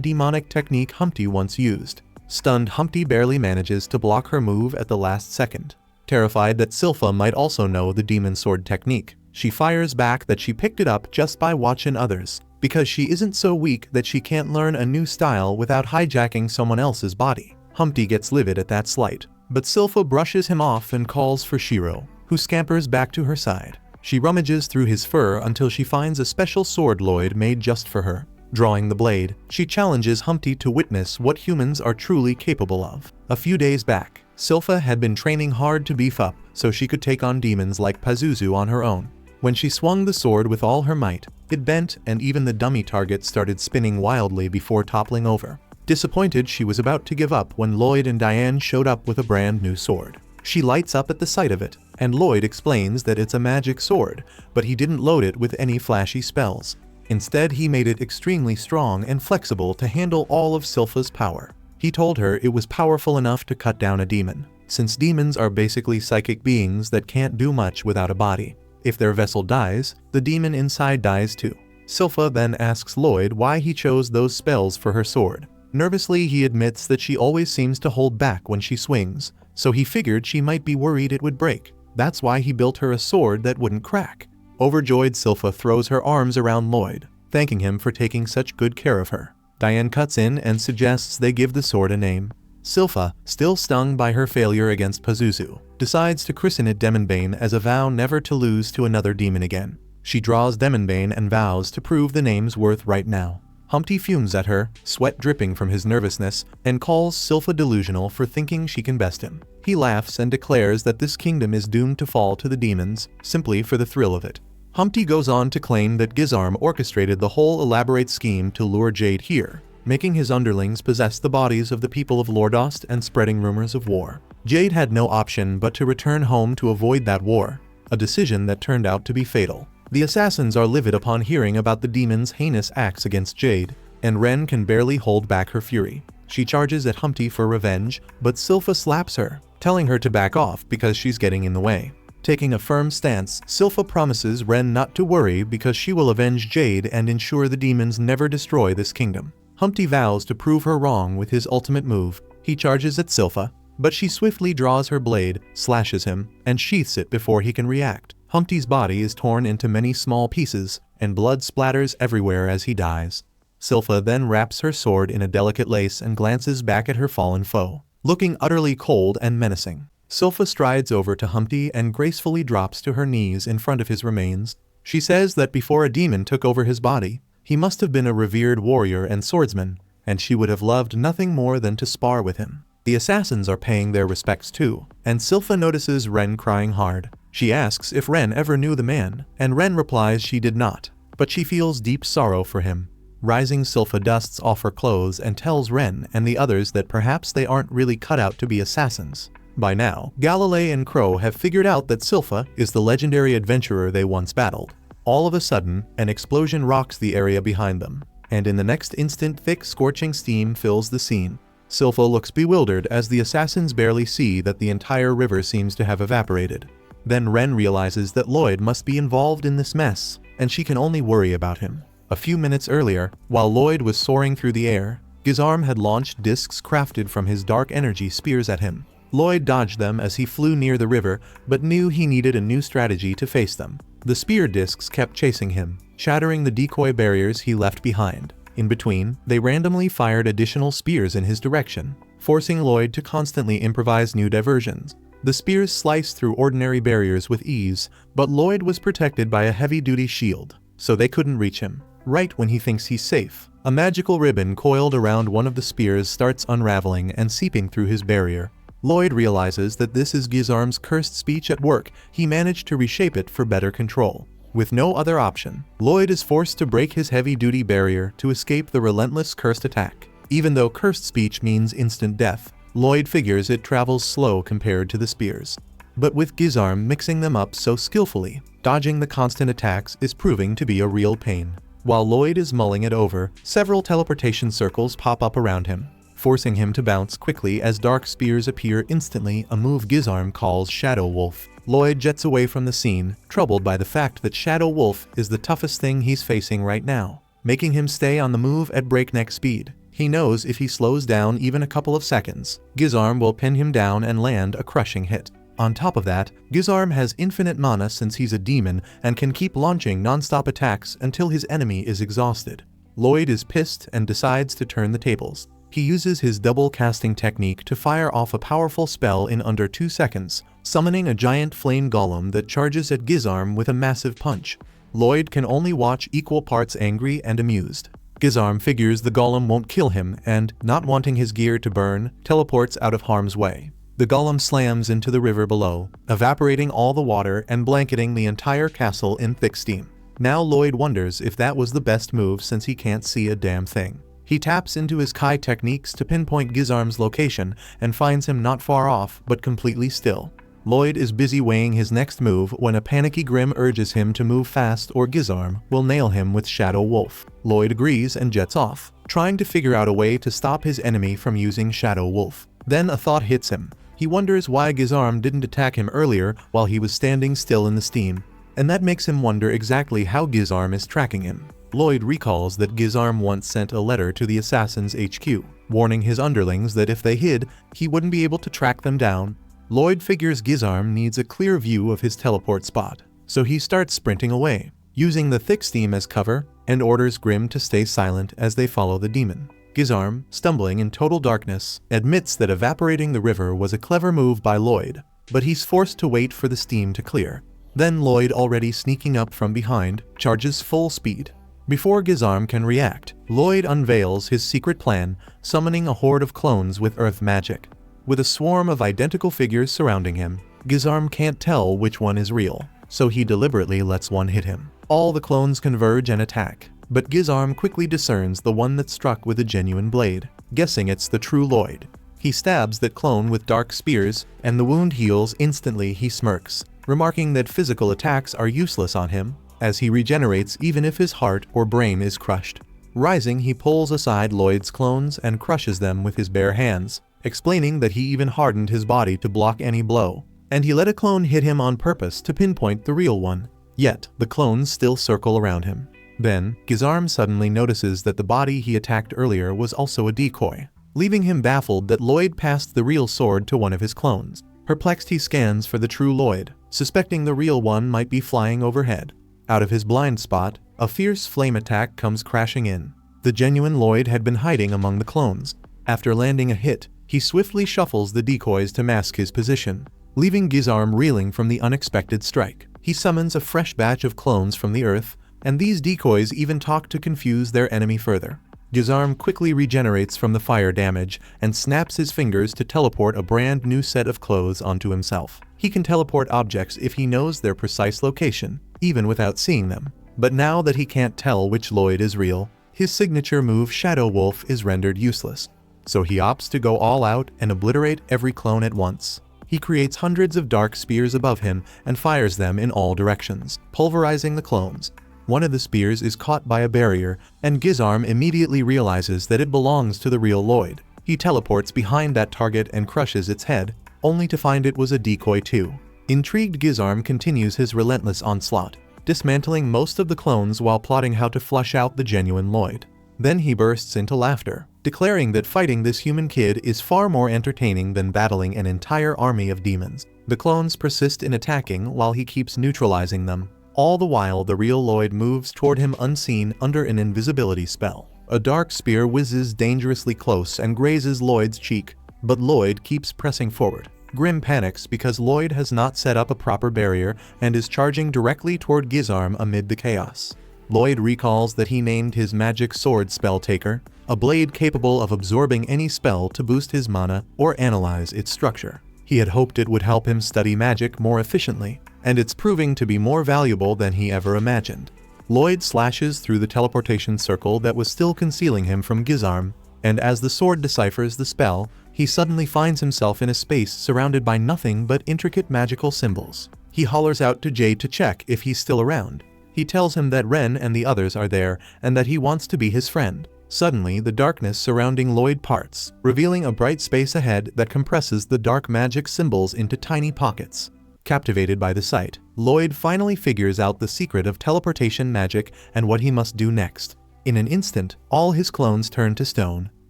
demonic technique Humpty once used. Stunned, Humpty barely manages to block her move at the last second. Terrified that Silpha might also know the demon sword technique, she fires back that she picked it up just by watching others, because she isn't so weak that she can't learn a new style without hijacking someone else's body. Humpty gets livid at that slight, but Silpha brushes him off and calls for Shiro, who scampers back to her side. She rummages through his fur until she finds a special sword Lloyd made just for her. Drawing the blade, she challenges Humpty to witness what humans are truly capable of. A few days back, Silpha had been training hard to beef up so she could take on demons like Pazuzu on her own. When she swung the sword with all her might, it bent and even the dummy target started spinning wildly before toppling over. Disappointed, she was about to give up when Lloyd and Diane showed up with a brand new sword. She lights up at the sight of it, and Lloyd explains that it's a magic sword, but he didn't load it with any flashy spells. Instead, he made it extremely strong and flexible to handle all of Silpha's power. He told her it was powerful enough to cut down a demon, since demons are basically psychic beings that can't do much without a body. If their vessel dies, the demon inside dies too. Silpha then asks Lloyd why he chose those spells for her sword. Nervously, he admits that she always seems to hold back when she swings, so he figured she might be worried it would break. That's why he built her a sword that wouldn't crack. Overjoyed, Silpha throws her arms around Lloyd, thanking him for taking such good care of her. Diane cuts in and suggests they give the sword a name. Silpha, still stung by her failure against Pazuzu, decides to christen it Demonbane as a vow never to lose to another demon again. She draws Demonbane and vows to prove the name's worth right now. Humpty fumes at her, sweat dripping from his nervousness, and calls Silpha delusional for thinking she can best him. He laughs and declares that this kingdom is doomed to fall to the demons, simply for the thrill of it. Humpty goes on to claim that Gizarm orchestrated the whole elaborate scheme to lure Jade here, making his underlings possess the bodies of the people of Lordost and spreading rumors of war. Jade had no option but to return home to avoid that war, a decision that turned out to be fatal. The assassins are livid upon hearing about the demon's heinous acts against Jade, and Ren can barely hold back her fury. She charges at Humpty for revenge, but Silpha slaps her, telling her to back off because she's getting in the way. Taking a firm stance, Silpha promises Ren not to worry because she will avenge Jade and ensure the demons never destroy this kingdom. Humpty vows to prove her wrong with his ultimate move. He charges at Silpha, but she swiftly draws her blade, slashes him, and sheaths it before he can react. Humpty's body is torn into many small pieces, and blood splatters everywhere as he dies. Silpha then wraps her sword in a delicate lace and glances back at her fallen foe, looking utterly cold and menacing. Silpha strides over to Humpty and gracefully drops to her knees in front of his remains. She says that before a demon took over his body, he must have been a revered warrior and swordsman, and she would have loved nothing more than to spar with him. The assassins are paying their respects too, and Silpha notices Ren crying hard. She asks if Ren ever knew the man, and Ren replies she did not, but she feels deep sorrow for him. Rising, Silpha dusts off her clothes and tells Ren and the others that perhaps they aren't really cut out to be assassins. By now, Galilei and Crow have figured out that Silpha is the legendary adventurer they once battled. All of a sudden, an explosion rocks the area behind them, and in the next instant thick scorching steam fills the scene. Silpha looks bewildered as the assassins barely see that the entire river seems to have evaporated. Then Ren realizes that Lloyd must be involved in this mess, and she can only worry about him. A few minutes earlier, while Lloyd was soaring through the air, Gizarm had launched discs crafted from his dark energy spears at him. Lloyd dodged them as he flew near the river, but knew he needed a new strategy to face them. The spear discs kept chasing him, shattering the decoy barriers he left behind. In between, they randomly fired additional spears in his direction, forcing Lloyd to constantly improvise new diversions. The spears sliced through ordinary barriers with ease, but Lloyd was protected by a heavy-duty shield, so they couldn't reach him. Right when he thinks he's safe, a magical ribbon coiled around one of the spears starts unraveling and seeping through his barrier. Lloyd realizes that this is Gizarm's cursed speech at work. He managed to reshape it for better control. With no other option, Lloyd is forced to break his heavy-duty barrier to escape the relentless cursed attack. Even though cursed speech means instant death, Lloyd figures it travels slow compared to the spears. But with Gizarm mixing them up so skillfully, dodging the constant attacks is proving to be a real pain. While Lloyd is mulling it over, several teleportation circles pop up around him, forcing him to bounce quickly as dark spears appear instantly, a move Gizarm calls Shadow Wolf. Lloyd jets away from the scene, troubled by the fact that Shadow Wolf is the toughest thing he's facing right now, making him stay on the move at breakneck speed. He knows if he slows down even a couple of seconds, Gizarm will pin him down and land a crushing hit. On top of that, Gizarm has infinite mana since he's a demon and can keep launching non-stop attacks until his enemy is exhausted. Lloyd is pissed and decides to turn the tables. He uses his double casting technique to fire off a powerful spell in under 2 seconds, summoning a giant flame golem that charges at Gizarm with a massive punch. Lloyd can only watch, equal parts angry and amused. Gizarm figures the golem won't kill him and, not wanting his gear to burn, teleports out of harm's way. The golem slams into the river below, evaporating all the water and blanketing the entire castle in thick steam. Now Lloyd wonders if that was the best move since he can't see a damn thing. He taps into his Kai techniques to pinpoint Gizarm's location and finds him not far off but completely still. Lloyd is busy weighing his next move when a panicky Grim urges him to move fast or Gizarm will nail him with Shadow Wolf. Lloyd agrees and jets off, trying to figure out a way to stop his enemy from using Shadow Wolf. Then a thought hits him. He wonders why Gizarm didn't attack him earlier while he was standing still in the steam, and that makes him wonder exactly how Gizarm is tracking him. Lloyd recalls that Gizarm once sent a letter to the Assassin's HQ, warning his underlings that if they hid, he wouldn't be able to track them down. Lloyd figures Gizarm needs a clear view of his teleport spot, so he starts sprinting away, using the thick steam as cover, and orders Grim to stay silent as they follow the demon. Gizarm, stumbling in total darkness, admits that evaporating the river was a clever move by Lloyd, but he's forced to wait for the steam to clear. Then Lloyd, already sneaking up from behind, charges full speed. Before Gizarm can react, Lloyd unveils his secret plan, summoning a horde of clones with earth magic. With a swarm of identical figures surrounding him, Gizarm can't tell which one is real, so he deliberately lets one hit him. All the clones converge and attack, but Gizarm quickly discerns the one that struck with a genuine blade, guessing it's the true Lloyd. He stabs that clone with dark spears, and the wound heals instantly. He smirks, remarking that physical attacks are useless on him, as he regenerates even if his heart or brain is crushed. Rising, he pulls aside Lloyd's clones and crushes them with his bare hands, explaining that he even hardened his body to block any blow, and he let a clone hit him on purpose to pinpoint the real one. Yet, the clones still circle around him. Then, Gizarm suddenly notices that the body he attacked earlier was also a decoy, leaving him baffled that Lloyd passed the real sword to one of his clones. Perplexed, he scans for the true Lloyd, suspecting the real one might be flying overhead. Out of his blind spot, a fierce flame attack comes crashing in. The genuine Lloyd had been hiding among the clones. After landing a hit, he swiftly shuffles the decoys to mask his position, leaving Gizarm reeling from the unexpected strike. He summons a fresh batch of clones from the earth, and these decoys even talk to confuse their enemy further. Gizarm quickly regenerates from the fire damage and snaps his fingers to teleport a brand new set of clothes onto himself. He can teleport objects if he knows their precise location, even without seeing them. But now that he can't tell which Lloyd is real, his signature move Shadow Wolf is rendered useless. So he opts to go all out and obliterate every clone at once. He creates hundreds of dark spears above him and fires them in all directions, pulverizing the clones. One of the spears is caught by a barrier, and Gizarm immediately realizes that it belongs to the real Lloyd. He teleports behind that target and crushes its head, only to find it was a decoy too. Intrigued, Gizarm continues his relentless onslaught, dismantling most of the clones while plotting how to flush out the genuine Lloyd. Then he bursts into laughter, declaring that fighting this human kid is far more entertaining than battling an entire army of demons. The clones persist in attacking while he keeps neutralizing them. All the while, the real Lloyd moves toward him unseen under an invisibility spell. A dark spear whizzes dangerously close and grazes Lloyd's cheek, but Lloyd keeps pressing forward. Grim panics because Lloyd has not set up a proper barrier and is charging directly toward Gizarm amid the chaos. Lloyd recalls that he named his magic sword Spell Taker, a blade capable of absorbing any spell to boost his mana or analyze its structure. He had hoped it would help him study magic more efficiently, and it's proving to be more valuable than he ever imagined. Lloyd slashes through the teleportation circle that was still concealing him from Gizarm, and as the sword deciphers the spell, he suddenly finds himself in a space surrounded by nothing but intricate magical symbols. He hollers out to Jade to check if he's still around. He tells him that Ren and the others are there and that he wants to be his friend. Suddenly, the darkness surrounding Lloyd parts, revealing a bright space ahead that compresses the dark magic symbols into tiny pockets. Captivated by the sight, Lloyd finally figures out the secret of teleportation magic and what he must do next. In an instant, all his clones turn to stone,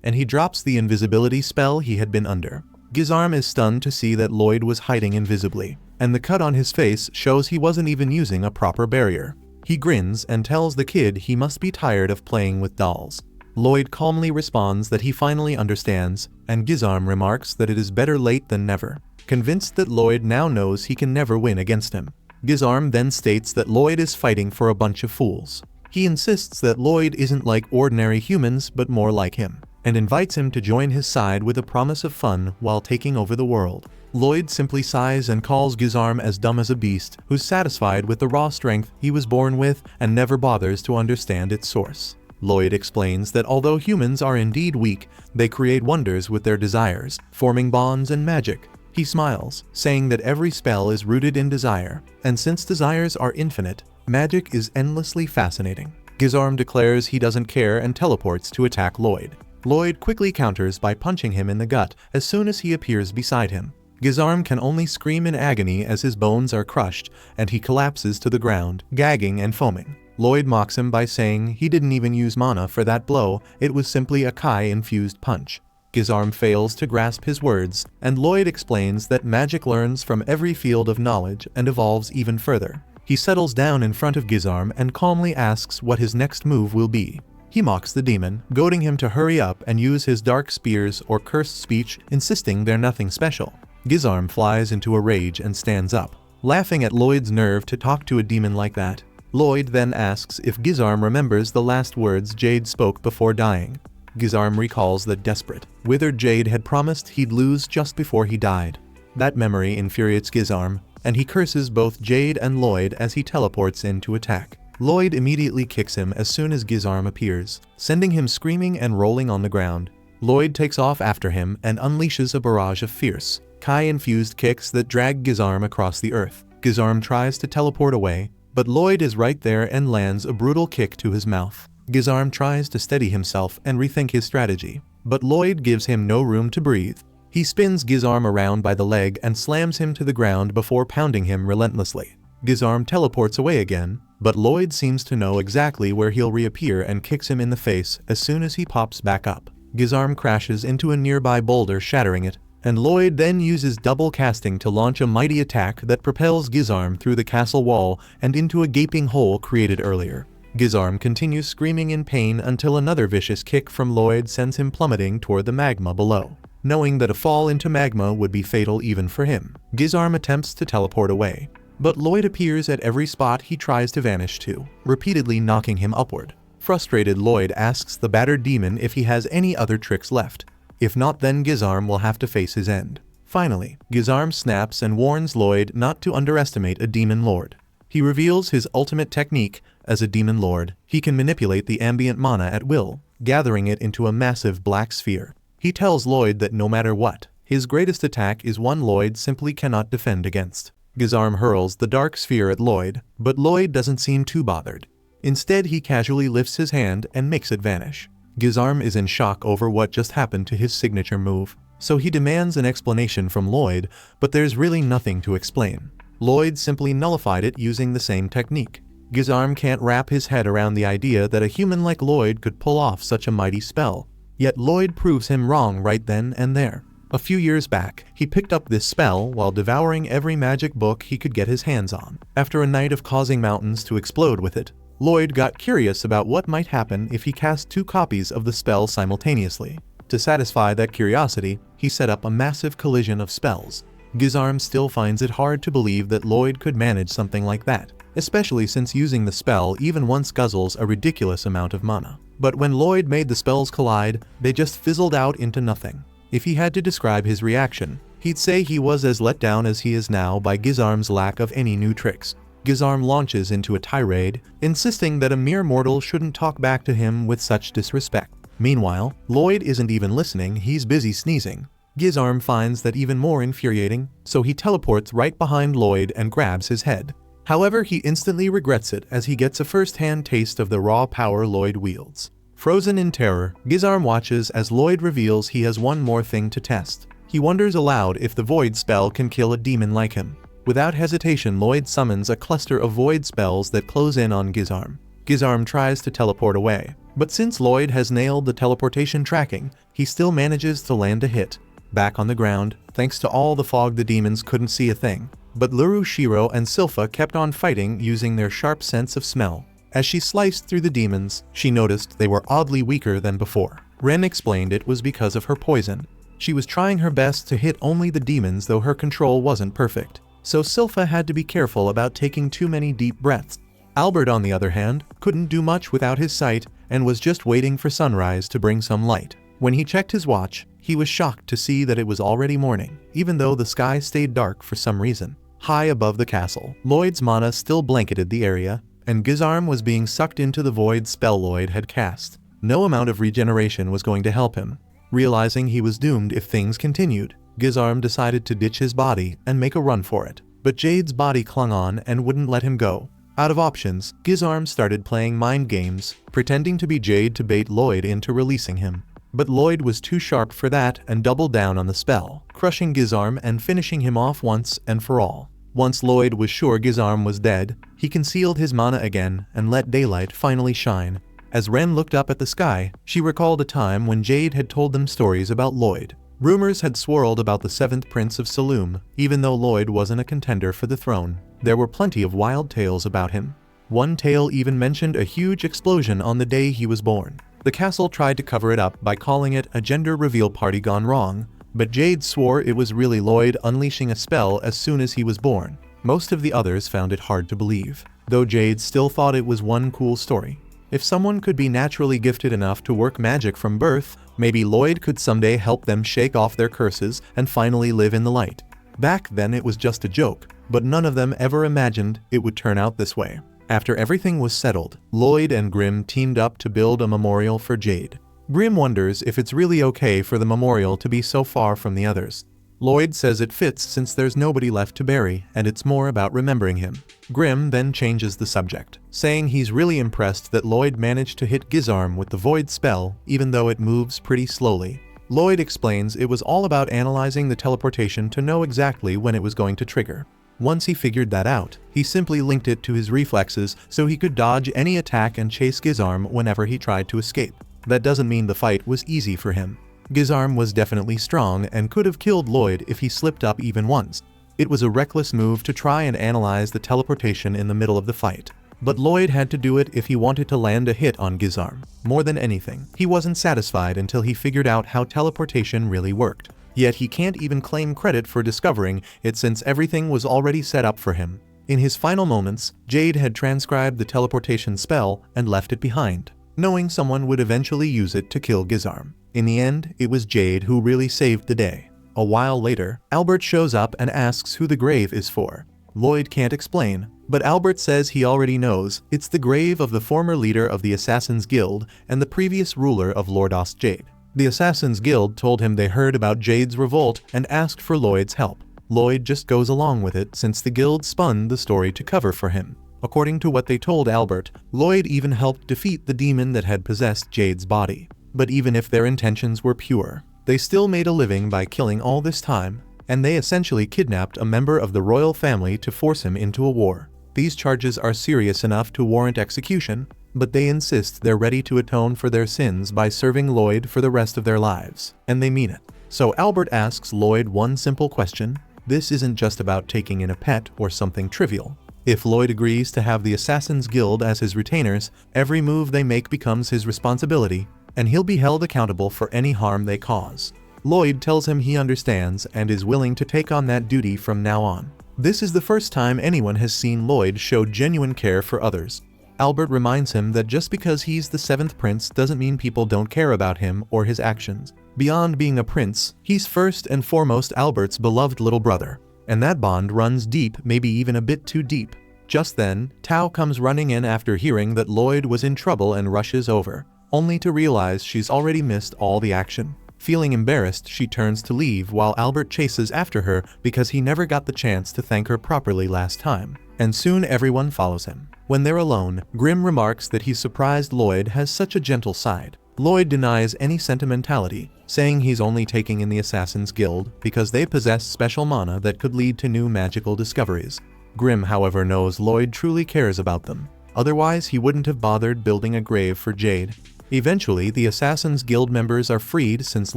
and he drops the invisibility spell he had been under. Gizarm is stunned to see that Lloyd was hiding invisibly, and the cut on his face shows he wasn't even using a proper barrier. He grins and tells the kid he must be tired of playing with dolls. Lloyd calmly responds that he finally understands, and Gizarm remarks that it is better late than never. Convinced that Lloyd now knows he can never win against him, Gizarm then states that Lloyd is fighting for a bunch of fools. He insists that Lloyd isn't like ordinary humans but more like him, and invites him to join his side with a promise of fun while taking over the world. Lloyd simply sighs and calls Gizarm as dumb as a beast, who's satisfied with the raw strength he was born with and never bothers to understand its source. Lloyd explains that although humans are indeed weak, they create wonders with their desires, forming bonds and magic. He smiles, saying that every spell is rooted in desire, and since desires are infinite, magic is endlessly fascinating. Gizarm declares he doesn't care and teleports to attack Lloyd. Lloyd quickly counters by punching him in the gut as soon as he appears beside him. Gizarm can only scream in agony as his bones are crushed, and he collapses to the ground, gagging and foaming. Lloyd mocks him by saying he didn't even use mana for that blow, it was simply a Kai-infused punch. Gizarm fails to grasp his words, and Lloyd explains that magic learns from every field of knowledge and evolves even further. He settles down in front of Gizarm and calmly asks what his next move will be. He mocks the demon, goading him to hurry up and use his dark spears or cursed speech, insisting they're nothing special. Gizarm flies into a rage and stands up, laughing at Lloyd's nerve to talk to a demon like that. Lloyd then asks if Gizarm remembers the last words Jade spoke before dying. Gizarm recalls that desperate, withered Jade had promised he'd lose just before he died. That memory infuriates Gizarm, and he curses both Jade and Lloyd as he teleports in to attack. Lloyd immediately kicks him as soon as Gizarm appears, sending him screaming and rolling on the ground. Lloyd takes off after him and unleashes a barrage of fierce, Kai-infused kicks that drag Gizarm across the earth. Gizarm tries to teleport away, but Lloyd is right there and lands a brutal kick to his mouth. Gizarm tries to steady himself and rethink his strategy, but Lloyd gives him no room to breathe. He spins Gizarm around by the leg and slams him to the ground before pounding him relentlessly. Gizarm teleports away again, but Lloyd seems to know exactly where he'll reappear and kicks him in the face as soon as he pops back up. Gizarm crashes into a nearby boulder, shattering it, and Lloyd then uses double casting to launch a mighty attack that propels Gizarm through the castle wall and into a gaping hole created earlier. Gizarm continues screaming in pain until another vicious kick from Lloyd sends him plummeting toward the magma below. Knowing that a fall into magma would be fatal even for him, Gizarm attempts to teleport away. But Lloyd appears at every spot he tries to vanish to, repeatedly knocking him upward. Frustrated, Lloyd asks the battered demon if he has any other tricks left. If not, then Gizarm will have to face his end. Finally, Gizarm snaps and warns Lloyd not to underestimate a demon lord. He reveals his ultimate technique. As a demon lord, he can manipulate the ambient mana at will, gathering it into a massive black sphere. He tells Lloyd that no matter what, his greatest attack is one Lloyd simply cannot defend against. Gizarm hurls the dark sphere at Lloyd, but Lloyd doesn't seem too bothered. Instead, he casually lifts his hand and makes it vanish. Gizarm is in shock over what just happened to his signature move, so he demands an explanation from Lloyd, but there's really nothing to explain. Lloyd simply nullified it using the same technique. Gizarm can't wrap his head around the idea that a human like Lloyd could pull off such a mighty spell, yet Lloyd proves him wrong right then and there. A few years back, he picked up this spell while devouring every magic book he could get his hands on. After a night of causing mountains to explode with it, Lloyd got curious about what might happen if he cast 2 copies of the spell simultaneously. To satisfy that curiosity, he set up a massive collision of spells. Gizarm still finds it hard to believe that Lloyd could manage something like that, especially since using the spell even once guzzles a ridiculous amount of mana. But when Lloyd made the spells collide, they just fizzled out into nothing. If he had to describe his reaction, he'd say he was as let down as he is now by Gizarm's lack of any new tricks. Gizarm launches into a tirade, insisting that a mere mortal shouldn't talk back to him with such disrespect. Meanwhile, Lloyd isn't even listening, he's busy sneezing. Gizarm finds that even more infuriating, so he teleports right behind Lloyd and grabs his head. However, he instantly regrets it as he gets a first-hand taste of the raw power Lloyd wields. Frozen in terror, Gizarm watches as Lloyd reveals he has one more thing to test. He wonders aloud if the void spell can kill a demon like him. Without hesitation, Lloyd summons a cluster of void spells that close in on Gizarm. Gizarm tries to teleport away, but since Lloyd has nailed the teleportation tracking, he still manages to land a hit. Back on the ground, thanks to all the fog, the demons couldn't see a thing. But Luru, Shiro, and Silpha kept on fighting using their sharp sense of smell. As she sliced through the demons, she noticed they were oddly weaker than before. Ren explained it was because of her poison. She was trying her best to hit only the demons, though her control wasn't perfect. So Silpha had to be careful about taking too many deep breaths. Albert, on the other hand, couldn't do much without his sight and was just waiting for sunrise to bring some light. When he checked his watch, he was shocked to see that it was already morning, even though the sky stayed dark for some reason. High above the castle, Lloyd's mana still blanketed the area, and Gizarm was being sucked into the void spell Lloyd had cast. No amount of regeneration was going to help him. Realizing he was doomed if things continued, Gizarm decided to ditch his body and make a run for it. But Jade's body clung on and wouldn't let him go. Out of options, Gizarm started playing mind games, pretending to be Jade to bait Lloyd into releasing him. But Lloyd was too sharp for that and doubled down on the spell, crushing Gizarm and finishing him off once and for all. Once Lloyd was sure Gizarm was dead, he concealed his mana again and let daylight finally shine. As Ren looked up at the sky, she recalled a time when Jade had told them stories about Lloyd. Rumors had swirled about the 7th Prince of Saloum. Even though Lloyd wasn't a contender for the throne, there were plenty of wild tales about him. One tale even mentioned a huge explosion on the day he was born. The castle tried to cover it up by calling it a gender reveal party gone wrong, but Jade swore it was really Lloyd unleashing a spell as soon as he was born. Most of the others found it hard to believe, though Jade still thought it was one cool story. If someone could be naturally gifted enough to work magic from birth, maybe Lloyd could someday help them shake off their curses and finally live in the light. Back then it was just a joke, but none of them ever imagined it would turn out this way. After everything was settled, Lloyd and Grimm teamed up to build a memorial for Jade. Grimm wonders if it's really okay for the memorial to be so far from the others. Lloyd says it fits since there's nobody left to bury and it's more about remembering him. Grimm then changes the subject, saying he's really impressed that Lloyd managed to hit Gizarm with the Void spell even though it moves pretty slowly. Lloyd explains it was all about analyzing the teleportation to know exactly when it was going to trigger. Once he figured that out, he simply linked it to his reflexes so he could dodge any attack and chase Gizarm whenever he tried to escape. That doesn't mean the fight was easy for him. Gizarm was definitely strong and could have killed Lloyd if he slipped up even once. It was a reckless move to try and analyze the teleportation in the middle of the fight. But Lloyd had to do it if he wanted to land a hit on Gizarm. More than anything, he wasn't satisfied until he figured out how teleportation really worked. Yet he can't even claim credit for discovering it since everything was already set up for him. In his final moments, Jade had transcribed the teleportation spell and left it behind, knowing someone would eventually use it to kill Gizarm. In the end, it was Jade who really saved the day. A while later, Albert shows up and asks who the grave is for. Lloyd can't explain, but Albert says he already knows. It's the grave of the former leader of the Assassin's Guild and the previous ruler of Lordos Jade. The Assassin's Guild told him they heard about Jade's revolt and asked for Lloyd's help. Lloyd just goes along with it since the guild spun the story to cover for him. According to what they told Albert, Lloyd even helped defeat the demon that had possessed Jade's body. But even if their intentions were pure, they still made a living by killing all this time, and they essentially kidnapped a member of the royal family to force him into a war. These charges are serious enough to warrant execution, but they insist they're ready to atone for their sins by serving Lloyd for the rest of their lives, and they mean it. So Albert asks Lloyd one simple question: this isn't just about taking in a pet or something trivial. If Lloyd agrees to have the Assassin's Guild as his retainers, every move they make becomes his responsibility, and he'll be held accountable for any harm they cause. Lloyd tells him he understands and is willing to take on that duty from now on. This is the first time anyone has seen Lloyd show genuine care for others. Albert reminds him that just because he's the 7th prince doesn't mean people don't care about him or his actions. Beyond being a prince, he's first and foremost Albert's beloved little brother, and that bond runs deep, maybe even a bit too deep. Just then, Tao comes running in after hearing that Lloyd was in trouble and rushes over, only to realize she's already missed all the action. Feeling embarrassed, she turns to leave while Albert chases after her because he never got the chance to thank her properly last time, and soon everyone follows him. When they're alone, Grimm remarks that he's surprised Lloyd has such a gentle side. Lloyd denies any sentimentality, saying he's only taking in the Assassin's Guild because they possess special mana that could lead to new magical discoveries. Grimm, however, knows Lloyd truly cares about them. Otherwise, he wouldn't have bothered building a grave for Jade. Eventually, the Assassin's Guild members are freed since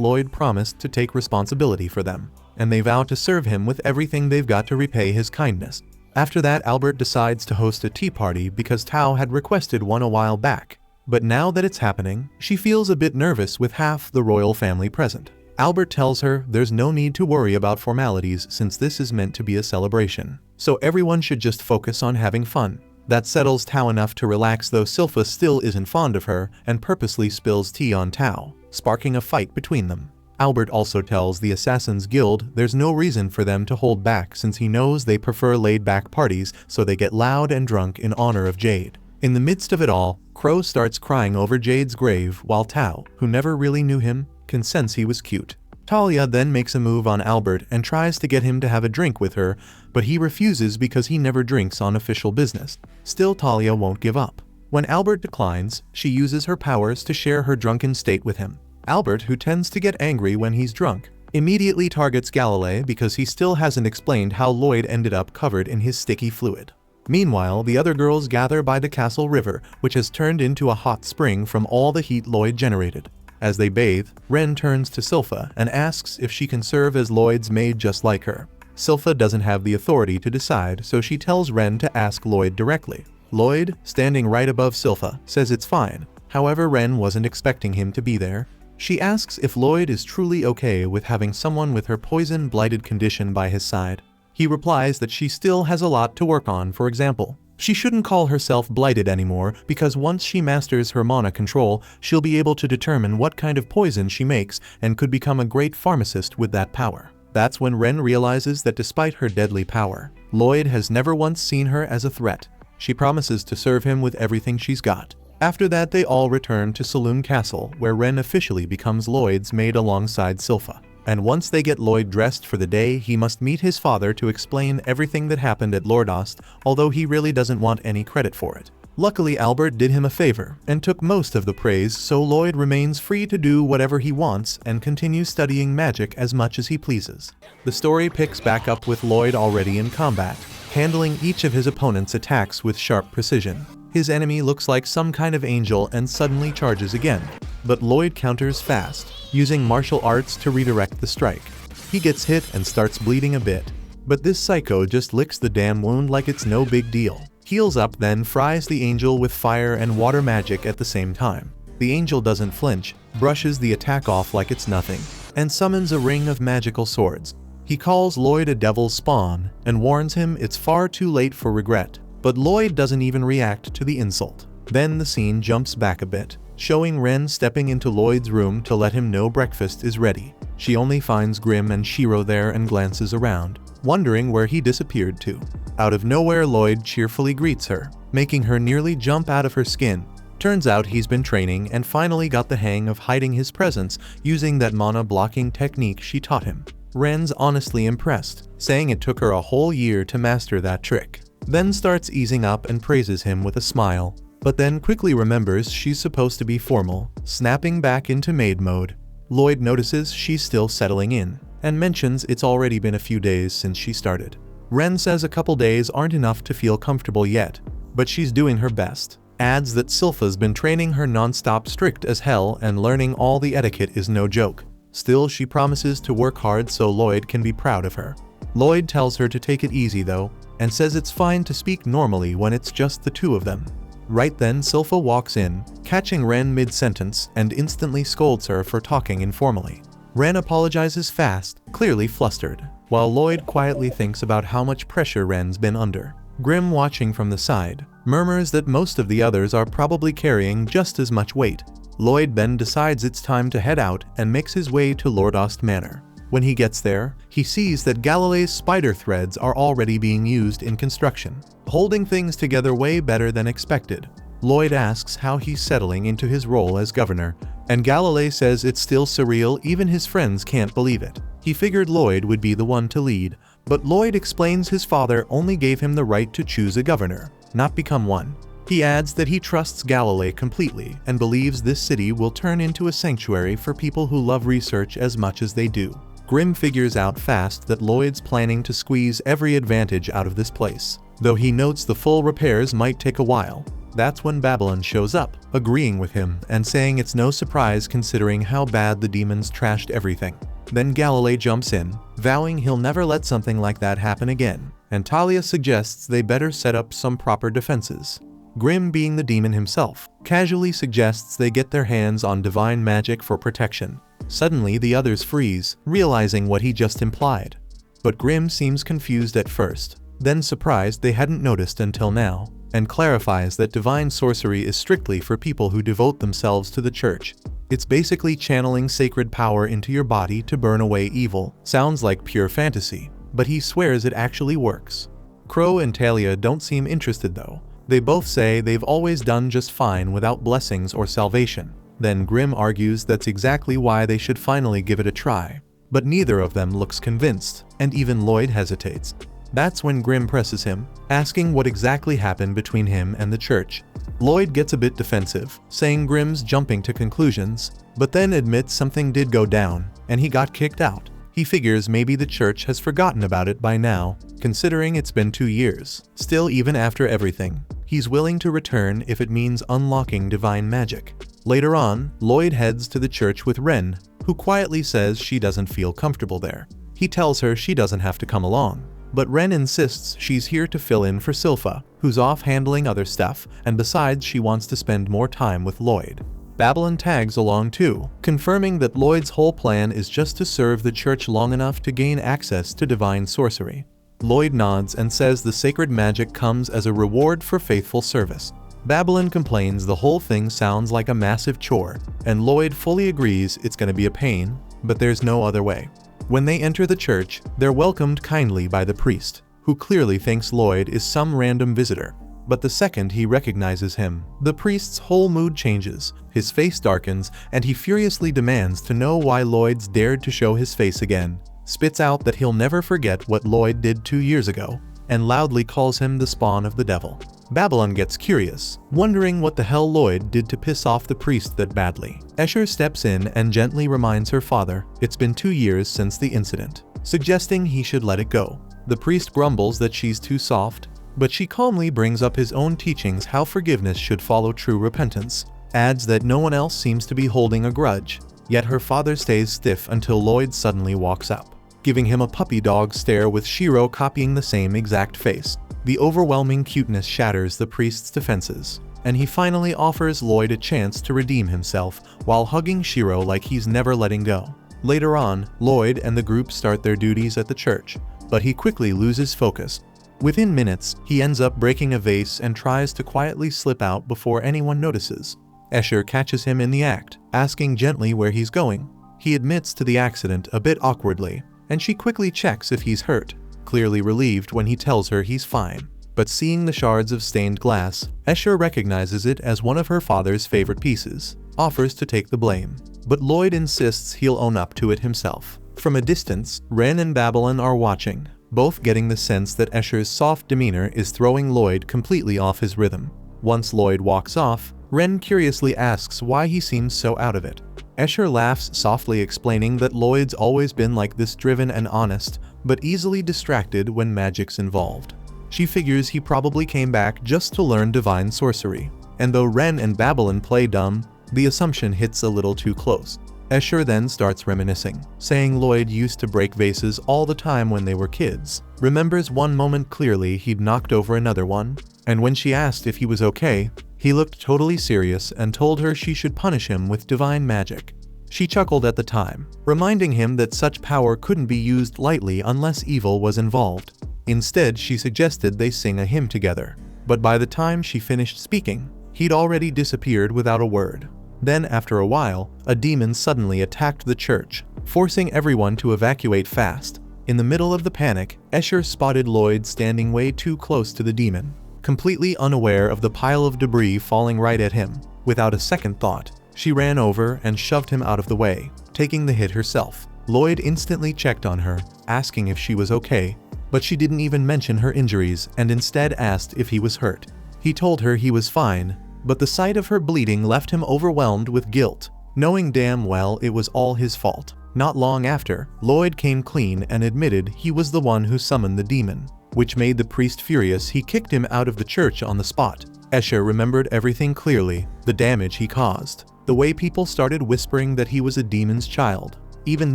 Lloyd promised to take responsibility for them, and they vow to serve him with everything they've got to repay his kindness. After that, Albert decides to host a tea party because Tao had requested one a while back. But now that it's happening, she feels a bit nervous with half the royal family present. Albert tells her there's no need to worry about formalities since this is meant to be a celebration, so everyone should just focus on having fun. That settles Tao enough to relax, though Silpha still isn't fond of her and purposely spills tea on Tao, sparking a fight between them. Albert also tells the Assassin's Guild there's no reason for them to hold back since he knows they prefer laid-back parties, so they get loud and drunk in honor of Jade. In the midst of it all, Crow starts crying over Jade's grave while Tao, who never really knew him, can sense he was cute. Talia then makes a move on Albert and tries to get him to have a drink with her, but he refuses because he never drinks on official business. Still, Talia won't give up. When Albert declines, she uses her powers to share her drunken state with him. Albert, who tends to get angry when he's drunk, immediately targets Galilei because he still hasn't explained how Lloyd ended up covered in his sticky fluid. Meanwhile, the other girls gather by the castle river, which has turned into a hot spring from all the heat Lloyd generated. As they bathe, Ren turns to Silpha and asks if she can serve as Lloyd's maid just like her. Silpha doesn't have the authority to decide, so she tells Ren to ask Lloyd directly. Lloyd, standing right above Silpha, says it's fine. However, Ren wasn't expecting him to be there. She asks if Lloyd is truly okay with having someone with her poison-blighted condition by his side. He replies that she still has a lot to work on. For example, she shouldn't call herself blighted anymore because once she masters her mana control, she'll be able to determine what kind of poison she makes and could become a great pharmacist with that power. That's when Ren realizes that despite her deadly power, Lloyd has never once seen her as a threat. She promises to serve him with everything she's got. After that, they all return to Saloon Castle, where Ren officially becomes Lloyd's maid alongside Silpha. And once they get Lloyd dressed for the day, he must meet his father to explain everything that happened at Lordost, although he really doesn't want any credit for it. Luckily, Albert did him a favor and took most of the praise, so Lloyd remains free to do whatever he wants and continues studying magic as much as he pleases. The story picks back up with Lloyd already in combat, handling each of his opponent's attacks with sharp precision. His enemy looks like some kind of angel and suddenly charges again, but Lloyd counters fast, using martial arts to redirect the strike. He gets hit and starts bleeding a bit, but this psycho just licks the damn wound like it's no big deal. Heals up, then fries the angel with fire and water magic at the same time. The angel doesn't flinch, brushes the attack off like it's nothing, and summons a ring of magical swords. He calls Lloyd a devil's spawn and warns him it's far too late for regret, but Lloyd doesn't even react to the insult. Then the scene jumps back a bit, showing Ren stepping into Lloyd's room to let him know breakfast is ready. She only finds Grim and Shiro there and glances around, wondering where he disappeared to. Out of nowhere, Lloyd cheerfully greets her, making her nearly jump out of her skin. Turns out he's been training and finally got the hang of hiding his presence using that mana blocking technique she taught him. Ren's honestly impressed, saying it took her a whole year to master that trick. Then starts easing up and praises him with a smile, but then quickly remembers she's supposed to be formal, snapping back into maid mode. Lloyd notices she's still settling in, and mentions it's already been a few days since she started. Ren says a couple days aren't enough to feel comfortable yet, but she's doing her best. Adds that Sylpha's been training her non-stop, strict as hell, and learning all the etiquette is no joke. Still, she promises to work hard so Lloyd can be proud of her. Lloyd tells her to take it easy though, and says it's fine to speak normally when it's just the two of them. Right then, Sylpha walks in, catching Ren mid-sentence and instantly scolds her for talking informally. Ren apologizes fast, clearly flustered, while Lloyd quietly thinks about how much pressure Ren's been under. Grim, watching from the side, murmurs that most of the others are probably carrying just as much weight. Lloyd then decides it's time to head out and makes his way to Lordost Manor. When he gets there, he sees that Galilee's spider threads are already being used in construction, holding things together way better than expected. Lloyd asks how he's settling into his role as governor, and Galilee says it's still surreal, even his friends can't believe it. He figured Lloyd would be the one to lead, but Lloyd explains his father only gave him the right to choose a governor, not become one. He adds that he trusts Galilee completely and believes this city will turn into a sanctuary for people who love research as much as they do. Grim figures out fast that Lloyd's planning to squeeze every advantage out of this place, though he notes the full repairs might take a while. That's when Babylon shows up, agreeing with him and saying it's no surprise considering how bad the demons trashed everything. Then Galilee jumps in, vowing he'll never let something like that happen again, and Talia suggests they better set up some proper defenses. Grim, being the demon himself, casually suggests they get their hands on divine magic for protection. Suddenly the others freeze, realizing what he just implied. But Grim seems confused at first, then surprised they hadn't noticed until now, and clarifies that divine sorcery is strictly for people who devote themselves to the church. It's basically channeling sacred power into your body to burn away evil. Sounds like pure fantasy, but he swears it actually works. Crow and Talia don't seem interested though. They both say they've always done just fine without blessings or salvation. Then Grim argues that's exactly why they should finally give it a try. But neither of them looks convinced, and even Lloyd hesitates. That's when Grim presses him, asking what exactly happened between him and the church. Lloyd gets a bit defensive, saying Grim's jumping to conclusions, but then admits something did go down, and he got kicked out. He figures maybe the church has forgotten about it by now, considering it's been 2 years. Still, even after everything, he's willing to return if it means unlocking divine magic. Later on, Lloyd heads to the church with Ren, who quietly says she doesn't feel comfortable there. He tells her she doesn't have to come along, but Ren insists she's here to fill in for Sylpha, who's off handling other stuff, and besides she wants to spend more time with Lloyd. Babylon tags along too, confirming that Lloyd's whole plan is just to serve the church long enough to gain access to divine sorcery. Lloyd nods and says the sacred magic comes as a reward for faithful service. Babylon complains the whole thing sounds like a massive chore, and Lloyd fully agrees it's gonna be a pain, but there's no other way. When they enter the church, they're welcomed kindly by the priest, who clearly thinks Lloyd is some random visitor. But the second he recognizes him, the priest's whole mood changes, his face darkens, and he furiously demands to know why Lloyd's dared to show his face again, spits out that he'll never forget what Lloyd did 2 years ago, and loudly calls him the spawn of the devil. Babylon gets curious, wondering what the hell Lloyd did to piss off the priest that badly. Escher steps in and gently reminds her father it's been 2 years since the incident, suggesting he should let it go. The priest grumbles that she's too soft, but she calmly brings up his own teachings how forgiveness should follow true repentance, adds that no one else seems to be holding a grudge, yet her father stays stiff until Lloyd suddenly walks up, giving him a puppy dog stare with Shiro copying the same exact face. The overwhelming cuteness shatters the priest's defenses, and he finally offers Lloyd a chance to redeem himself while hugging Shiro like he's never letting go. Later on, Lloyd and the group start their duties at the church, but he quickly loses focus. Within minutes, he ends up breaking a vase and tries to quietly slip out before anyone notices. Escher catches him in the act, asking gently where he's going. He admits to the accident a bit awkwardly, and she quickly checks if he's hurt, clearly relieved when he tells her he's fine. But seeing the shards of stained glass, Escher recognizes it as one of her father's favorite pieces, offers to take the blame. But Lloyd insists he'll own up to it himself. From a distance, Ren and Babylon are watching, both getting the sense that Escher's soft demeanor is throwing Lloyd completely off his rhythm. Once Lloyd walks off, Ren curiously asks why he seems so out of it. Escher laughs softly, explaining that Lloyd's always been like this, driven and honest, but easily distracted when magic's involved. She figures he probably came back just to learn divine sorcery. And though Ren and Babylon play dumb, the assumption hits a little too close. Escher then starts reminiscing, saying Lloyd used to break vases all the time when they were kids, remembers one moment clearly he'd knocked over another one, and when she asked if he was okay, he looked totally serious and told her she should punish him with divine magic. She chuckled at the time, reminding him that such power couldn't be used lightly unless evil was involved. Instead, she suggested they sing a hymn together, but by the time she finished speaking, he'd already disappeared without a word. Then, after a while, a demon suddenly attacked the church, forcing everyone to evacuate fast. In the middle of the panic, Escher spotted Lloyd standing way too close to the demon, completely unaware of the pile of debris falling right at him. Without a second thought, she ran over and shoved him out of the way, taking the hit herself. Lloyd instantly checked on her, asking if she was okay, but she didn't even mention her injuries and instead asked if he was hurt. He told her he was fine, but the sight of her bleeding left him overwhelmed with guilt, knowing damn well it was all his fault. Not long after, Lloyd came clean and admitted he was the one who summoned the demon, which made the priest furious. He kicked him out of the church on the spot. Escher remembered everything clearly, the damage he caused, the way people started whispering that he was a demon's child. Even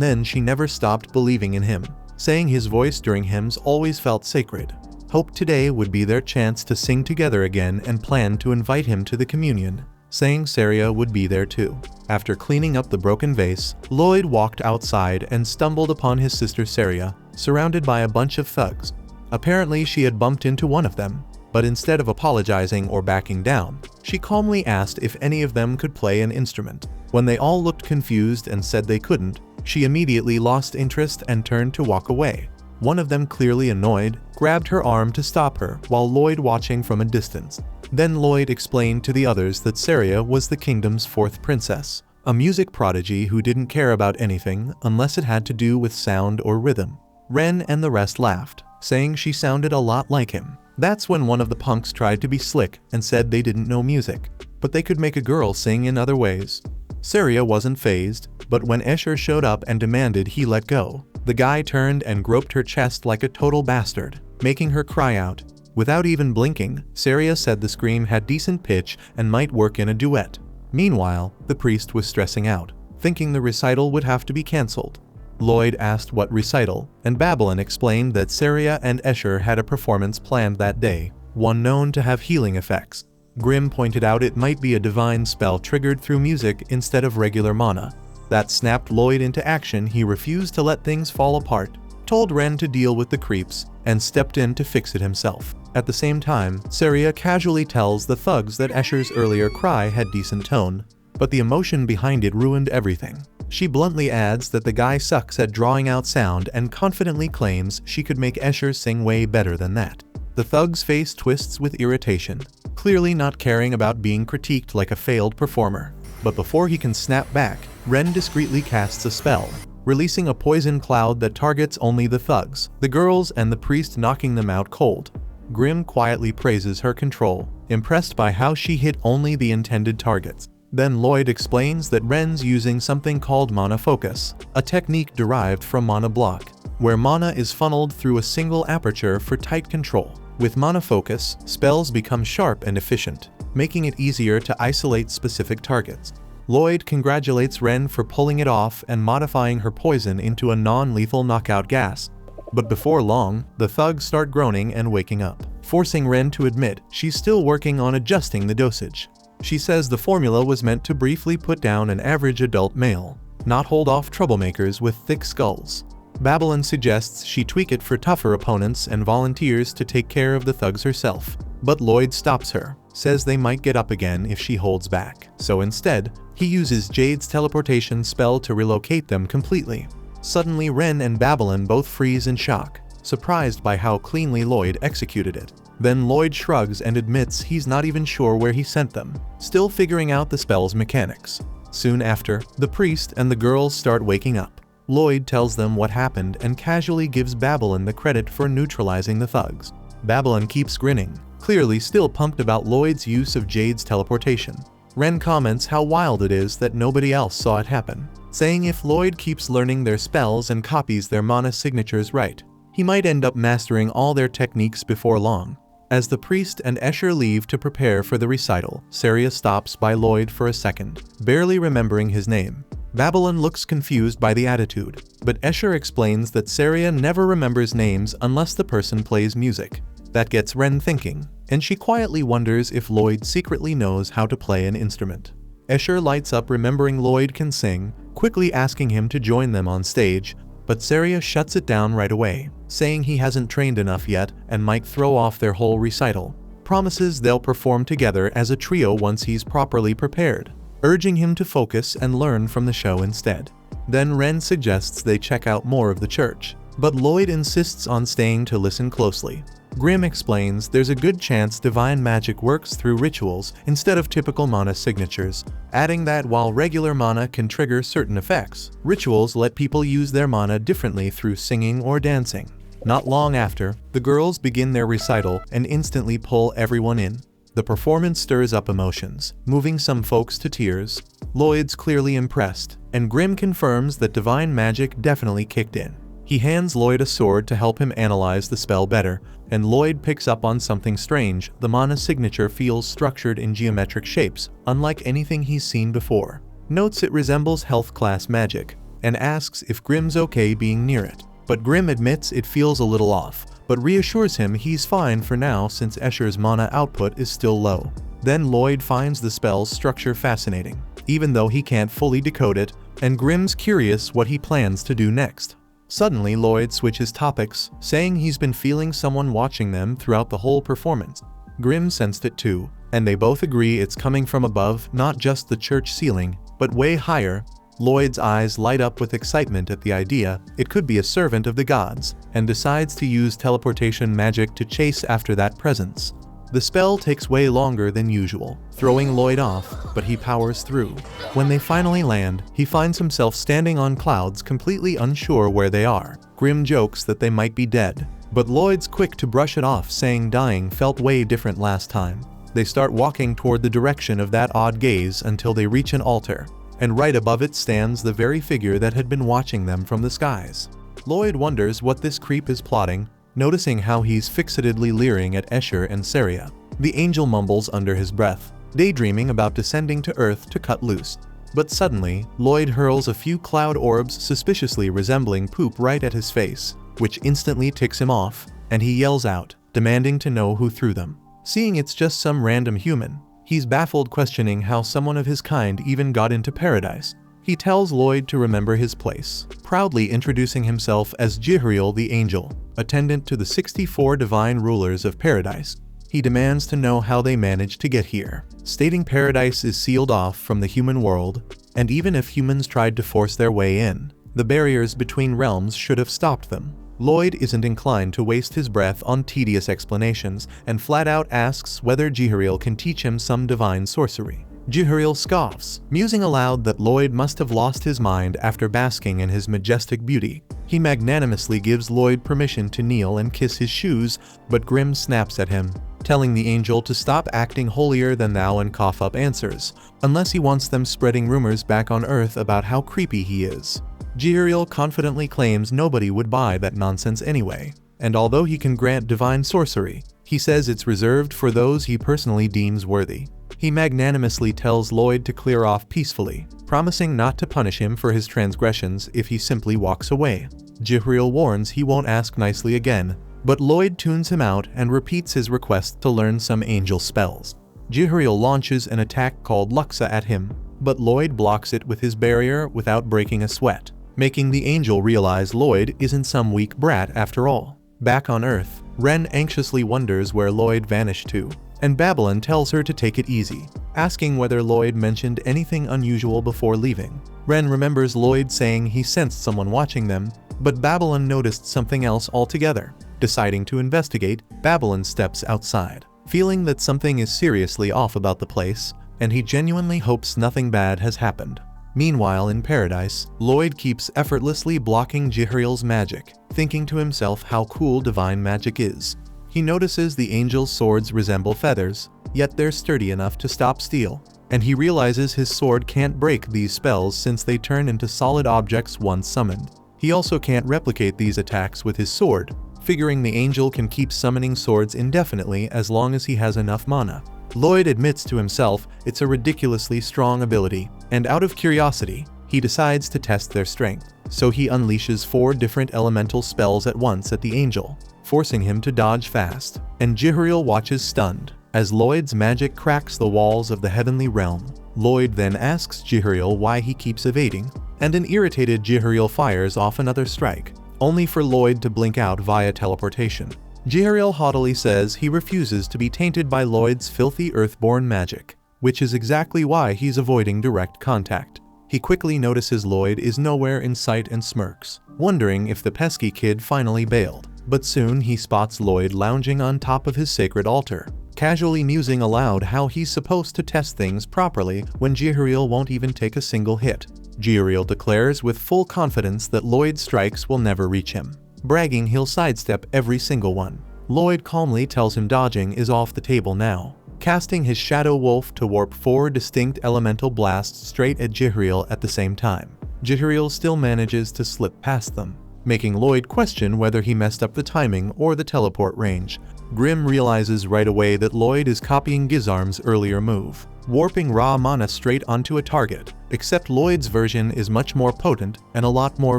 then, she never stopped believing in him, saying his voice during hymns always felt sacred. Hoped today would be their chance to sing together again, and planned to invite him to the communion, saying Saria would be there too. After cleaning up the broken vase, Lloyd walked outside and stumbled upon his sister Saria, surrounded by a bunch of thugs. Apparently she had bumped into one of them, but instead of apologizing or backing down, she calmly asked if any of them could play an instrument. When they all looked confused and said they couldn't, she immediately lost interest and turned to walk away. One of them, clearly annoyed, grabbed her arm to stop her, while Lloyd watching from a distance. Then Lloyd explained to the others that Saria was the kingdom's 4th princess, a music prodigy who didn't care about anything unless it had to do with sound or rhythm. Ren and the rest laughed, saying she sounded a lot like him. That's when one of the punks tried to be slick and said they didn't know music, but they could make a girl sing in other ways. Saria wasn't fazed, but when Escher showed up and demanded he let go, the guy turned and groped her chest like a total bastard, making her cry out. Without even blinking, Saria said the scream had decent pitch and might work in a duet. Meanwhile, the priest was stressing out, thinking the recital would have to be cancelled. Lloyd asked what recital, and Babylon explained that Saria and Escher had a performance planned that day, one known to have healing effects. Grimm pointed out it might be a divine spell triggered through music instead of regular mana. That snapped Lloyd into action. He refused to let things fall apart, told Ren to deal with the creeps, and stepped in to fix it himself. At the same time, Saria casually tells the thugs that Escher's earlier cry had decent tone, but the emotion behind it ruined everything. She bluntly adds that the guy sucks at drawing out sound and confidently claims she could make Escher sing way better than that. The thug's face twists with irritation, clearly not caring about being critiqued like a failed performer. But before he can snap back, Ren discreetly casts a spell, releasing a poison cloud that targets only the thugs, the girls, and the priest, knocking them out cold. Grim quietly praises her control, impressed by how she hit only the intended targets. Then Lloyd explains that Ren's using something called mana focus, a technique derived from mana block, where mana is funneled through a single aperture for tight control. With mana focus, spells become sharp and efficient, making it easier to isolate specific targets. Lloyd congratulates Ren for pulling it off and modifying her poison into a non-lethal knockout gas. But before long, the thugs start groaning and waking up, forcing Ren to admit she's still working on adjusting the dosage. She says the formula was meant to briefly put down an average adult male, not hold off troublemakers with thick skulls. Babylon suggests she tweak it for tougher opponents and volunteers to take care of the thugs herself. But Lloyd stops her, says they might get up again if she holds back. So instead, he uses Jade's teleportation spell to relocate them completely. Suddenly Ren and Babylon both freeze in shock, surprised by how cleanly Lloyd executed it. Then Lloyd shrugs and admits he's not even sure where he sent them, still figuring out the spell's mechanics. Soon after, the priest and the girls start waking up. Lloyd tells them what happened and casually gives Babylon the credit for neutralizing the thugs. Babylon keeps grinning, clearly still pumped about Lloyd's use of Jade's teleportation. Ren comments how wild it is that nobody else saw it happen, saying if Lloyd keeps learning their spells and copies their mana signatures right, he might end up mastering all their techniques before long. As the priest and Escher leave to prepare for the recital, Saria stops by Lloyd for a second, barely remembering his name. Babylon looks confused by the attitude, but Escher explains that Saria never remembers names unless the person plays music. That gets Ren thinking, and she quietly wonders if Lloyd secretly knows how to play an instrument. Escher lights up remembering Lloyd can sing, quickly asking him to join them on stage, but Saria shuts it down right away, saying he hasn't trained enough yet and might throw off their whole recital. Promises they'll perform together as a trio once he's properly prepared, urging him to focus and learn from the show instead. Then Ren suggests they check out more of the church, but Lloyd insists on staying to listen closely. Grim explains there's a good chance divine magic works through rituals instead of typical mana signatures, adding that while regular mana can trigger certain effects, rituals let people use their mana differently through singing or dancing. Not long after, the girls begin their recital and instantly pull everyone in. The performance stirs up emotions, moving some folks to tears. Lloyd's clearly impressed, and Grim confirms that divine magic definitely kicked in. He hands Lloyd a sword to help him analyze the spell better, and Lloyd picks up on something strange. The mana signature feels structured in geometric shapes, unlike anything he's seen before. Notes it resembles health class magic, and asks if Grim's okay being near it. But Grim admits it feels a little off, but reassures him he's fine for now since Escher's mana output is still low. Then Lloyd finds the spell's structure fascinating, even though he can't fully decode it, and Grim's curious what he plans to do next. Suddenly Lloyd switches topics, saying he's been feeling someone watching them throughout the whole performance. Grim sensed it too, and they both agree it's coming from above, not just the church ceiling, but way higher. Lloyd's eyes light up with excitement at the idea it could be a servant of the gods, and decides to use teleportation magic to chase after that presence. The spell takes way longer than usual, throwing Lloyd off, but he powers through. When they finally land, he finds himself standing on clouds, completely unsure where they are. Grim jokes that they might be dead, but Lloyd's quick to brush it off, saying dying felt way different last time. They start walking toward the direction of that odd gaze until they reach an altar, and right above it stands the very figure that had been watching them from the skies. Lloyd wonders what this creep is plotting, noticing how he's fixatedly leering at Escher and Saria. The angel mumbles under his breath, daydreaming about descending to Earth to cut loose. But suddenly, Lloyd hurls a few cloud orbs suspiciously resembling poop right at his face, which instantly ticks him off, and he yells out, demanding to know who threw them. Seeing it's just some random human, he's baffled, questioning how someone of his kind even got into paradise. He tells Lloyd to remember his place, proudly introducing himself as Jihriel the Angel, attendant to the 64 divine rulers of paradise. He demands to know how they managed to get here, stating paradise is sealed off from the human world, and even if humans tried to force their way in, the barriers between realms should have stopped them. Lloyd isn't inclined to waste his breath on tedious explanations and flat out asks whether Jihariel can teach him some divine sorcery. Jihariel scoffs, musing aloud that Lloyd must have lost his mind after basking in his majestic beauty. He magnanimously gives Lloyd permission to kneel and kiss his shoes, but Grimm snaps at him, telling the angel to stop acting holier than thou and cough up answers, unless he wants them spreading rumors back on Earth about how creepy he is. Jihariel confidently claims nobody would buy that nonsense anyway, and although he can grant divine sorcery, he says it's reserved for those he personally deems worthy. He magnanimously tells Lloyd to clear off peacefully, promising not to punish him for his transgressions if he simply walks away. Jihariel warns he won't ask nicely again, but Lloyd tunes him out and repeats his request to learn some angel spells. Jihariel launches an attack called Luxa at him, but Lloyd blocks it with his barrier without breaking a sweat, making the angel realize Lloyd isn't some weak brat after all. Back on Earth, Ren anxiously wonders where Lloyd vanished to, and Babylon tells her to take it easy, asking whether Lloyd mentioned anything unusual before leaving. Ren remembers Lloyd saying he sensed someone watching them, but Babylon noticed something else altogether. Deciding to investigate, Babylon steps outside, feeling that something is seriously off about the place, and he genuinely hopes nothing bad has happened. Meanwhile, in paradise, Lloyd keeps effortlessly blocking Jihariel's magic, thinking to himself how cool divine magic is. He notices the angel's swords resemble feathers, yet they're sturdy enough to stop steel, and he realizes his sword can't break these spells since they turn into solid objects once summoned. He also can't replicate these attacks with his sword, figuring the angel can keep summoning swords indefinitely as long as he has enough mana. Lloyd admits to himself it's a ridiculously strong ability, and out of curiosity, he decides to test their strength. So he unleashes 4 different elemental spells at once at the angel, forcing him to dodge fast, and Jihariel watches stunned as Lloyd's magic cracks the walls of the heavenly realm. Lloyd then asks Jihariel why he keeps evading, and an irritated Jihariel fires off another strike, only for Lloyd to blink out via teleportation. Jihariel haughtily says he refuses to be tainted by Lloyd's filthy earthborn magic, which is exactly why he's avoiding direct contact. He quickly notices Lloyd is nowhere in sight and smirks, wondering if the pesky kid finally bailed. But soon he spots Lloyd lounging on top of his sacred altar, casually musing aloud how he's supposed to test things properly when Jihariel won't even take a single hit. Jihariel declares with full confidence that Lloyd's strikes will never reach him, bragging he'll sidestep every single one. Lloyd calmly tells him dodging is off the table now, casting his Shadow Wolf to warp 4 distinct elemental blasts straight at Jihariel at the same time. Jihariel still manages to slip past them, making Lloyd question whether he messed up the timing or the teleport range. Grimm realizes right away that Lloyd is copying Gizarm's earlier move, warping raw mana straight onto a target, except Lloyd's version is much more potent and a lot more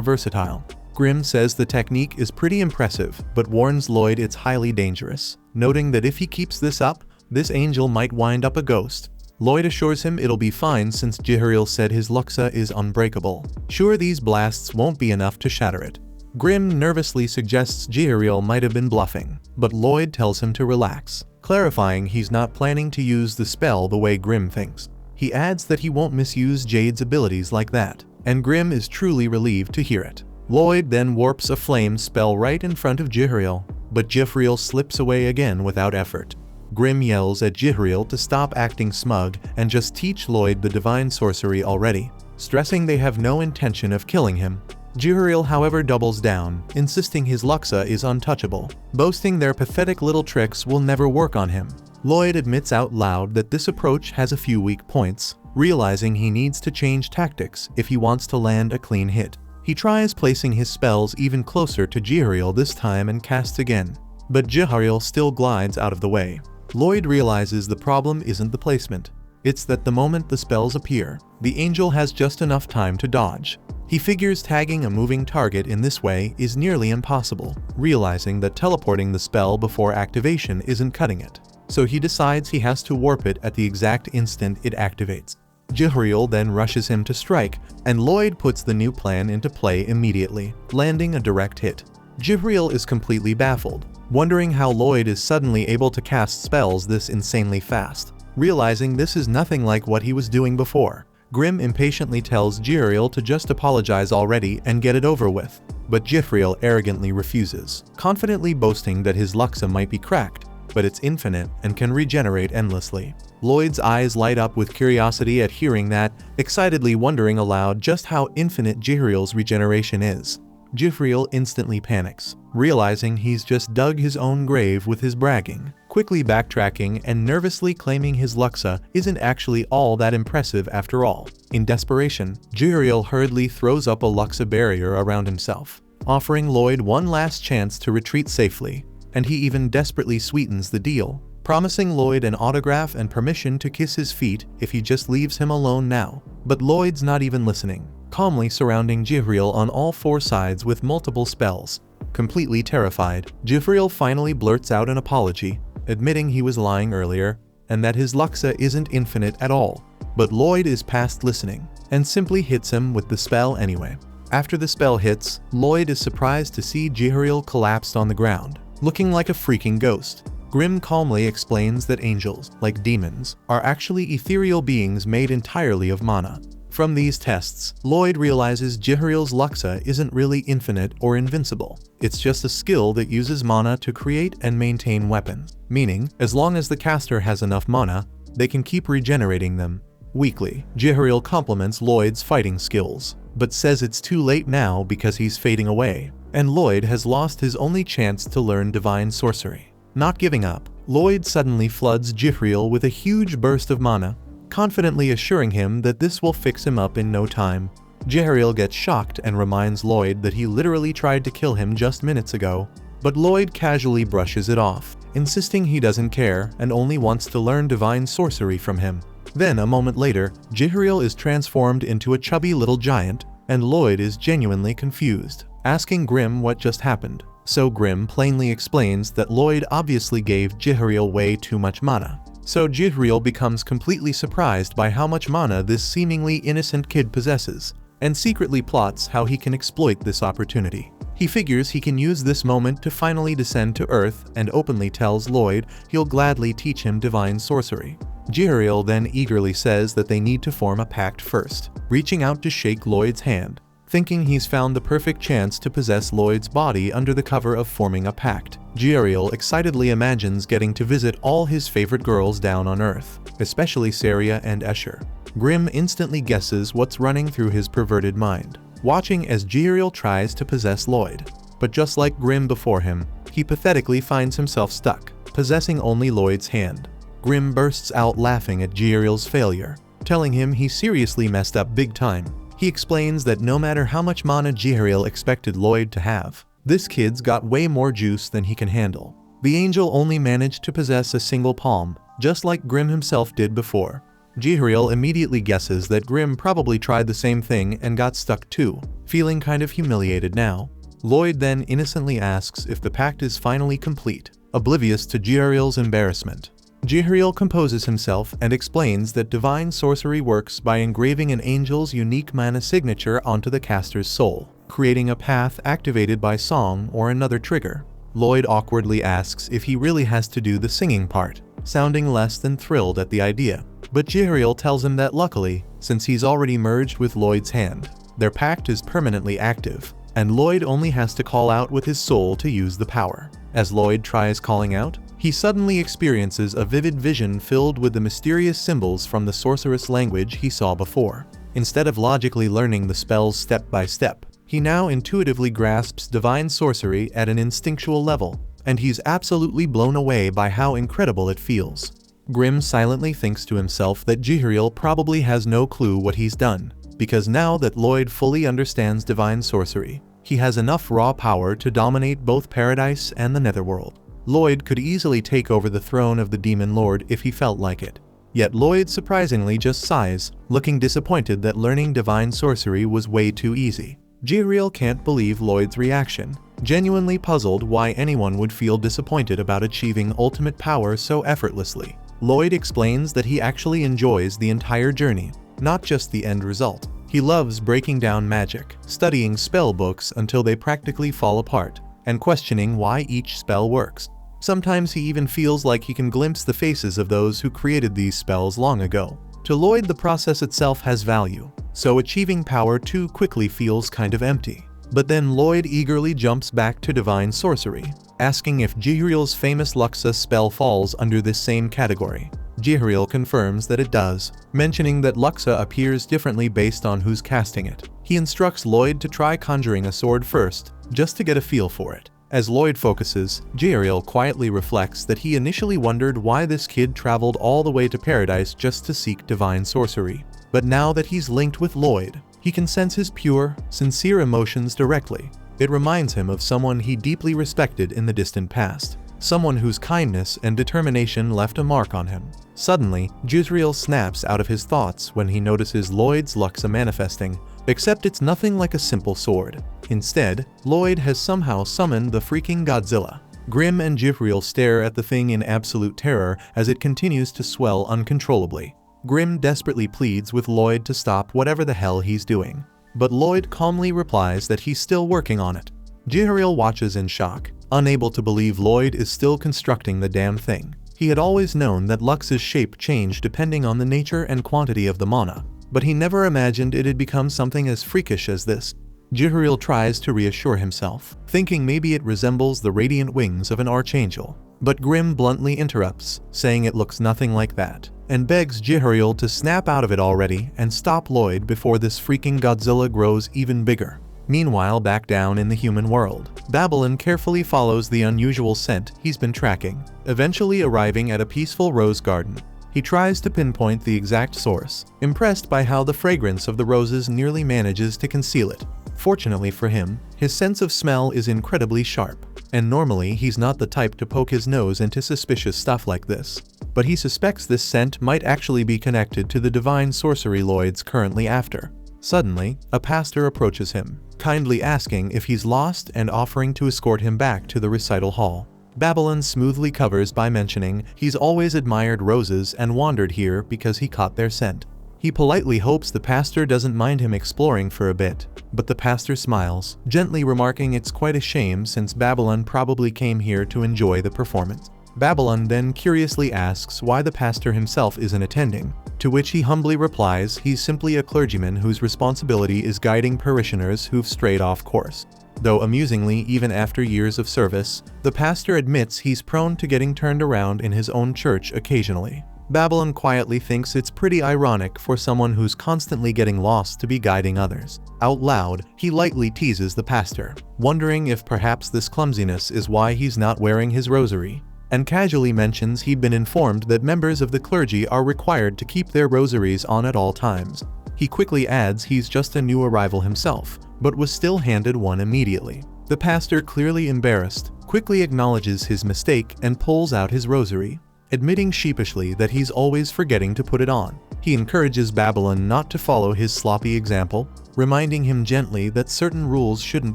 versatile. Grimm says the technique is pretty impressive, but warns Lloyd it's highly dangerous, noting that if he keeps this up, this angel might wind up a ghost. Lloyd assures him it'll be fine since Jihariel said his Luxa is unbreakable. Sure, these blasts won't be enough to shatter it. Grimm nervously suggests Jihariel might have been bluffing, but Lloyd tells him to relax, clarifying he's not planning to use the spell the way Grimm thinks. He adds that he won't misuse Jade's abilities like that, and Grimm is truly relieved to hear it. Lloyd then warps a flame spell right in front of Jihariel, but Jihariel slips away again without effort. Grimm yells at Jihariel to stop acting smug and just teach Lloyd the divine sorcery already, stressing they have no intention of killing him. Jihariel, however, doubles down, insisting his Luxa is untouchable, boasting their pathetic little tricks will never work on him. Lloyd admits out loud that this approach has a few weak points, realizing he needs to change tactics if he wants to land a clean hit. He tries placing his spells even closer to Jihariel this time and casts again, but Jihariel still glides out of the way. Lloyd realizes the problem isn't the placement, it's that the moment the spells appear, the angel has just enough time to dodge. He figures tagging a moving target in this way is nearly impossible, realizing that teleporting the spell before activation isn't cutting it, so he decides he has to warp it at the exact instant it activates. Jihariel then rushes him to strike, and Lloyd puts the new plan into play immediately, landing a direct hit. Jihariel is completely baffled, wondering how Lloyd is suddenly able to cast spells this insanely fast, realizing this is nothing like what he was doing before. Grimm impatiently tells Jihariel to just apologize already and get it over with, but Jifriel arrogantly refuses, confidently boasting that his Luxa might be cracked, but it's infinite and can regenerate endlessly. Lloyd's eyes light up with curiosity at hearing that, excitedly wondering aloud just how infinite Jifriel's regeneration is. Jifriel instantly panics, realizing he's just dug his own grave with his bragging, quickly backtracking and nervously claiming his Luxa isn't actually all that impressive after all. In desperation, Jifriel hurriedly throws up a Luxa barrier around himself, offering Lloyd one last chance to retreat safely, and he even desperately sweetens the deal, promising Lloyd an autograph and permission to kiss his feet if he just leaves him alone now. But Lloyd's not even listening, calmly surrounding Jifriel on all four sides with multiple spells. Completely terrified, Jifriel finally blurts out an apology, admitting he was lying earlier, and that his Luxa isn't infinite at all. But Lloyd is past listening, and simply hits him with the spell anyway. After the spell hits, Lloyd is surprised to see Jifriel collapsed on the ground, looking like a freaking ghost. Grimm calmly explains that angels, like demons, are actually ethereal beings made entirely of mana. From these tests, Lloyd realizes Jifriel's Luxa isn't really infinite or invincible. It's just a skill that uses mana to create and maintain weapons, meaning, as long as the caster has enough mana, they can keep regenerating them weekly. Jifriel compliments Lloyd's fighting skills, but says it's too late now because he's fading away, and Lloyd has lost his only chance to learn divine sorcery. Not giving up, Lloyd suddenly floods Jifriel with a huge burst of mana, confidently assuring him that this will fix him up in no time. Jifriel gets shocked and reminds Lloyd that he literally tried to kill him just minutes ago, but Lloyd casually brushes it off, insisting he doesn't care and only wants to learn divine sorcery from him. Then a moment later, Jifriel is transformed into a chubby little giant, and Lloyd is genuinely confused, asking Grimm what just happened. So Grimm plainly explains that Lloyd obviously gave Jifriel way too much mana. So Jifriel becomes completely surprised by how much mana this seemingly innocent kid possesses, and secretly plots how he can exploit this opportunity. He figures he can use this moment to finally descend to Earth and openly tells Lloyd he'll gladly teach him divine sorcery. Jifriel then eagerly says that they need to form a pact first, reaching out to shake Lloyd's hand, thinking he's found the perfect chance to possess Lloyd's body under the cover of forming a pact. Jifriel excitedly imagines getting to visit all his favorite girls down on Earth, especially Saria and Escher. Grimm instantly guesses what's running through his perverted mind, watching as Jifriel tries to possess Lloyd. But just like Grimm before him, he pathetically finds himself stuck, possessing only Lloyd's hand. Grimm bursts out laughing at Jifriel's failure, telling him he seriously messed up big time. He explains that no matter how much mana Jifriel expected Lloyd to have, this kid's got way more juice than he can handle. The angel only managed to possess a single palm, just like Grimm himself did before. Jifriel immediately guesses that Grimm probably tried the same thing and got stuck too, feeling kind of humiliated now. Lloyd then innocently asks if the pact is finally complete, oblivious to Jifriel's embarrassment. Jifriel composes himself and explains that divine sorcery works by engraving an angel's unique mana signature onto the caster's soul, creating a path activated by song or another trigger. Lloyd awkwardly asks if he really has to do the singing part, sounding less than thrilled at the idea. But Jifriel tells him that luckily, since he's already merged with Lloyd's hand, their pact is permanently active, and Lloyd only has to call out with his soul to use the power. As Lloyd tries calling out, he suddenly experiences a vivid vision filled with the mysterious symbols from the sorceress language he saw before. Instead of logically learning the spells step by step, he now intuitively grasps divine sorcery at an instinctual level, and he's absolutely blown away by how incredible it feels. Grimm silently thinks to himself that Jifriel probably has no clue what he's done, because now that Lloyd fully understands divine sorcery, he has enough raw power to dominate both Paradise and the Netherworld. Lloyd could easily take over the throne of the Demon Lord if he felt like it. Yet Lloyd surprisingly just sighs, looking disappointed that learning divine sorcery was way too easy. Jifriel can't believe Lloyd's reaction, genuinely puzzled why anyone would feel disappointed about achieving ultimate power so effortlessly. Lloyd explains that he actually enjoys the entire journey, not just the end result. He loves breaking down magic, studying spell books until they practically fall apart, and questioning why each spell works. Sometimes he even feels like he can glimpse the faces of those who created these spells long ago. To Lloyd, the process itself has value, so achieving power too quickly feels kind of empty. But then Lloyd eagerly jumps back to divine sorcery, asking if Jihriel's famous Luxa spell falls under this same category. Jihriel confirms that it does, mentioning that Luxa appears differently based on who's casting it. He instructs Lloyd to try conjuring a sword first, just to get a feel for it. As Lloyd focuses, Jihriel quietly reflects that he initially wondered why this kid traveled all the way to paradise just to seek divine sorcery. But now that he's linked with Lloyd, he can sense his pure, sincere emotions directly. It reminds him of someone he deeply respected in the distant past, someone whose kindness and determination left a mark on him. Suddenly, Jihriel snaps out of his thoughts when he notices Lloyd's Luxa manifesting, except it's nothing like a simple sword. Instead, Lloyd has somehow summoned the freaking Godzilla. Grim and Jihriel stare at the thing in absolute terror as it continues to swell uncontrollably. Grim desperately pleads with Lloyd to stop whatever the hell he's doing, but Lloyd calmly replies that he's still working on it. Jihriel watches in shock, unable to believe Lloyd is still constructing the damn thing. He had always known that Lux's shape changed depending on the nature and quantity of the mana, but he never imagined it had become something as freakish as this. Jihriel tries to reassure himself, thinking maybe it resembles the radiant wings of an archangel. But Grim bluntly interrupts, saying it looks nothing like that, and begs Jihriel to snap out of it already and stop Lloyd before this freaking Godzilla grows even bigger. Meanwhile, back down in the human world, Babylon carefully follows the unusual scent he's been tracking, eventually arriving at a peaceful rose garden. He tries to pinpoint the exact source, impressed by how the fragrance of the roses nearly manages to conceal it. Fortunately for him, his sense of smell is incredibly sharp, and normally he's not the type to poke his nose into suspicious stuff like this. But he suspects this scent might actually be connected to the divine sorcery Lloyd's currently after. Suddenly, a pastor approaches him, kindly asking if he's lost and offering to escort him back to the recital hall. Babylon smoothly covers by mentioning he's always admired roses and wandered here because he caught their scent. He politely hopes the pastor doesn't mind him exploring for a bit, but the pastor smiles, gently remarking it's quite a shame since Babylon probably came here to enjoy the performance. Babylon then curiously asks why the pastor himself isn't attending, to which he humbly replies he's simply a clergyman whose responsibility is guiding parishioners who've strayed off course. Though amusingly, even after years of service, the pastor admits he's prone to getting turned around in his own church occasionally. Babylon quietly thinks it's pretty ironic for someone who's constantly getting lost to be guiding others. Out loud, he lightly teases the pastor, wondering if perhaps this clumsiness is why he's not wearing his rosary, and casually mentions he'd been informed that members of the clergy are required to keep their rosaries on at all times. He quickly adds he's just a new arrival himself, but was still handed one immediately. The pastor, clearly embarrassed, quickly acknowledges his mistake and pulls out his rosary, admitting sheepishly that he's always forgetting to put it on. He encourages Babylon not to follow his sloppy example, reminding him gently that certain rules shouldn't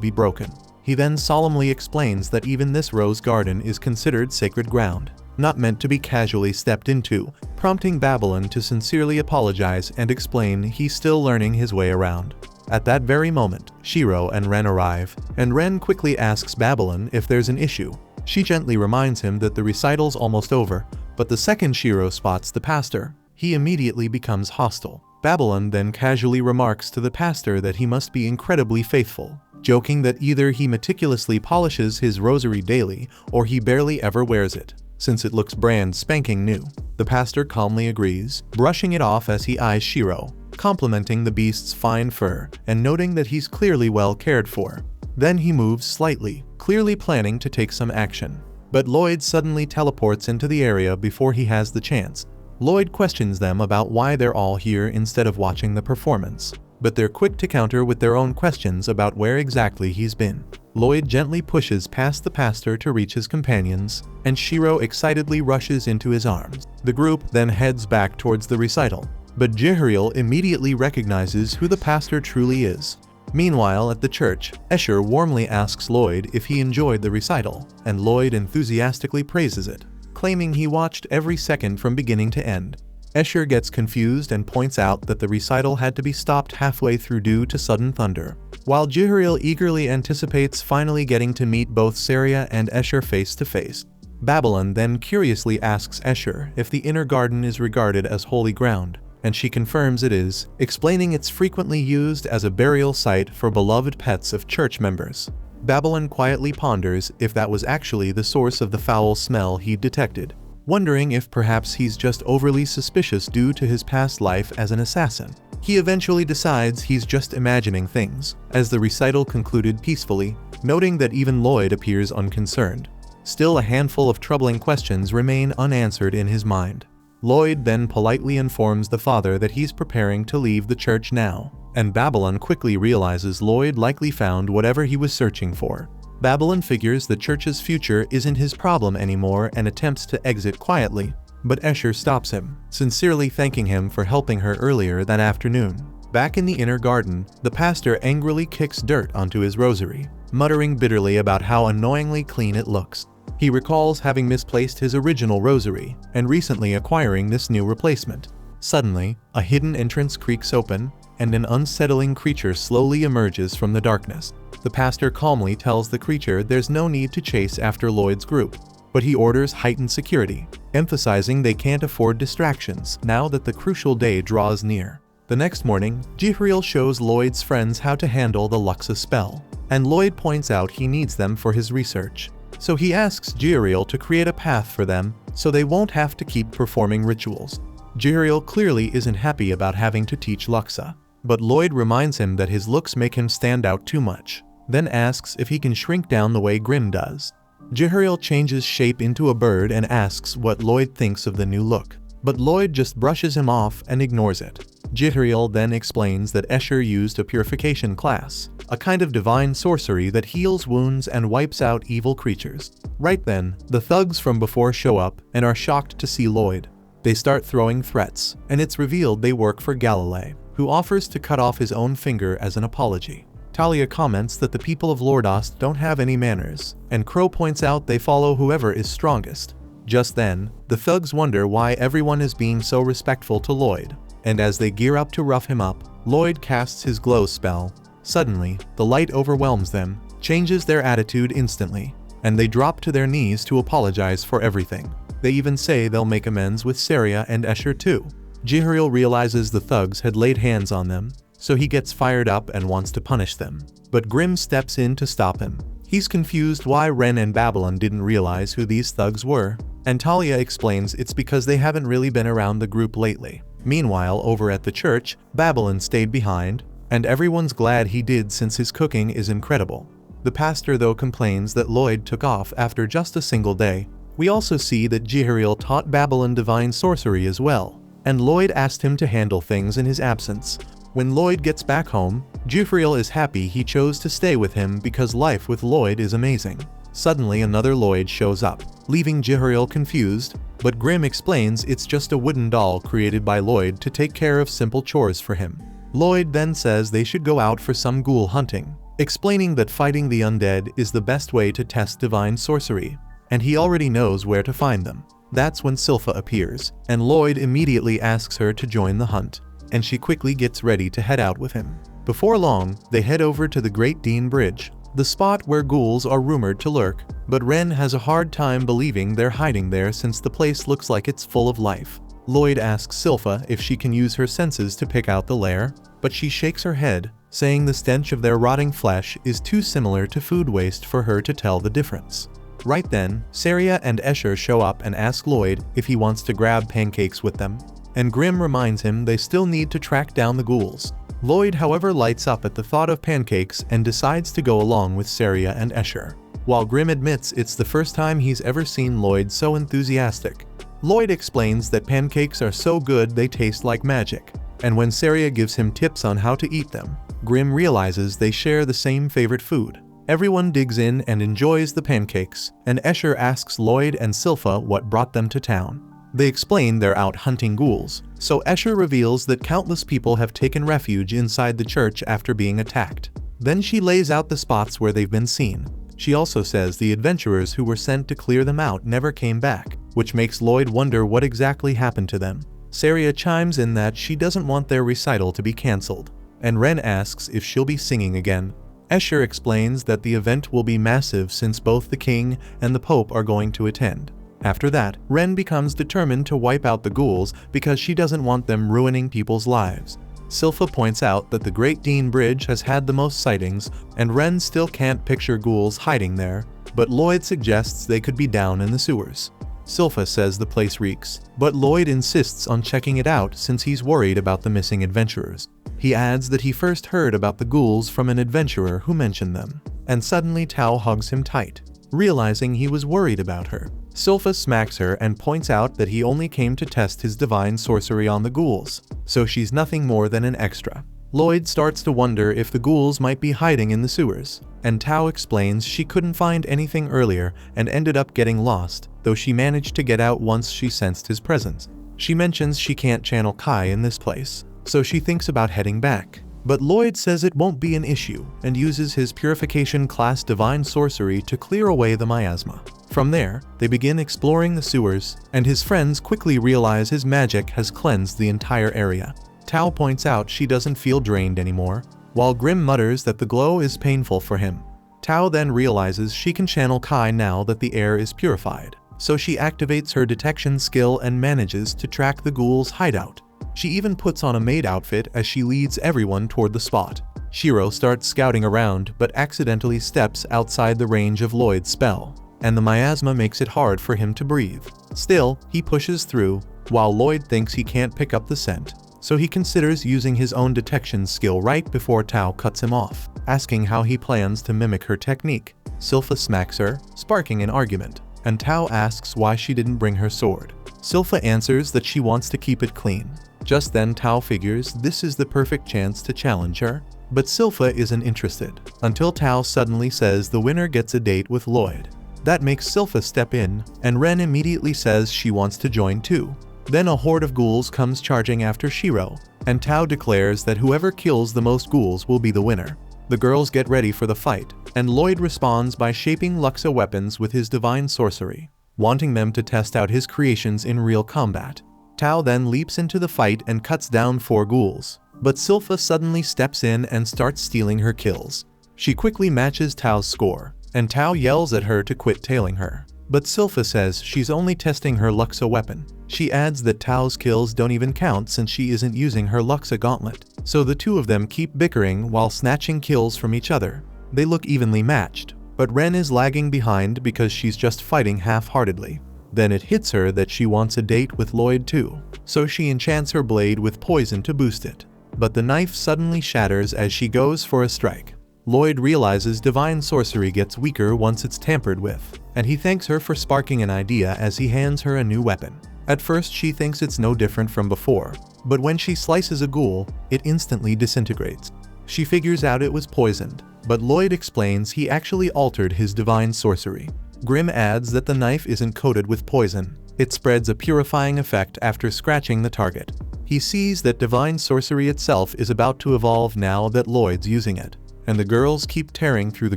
be broken. He then solemnly explains that even this rose garden is considered sacred ground, not meant to be casually stepped into, prompting Babylon to sincerely apologize and explain he's still learning his way around. At that very moment, Shiro and Ren arrive, and Ren quickly asks Babylon if there's an issue. She gently reminds him that the recital's almost over, but the second Shiro spots the pastor, he immediately becomes hostile. Babylon then casually remarks to the pastor that he must be incredibly faithful, joking that either he meticulously polishes his rosary daily or he barely ever wears it, since it looks brand spanking new. The pastor calmly agrees, brushing it off as he eyes Shiro, complimenting the beast's fine fur and noting that he's clearly well cared for. Then he moves slightly, clearly planning to take some action. But Lloyd suddenly teleports into the area before he has the chance. Lloyd questions them about why they're all here instead of watching the performance, but they're quick to counter with their own questions about where exactly he's been. Lloyd gently pushes past the pastor to reach his companions, and Shiro excitedly rushes into his arms. The group then heads back towards the recital, but Jihriel immediately recognizes who the pastor truly is. Meanwhile, at the church, Escher warmly asks Lloyd if he enjoyed the recital, and Lloyd enthusiastically praises it, claiming he watched every second from beginning to end. Escher gets confused and points out that the recital had to be stopped halfway through due to sudden thunder, while Jihriel eagerly anticipates finally getting to meet both Saria and Escher face to face. Babylon then curiously asks Escher if the inner garden is regarded as holy ground, and she confirms it is, explaining it's frequently used as a burial site for beloved pets of church members. Babylon quietly ponders if that was actually the source of the foul smell he detected, wondering if perhaps he's just overly suspicious due to his past life as an assassin. He eventually decides he's just imagining things, as the recital concluded peacefully, noting that even Lloyd appears unconcerned. Still, a handful of troubling questions remain unanswered in his mind. Lloyd then politely informs the father that he's preparing to leave the church now, and Babylon quickly realizes Lloyd likely found whatever he was searching for. Babylon figures the church's future isn't his problem anymore and attempts to exit quietly, but Escher stops him, sincerely thanking him for helping her earlier that afternoon. Back in the inner garden, the pastor angrily kicks dirt onto his rosary, muttering bitterly about how annoyingly clean it looks. He recalls having misplaced his original rosary and recently acquiring this new replacement. Suddenly, a hidden entrance creaks open, and an unsettling creature slowly emerges from the darkness. The pastor calmly tells the creature there's no need to chase after Lloyd's group, but he orders heightened security, emphasizing they can't afford distractions now that the crucial day draws near. The next morning, Jihriel shows Lloyd's friends how to handle the Luxa spell, and Lloyd points out he needs them for his research. So he asks Jihriel to create a path for them so they won't have to keep performing rituals. Jihriel clearly isn't happy about having to teach Luxa, but Lloyd reminds him that his looks make him stand out too much, then asks if he can shrink down the way Grimm does. Jihriel changes shape into a bird and asks what Lloyd thinks of the new look, but Lloyd just brushes him off and ignores it. Jihriel then explains that Escher used a purification class, a kind of divine sorcery that heals wounds and wipes out evil creatures. Right then, the thugs from before show up and are shocked to see Lloyd. They start throwing threats, and it's revealed they work for Galilei, who offers to cut off his own finger as an apology. Talia comments that the people of Lordost don't have any manners, and Crow points out they follow whoever is strongest. Just then, the thugs wonder why everyone is being so respectful to Lloyd, and as they gear up to rough him up, Lloyd casts his glow spell. Suddenly, the light overwhelms them, changes their attitude instantly, and they drop to their knees to apologize for everything. They even say they'll make amends with Saria and Escher too. Jihriel realizes the thugs had laid hands on them, so he gets fired up and wants to punish them. But Grimm steps in to stop him. He's confused why Ren and Babylon didn't realize who these thugs were, and Talia explains it's because they haven't really been around the group lately. Meanwhile, over at the church, Babylon stayed behind, and everyone's glad he did since his cooking is incredible. The pastor though complains that Lloyd took off after just a single day. We also see that Jihriel taught Babylon divine sorcery as well, and Lloyd asked him to handle things in his absence. When Lloyd gets back home, Jihriel is happy he chose to stay with him because life with Lloyd is amazing. Suddenly another Lloyd shows up, leaving Jihriel confused, but Grimm explains it's just a wooden doll created by Lloyd to take care of simple chores for him. Lloyd then says they should go out for some ghoul hunting, explaining that fighting the undead is the best way to test divine sorcery, and he already knows where to find them. That's when Silpha appears, and Lloyd immediately asks her to join the hunt, and she quickly gets ready to head out with him. Before long, they head over to the Great Dean Bridge, the spot where ghouls are rumored to lurk, but Ren has a hard time believing they're hiding there since the place looks like it's full of life. Lloyd asks Silpha if she can use her senses to pick out the lair, but she shakes her head, saying the stench of their rotting flesh is too similar to food waste for her to tell the difference. Right then, Saria and Escher show up and ask Lloyd if he wants to grab pancakes with them, and Grimm reminds him they still need to track down the ghouls. Lloyd, however, lights up at the thought of pancakes and decides to go along with Saria and Escher. While Grimm admits it's the first time he's ever seen Lloyd so enthusiastic, Lloyd explains that pancakes are so good they taste like magic, and when Saria gives him tips on how to eat them, Grimm realizes they share the same favorite food. Everyone digs in and enjoys the pancakes, and Escher asks Lloyd and Silpha what brought them to town. They explain they're out hunting ghouls, so Escher reveals that countless people have taken refuge inside the church after being attacked. Then she lays out the spots where they've been seen. She also says the adventurers who were sent to clear them out never came back, which makes Lloyd wonder what exactly happened to them. Saria chimes in that she doesn't want their recital to be cancelled, and Ren asks if she'll be singing again. Escher explains that the event will be massive since both the king and the pope are going to attend. After that, Ren becomes determined to wipe out the ghouls because she doesn't want them ruining people's lives. Silpha points out that the Great Dean Bridge has had the most sightings, and Ren still can't picture ghouls hiding there, but Lloyd suggests they could be down in the sewers. Silpha says the place reeks, but Lloyd insists on checking it out since he's worried about the missing adventurers. He adds that he first heard about the ghouls from an adventurer who mentioned them, and suddenly Tao hugs him tight, realizing he was worried about her. Silpha smacks her and points out that he only came to test his divine sorcery on the ghouls, so she's nothing more than an extra. Lloyd starts to wonder if the ghouls might be hiding in the sewers, and Tao explains she couldn't find anything earlier and ended up getting lost, though she managed to get out once she sensed his presence. She mentions she can't channel Kai in this place, so she thinks about heading back. But Lloyd says it won't be an issue and uses his Purification class divine sorcery to clear away the miasma. From there, they begin exploring the sewers, and his friends quickly realize his magic has cleansed the entire area. Tao points out she doesn't feel drained anymore, while Grim mutters that the glow is painful for him. Tao then realizes she can channel Kai now that the air is purified, so she activates her detection skill and manages to track the ghouls' hideout. She even puts on a maid outfit as she leads everyone toward the spot. Shiro starts scouting around but accidentally steps outside the range of Lloyd's spell, and the miasma makes it hard for him to breathe. Still, he pushes through, while Lloyd thinks he can't pick up the scent, so he considers using his own detection skill right before Tao cuts him off, asking how he plans to mimic her technique. Silpha smacks her, sparking an argument, and Tao asks why she didn't bring her sword. Silpha answers that she wants to keep it clean. Just then Tao figures this is the perfect chance to challenge her, but Silpha isn't interested, until Tao suddenly says the winner gets a date with Lloyd. That makes Silpha step in, and Ren immediately says she wants to join too. Then a horde of ghouls comes charging after Shiro, and Tao declares that whoever kills the most ghouls will be the winner. The girls get ready for the fight, and Lloyd responds by shaping Luxa weapons with his divine sorcery, wanting them to test out his creations in real combat. Tao then leaps into the fight and cuts down 4 ghouls, but Silpha suddenly steps in and starts stealing her kills. She quickly matches Tao's score, and Tao yells at her to quit tailing her. But Silpha says she's only testing her Luxa weapon. She adds that Tao's kills don't even count since she isn't using her Luxa gauntlet, so the two of them keep bickering while snatching kills from each other. They look evenly matched, but Ren is lagging behind because she's just fighting half-heartedly. Then it hits her that she wants a date with Lloyd too, so she enchants her blade with poison to boost it. But the knife suddenly shatters as she goes for a strike. Lloyd realizes divine sorcery gets weaker once it's tampered with, and he thanks her for sparking an idea as he hands her a new weapon. At first she thinks it's no different from before, but when she slices a ghoul, it instantly disintegrates. She figures out it was poisoned, but Lloyd explains he actually altered his divine sorcery. Grim adds that the knife isn't coated with poison. It spreads a purifying effect after scratching the target. He sees that divine sorcery itself is about to evolve now that Lloyd's using it, and the girls keep tearing through the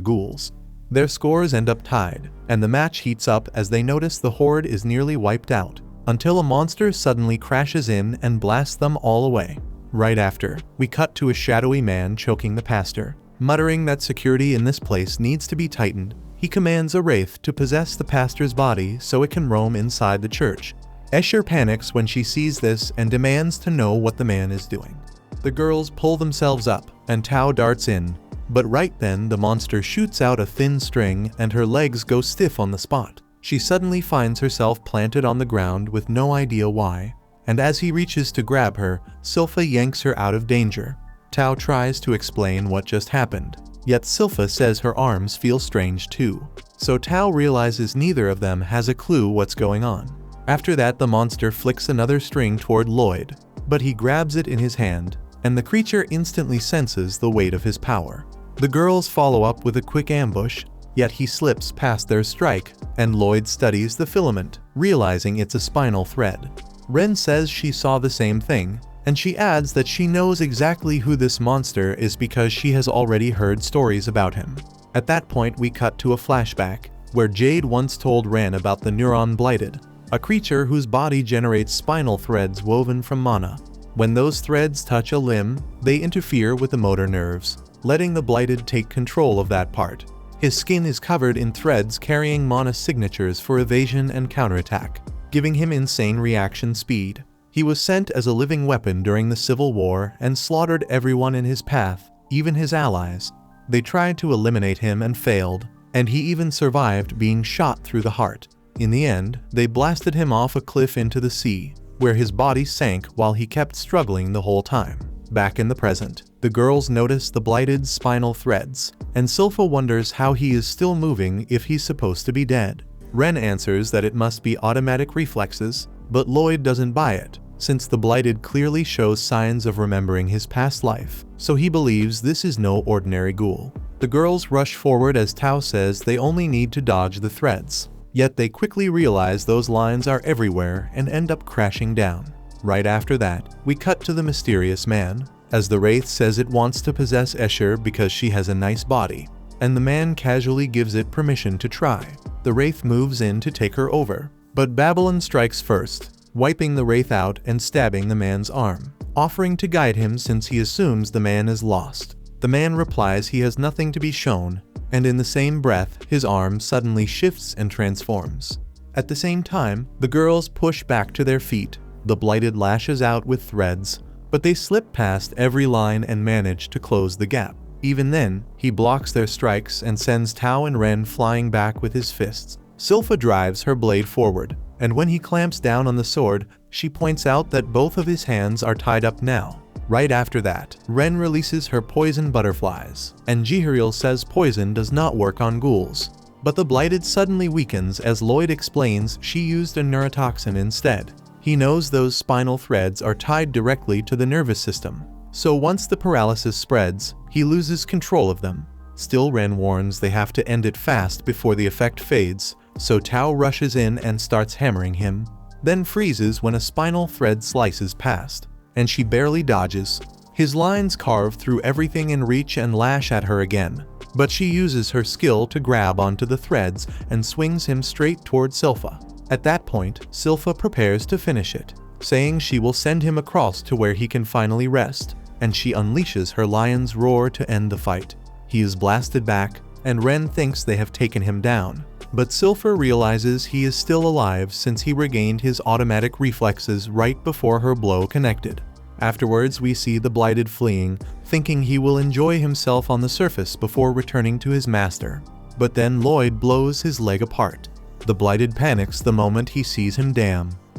ghouls. Their scores end up tied, and the match heats up as they notice the horde is nearly wiped out, until a monster suddenly crashes in and blasts them all away. Right after, we cut to a shadowy man choking the pastor. Muttering that security in this place needs to be tightened, he commands a wraith to possess the pastor's body so it can roam inside the church. Escher panics when she sees this and demands to know what the man is doing. The girls pull themselves up, and Tao darts in, but right then the monster shoots out a thin string and her legs go stiff on the spot. She suddenly finds herself planted on the ground with no idea why, and as he reaches to grab her, Silpha yanks her out of danger. Tao tries to explain what just happened, yet Silpha says her arms feel strange too, so Tao realizes neither of them has a clue what's going on. After that, the monster flicks another string toward Lloyd, but he grabs it in his hand, and the creature instantly senses the weight of his power. The girls follow up with a quick ambush, yet he slips past their strike, and Lloyd studies the filament, realizing it's a spinal thread. Ren says she saw the same thing, and she adds that she knows exactly who this monster is because she has already heard stories about him. At that point we cut to a flashback, where Jade once told Ren about the Neuron Blighted, a creature whose body generates spinal threads woven from mana. When those threads touch a limb, they interfere with the motor nerves, letting the Blighted take control of that part. His skin is covered in threads carrying mana signatures for evasion and counterattack, giving him insane reaction speed. He was sent as a living weapon during the Civil War and slaughtered everyone in his path, even his allies. They tried to eliminate him and failed, and he even survived being shot through the heart. In the end, they blasted him off a cliff into the sea, where his body sank while he kept struggling the whole time. Back in the present, the girls notice the Blighted's spinal threads, and Sylpha wonders how he is still moving if he's supposed to be dead. Ren answers that it must be automatic reflexes, but Lloyd doesn't buy it, since the Blighted clearly shows signs of remembering his past life, so he believes this is no ordinary ghoul. The girls rush forward as Tao says they only need to dodge the threads, yet they quickly realize those lines are everywhere and end up crashing down. Right after that, we cut to the mysterious man, as the Wraith says it wants to possess Escher because she has a nice body, and the man casually gives it permission to try. The Wraith moves in to take her over, but Babylon strikes first, wiping the Wraith out and stabbing the man's arm, offering to guide him since he assumes the man is lost. The man replies he has nothing to be shown, and in the same breath, his arm suddenly shifts and transforms. At the same time, the girls push back to their feet. The Blighted lashes out with threads, but they slip past every line and manage to close the gap. Even then, he blocks their strikes and sends Tao and Ren flying back with his fists. Sylpha drives her blade forward, and when he clamps down on the sword, she points out that both of his hands are tied up now. Right after that, Ren releases her poison butterflies, and Jihariel says poison does not work on ghouls. But the Blighted suddenly weakens as Lloyd explains she used a neurotoxin instead. He knows those spinal threads are tied directly to the nervous system, so once the paralysis spreads, he loses control of them. Still, Ren warns they have to end it fast before the effect fades, so Tao rushes in and starts hammering him, then freezes when a spinal thread slices past, and she barely dodges. His lines carve through everything and reach and lash at her again, but she uses her skill to grab onto the threads and swings him straight toward Sylpha. At that point, Sylpha prepares to finish it, saying she will send him across to where he can finally rest, and she unleashes her lion's roar to end the fight. He is blasted back, and Ren thinks they have taken him down, but Sylpha realizes he is still alive since he regained his automatic reflexes right before her blow connected. Afterwards, we see the Blighted fleeing, thinking he will enjoy himself on the surface before returning to his master. But then Lloyd blows his leg apart. The Blighted panics the moment he sees him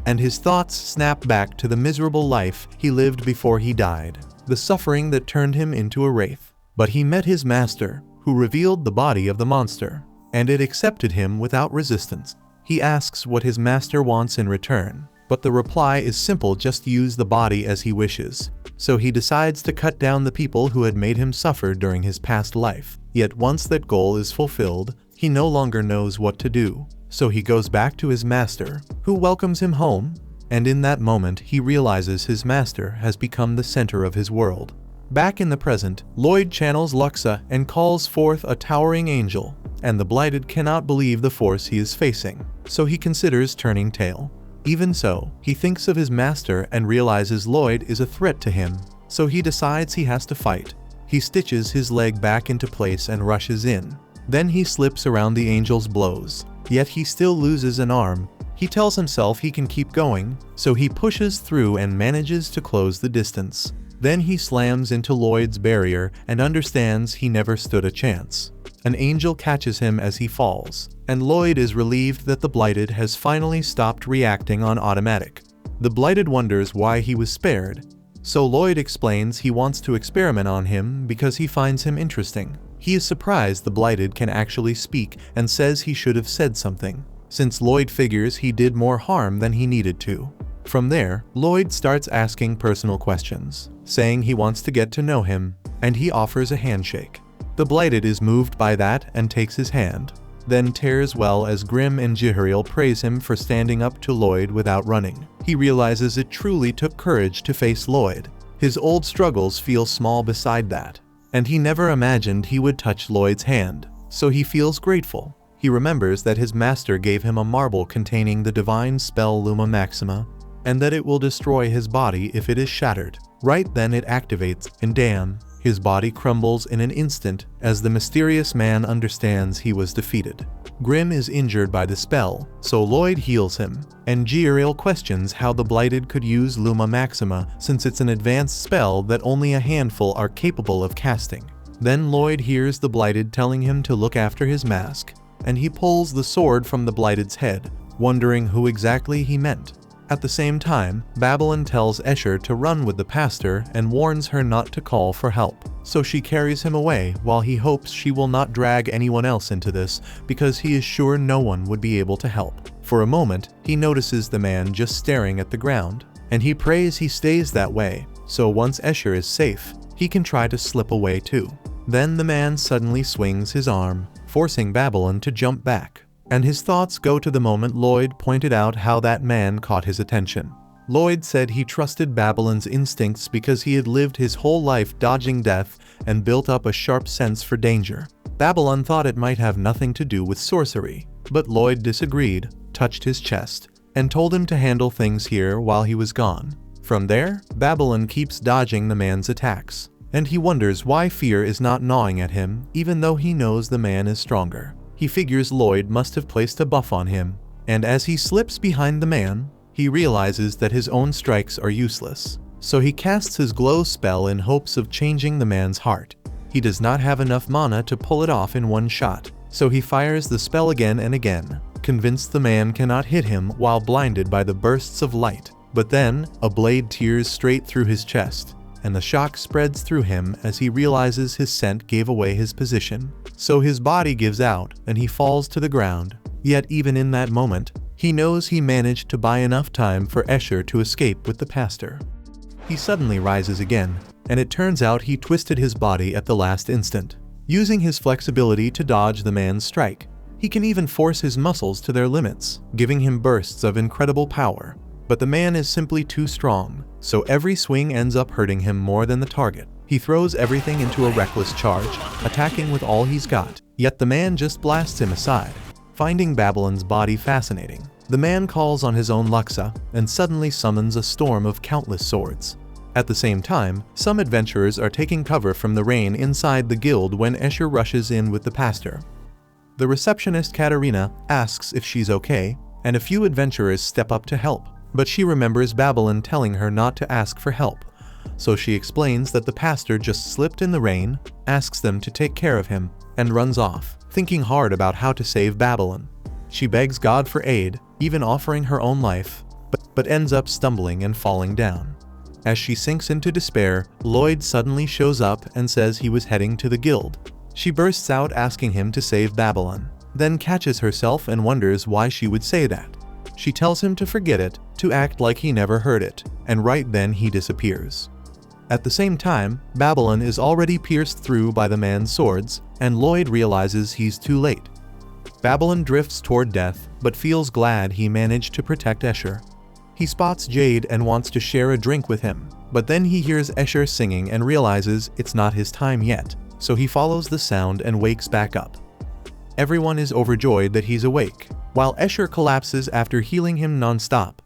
and his thoughts snap back to the miserable life he lived before he died, the suffering that turned him into a wraith. But he met his master, who revealed the body of the monster, and it accepted him without resistance. He asks what his master wants in return, but the reply is simple: just use the body as he wishes. So he decides to cut down the people who had made him suffer during his past life. Yet once that goal is fulfilled, he no longer knows what to do. So he goes back to his master, who welcomes him home, and in that moment he realizes his master has become the center of his world. Back in the present, Lloyd channels Luxa and calls forth a towering angel, and the Blighted cannot believe the force he is facing, so he considers turning tail. Even so, he thinks of his master and realizes Lloyd is a threat to him, so he decides he has to fight. He stitches his leg back into place and rushes in. Then he slips around the angel's blows, yet he still loses an arm. He tells himself he can keep going, so he pushes through and manages to close the distance. Then he slams into Lloyd's barrier and understands he never stood a chance. An angel catches him as he falls, and Lloyd is relieved that the Blighted has finally stopped reacting on automatic. The Blighted wonders why he was spared, so Lloyd explains he wants to experiment on him because he finds him interesting. He is surprised the Blighted can actually speak and says he should have said something, since Lloyd figures he did more harm than he needed to. From there, Lloyd starts asking personal questions, saying he wants to get to know him, and he offers a handshake. The Blighted is moved by that and takes his hand, then tears well as Grimm and Jihariel praise him for standing up to Lloyd without running. He realizes it truly took courage to face Lloyd. His old struggles feel small beside that, and he never imagined he would touch Lloyd's hand, so he feels grateful. He remembers that his master gave him a marble containing the divine spell Luma Maxima, and that it will destroy his body if it is shattered. Right then it activates, and damn, His body crumbles in an instant as the mysterious man understands he was defeated. Grim is injured by the spell, so Lloyd heals him, and Giariel questions how the Blighted could use Luma Maxima since it's an advanced spell that only a handful are capable of casting. Then Lloyd hears the Blighted telling him to look after his mask, and he pulls the sword from the Blighted's head, wondering who exactly he meant. At the same time, Babylon tells Escher to run with the pastor and warns her not to call for help. So she carries him away while he hopes she will not drag anyone else into this because he is sure no one would be able to help. For a moment, he notices the man just staring at the ground, and he prays he stays that way, so once Escher is safe, he can try to slip away too. Then the man suddenly swings his arm, forcing Babylon to jump back. And his thoughts go to the moment Lloyd pointed out how that man caught his attention. Lloyd said he trusted Babylon's instincts because he had lived his whole life dodging death and built up a sharp sense for danger. Babylon thought it might have nothing to do with sorcery, but Lloyd disagreed, touched his chest, and told him to handle things here while he was gone. From there, Babylon keeps dodging the man's attacks, and he wonders why fear is not gnawing at him even though he knows the man is stronger. He figures Lloyd must have placed a buff on him, and as he slips behind the man, he realizes that his own strikes are useless. So he casts his glow spell in hopes of changing the man's heart. He does not have enough mana to pull it off in one shot, so he fires the spell again and again, convinced the man cannot hit him while blinded by the bursts of light. But then, a blade tears straight through his chest, and the shock spreads through him as he realizes his scent gave away his position. So his body gives out and he falls to the ground. Yet even in that moment, he knows he managed to buy enough time for Escher to escape with the pastor. He suddenly rises again, and it turns out he twisted his body at the last instant, using his flexibility to dodge the man's strike. He can even force his muscles to their limits, giving him bursts of incredible power. But the man is simply too strong, so every swing ends up hurting him more than the target. He throws everything into a reckless charge, attacking with all he's got, yet the man just blasts him aside. Finding Babylon's body fascinating, the man calls on his own Luxa and suddenly summons a storm of countless swords. At the same time, some adventurers are taking cover from the rain inside the guild when Escher rushes in with the pastor. The receptionist Katarina asks if she's okay, and a few adventurers step up to help. But she remembers Babylon telling her not to ask for help, so she explains that the pastor just slipped in the rain, asks them to take care of him, and runs off, thinking hard about how to save Babylon. She begs God for aid, even offering her own life, but ends up stumbling and falling down. As she sinks into despair, Lloyd suddenly shows up and says he was heading to the guild. She bursts out asking him to save Babylon, then catches herself and wonders why she would say that. She tells him to forget it, to act like he never heard it, and right then he disappears. At the same time, Babylon is already pierced through by the man's swords, and Lloyd realizes he's too late. Babylon drifts toward death, but feels glad he managed to protect Escher. He spots Jade and wants to share a drink with him, but then he hears Escher singing and realizes it's not his time yet, so he follows the sound and wakes back up. Everyone is overjoyed that he's awake, while Escher collapses after healing him non-stop.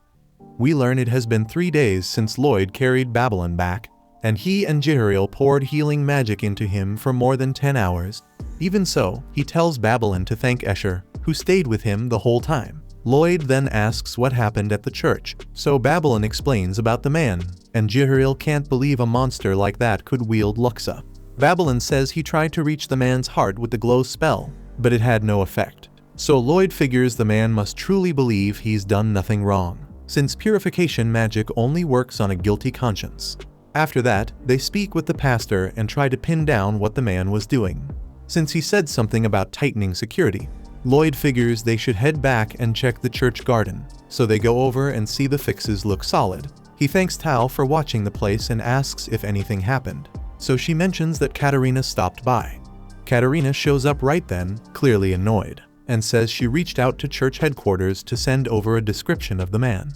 We learn it has been 3 days since Lloyd carried Babylon back, and he and Giariel poured healing magic into him for more than 10 hours. Even so, he tells Babylon to thank Escher, who stayed with him the whole time. Lloyd then asks what happened at the church, so Babylon explains about the man, and Giariel can't believe a monster like that could wield Luxa. Babylon says he tried to reach the man's heart with the glow spell, but it had no effect. So Lloyd figures the man must truly believe he's done nothing wrong, since purification magic only works on a guilty conscience. After that, they speak with the pastor and try to pin down what the man was doing. Since he said something about tightening security, Lloyd figures they should head back and check the church garden, so they go over and see the fixes look solid. He thanks Tao for watching the place and asks if anything happened, so she mentions that Katarina stopped by. Katarina shows up right then, clearly annoyed, and says she reached out to church headquarters to send over a description of the man.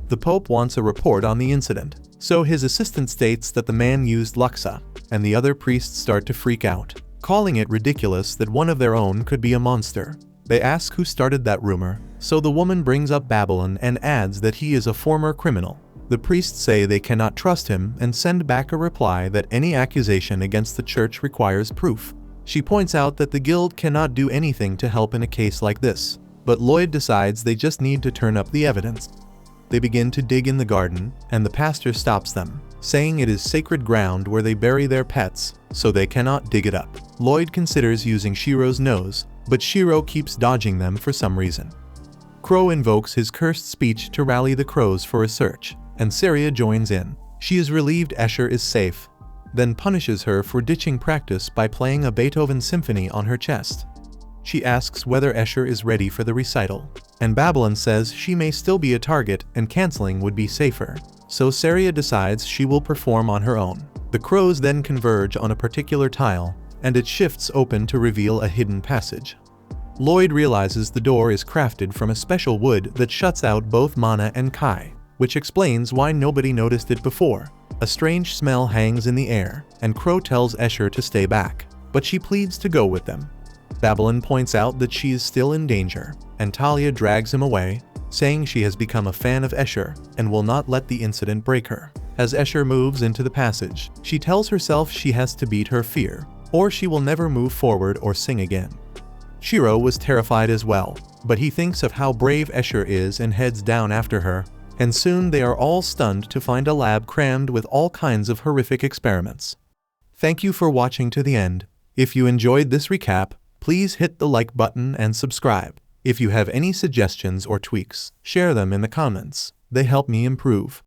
The Pope wants a report on the incident, so his assistant states that the man used Luxa, and the other priests start to freak out, calling it ridiculous that one of their own could be a monster. They ask who started that rumor, so the woman brings up Babylon and adds that he is a former criminal. The priests say they cannot trust him and send back a reply that any accusation against the church requires proof. She points out that the guild cannot do anything to help in a case like this, but Lloyd decides they just need to turn up the evidence. They begin to dig in the garden, and the pastor stops them, saying it is sacred ground where they bury their pets, so they cannot dig it up. Lloyd considers using Shiro's nose, but Shiro keeps dodging them for some reason. Crow invokes his cursed speech to rally the crows for a search, and Saria joins in. She is relieved Escher is safe, then punishes her for ditching practice by playing a Beethoven symphony on her chest. She asks whether Escher is ready for the recital, and Babylon says she may still be a target and canceling would be safer, so Saria decides she will perform on her own. The crows then converge on a particular tile, and it shifts open to reveal a hidden passage. Lloyd realizes the door is crafted from a special wood that shuts out both Mana and Kai, which explains why nobody noticed it before. A strange smell hangs in the air, and Crow tells Escher to stay back, but she pleads to go with them. Babylon points out that she is still in danger, and Talia drags him away, saying she has become a fan of Escher and will not let the incident break her. As Escher moves into the passage, she tells herself she has to beat her fear, or she will never move forward or sing again. Shiro was terrified as well, but he thinks of how brave Escher is and heads down after her, and soon they are all stunned to find a lab crammed with all kinds of horrific experiments. Thank you for watching to the end. If you enjoyed this recap, please hit the like button and subscribe. If you have any suggestions or tweaks, share them in the comments. They help me improve.